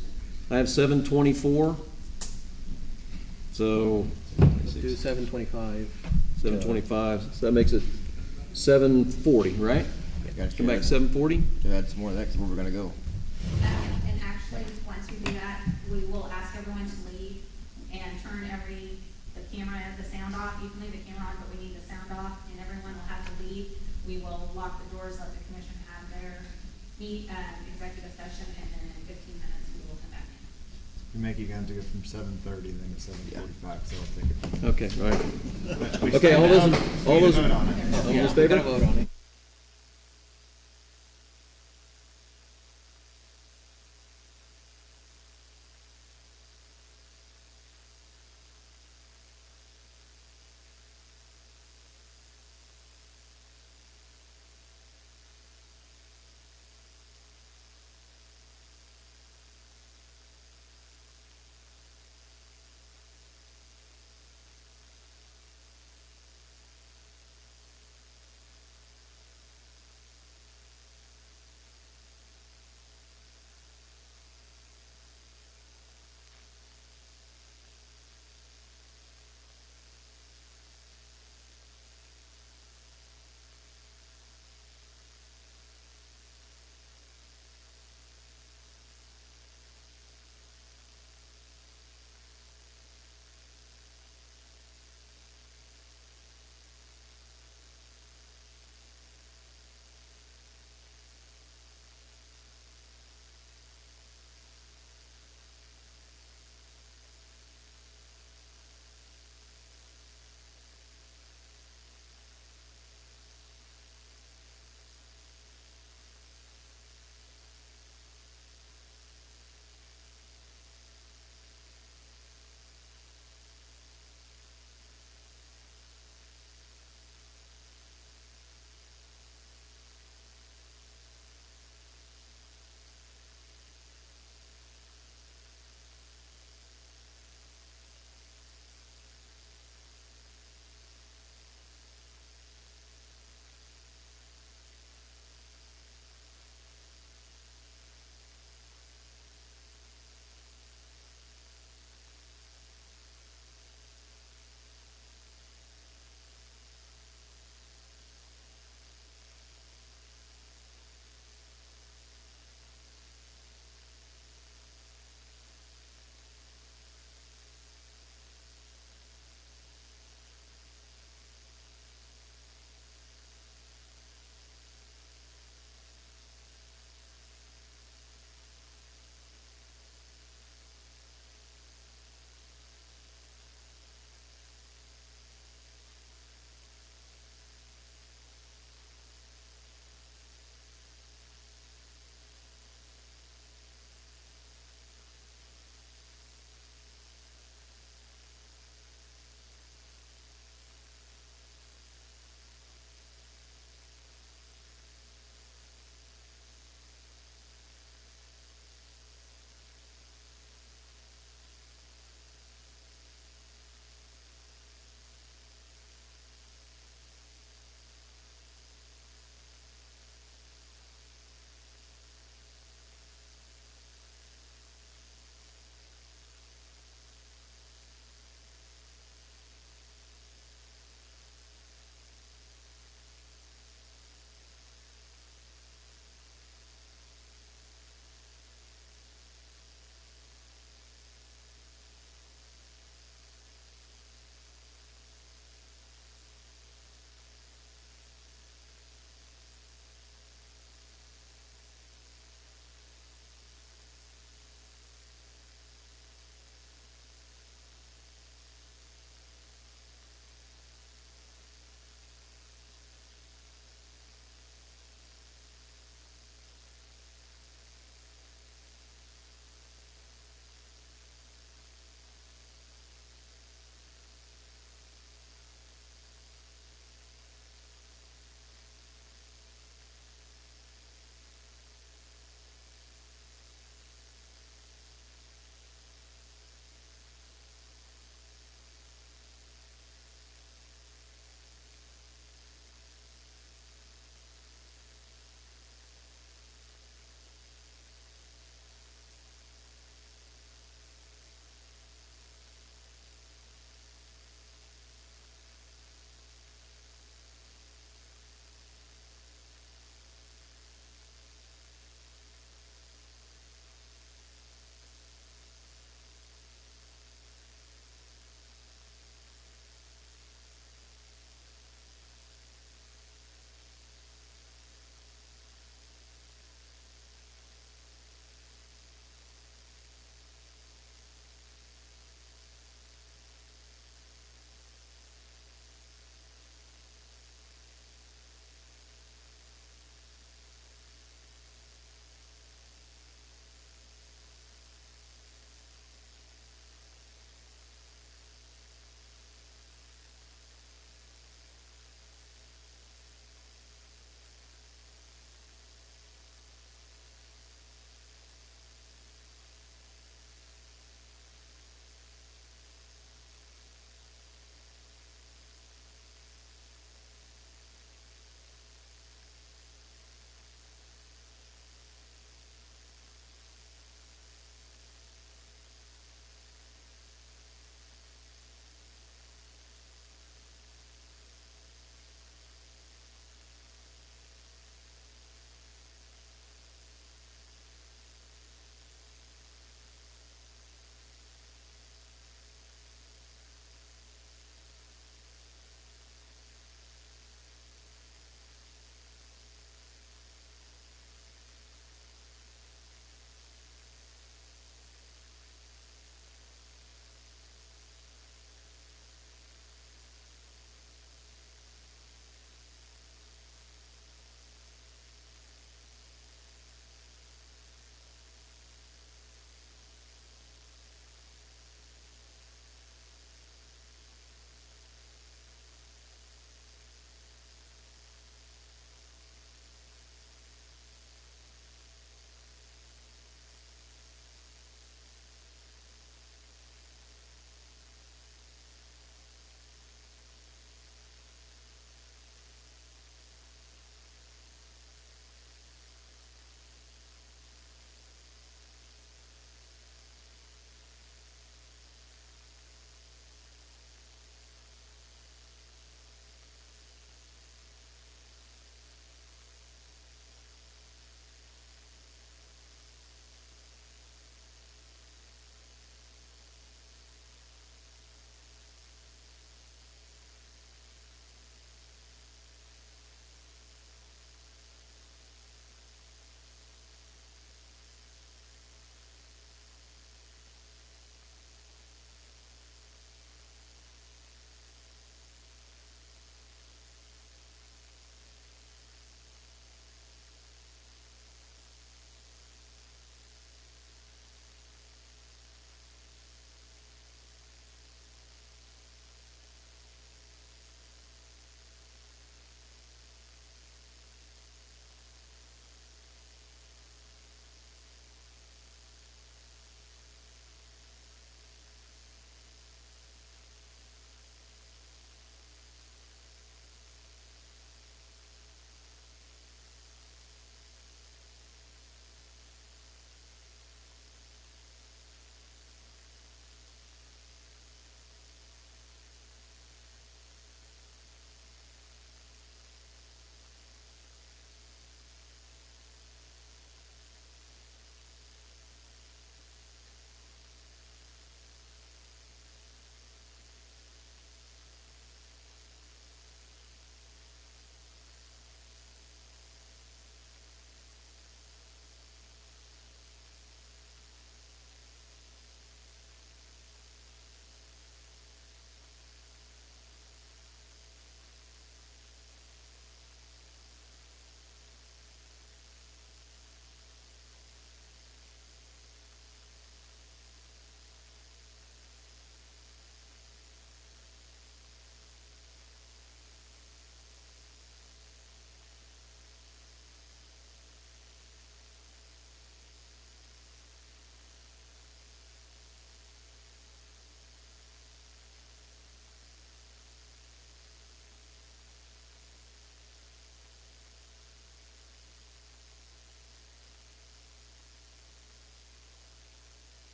Speaker 1: I have 7:24. So
Speaker 10: Let's do 7:25.
Speaker 1: 7:25, so that makes it 7:40, right? Come back 7:40?
Speaker 6: That's more, that's where we're gonna go.
Speaker 2: And actually, once we do that, we will ask everyone to leave and turn the camera and the sound off. You can leave the camera on, but we need the sound off, and everyone will have to leave. We will lock the doors, let the commission have their executive session, and then in 15 minutes, we will come back in.
Speaker 7: We make you guys do it from 7:30 then to 7:45, so I'll take it.
Speaker 1: Okay, all right.
Speaker 7: But we
Speaker 1: Okay, all
Speaker 7: still
Speaker 1: those,
Speaker 7: have-
Speaker 1: all
Speaker 7: we need
Speaker 1: those,
Speaker 7: to vote on it.
Speaker 1: all those in
Speaker 10: We
Speaker 1: favor?
Speaker 10: gotta vote on it.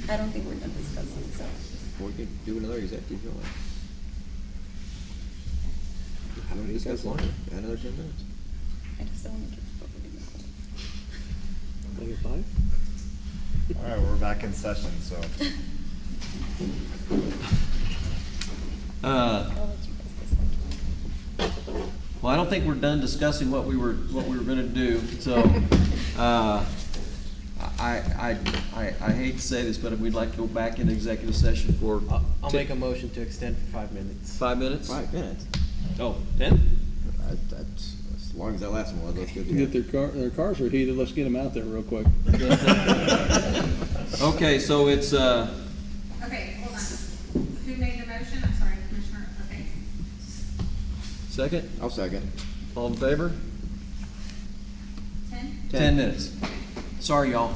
Speaker 14: I don't think we're done discussing, so.
Speaker 1: We could do another executive if you want. How many discuss longer? Another 10 minutes.
Speaker 14: I just don't want to get
Speaker 1: Maybe 5?
Speaker 7: All right, we're back in session, so.
Speaker 1: Well, I don't think we're done discussing what we were gonna do, so, I hate to say this, but we'd like to go back in executive session for.
Speaker 10: I'll make a motion to extend for 5 minutes.
Speaker 1: 5 minutes?
Speaker 10: 5 minutes.
Speaker 1: Oh, 10?
Speaker 6: That's, as long as that last one was, that's good.
Speaker 4: Get their cars are heated, let's get them out there real quick.
Speaker 1: Okay, so it's,
Speaker 2: Okay, hold on. Who made the motion? I'm sorry, Commissioner, okay.
Speaker 1: second?
Speaker 6: I'll second.
Speaker 1: All in favor?
Speaker 2: 10?
Speaker 1: 10 minutes. Sorry, y'all.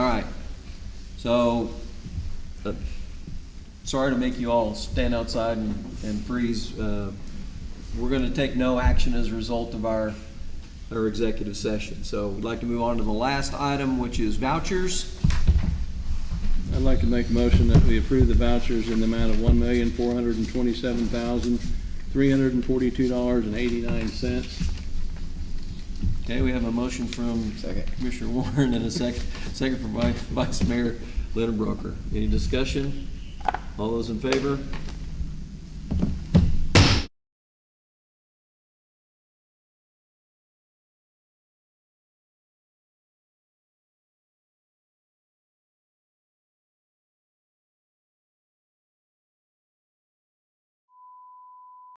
Speaker 1: All right. So, sorry to make you all stand outside and freeze. We're gonna take no action as a result of our executive session. So we'd like to move on to the last item, which is vouchers.
Speaker 4: I'd like to make a motion that we approve the vouchers in the amount of $1,427,342.89.
Speaker 1: Okay, we have a motion from Commissioner Warren and a second from Vice Mayor Lindenbroker. Any discussion? All those in favor?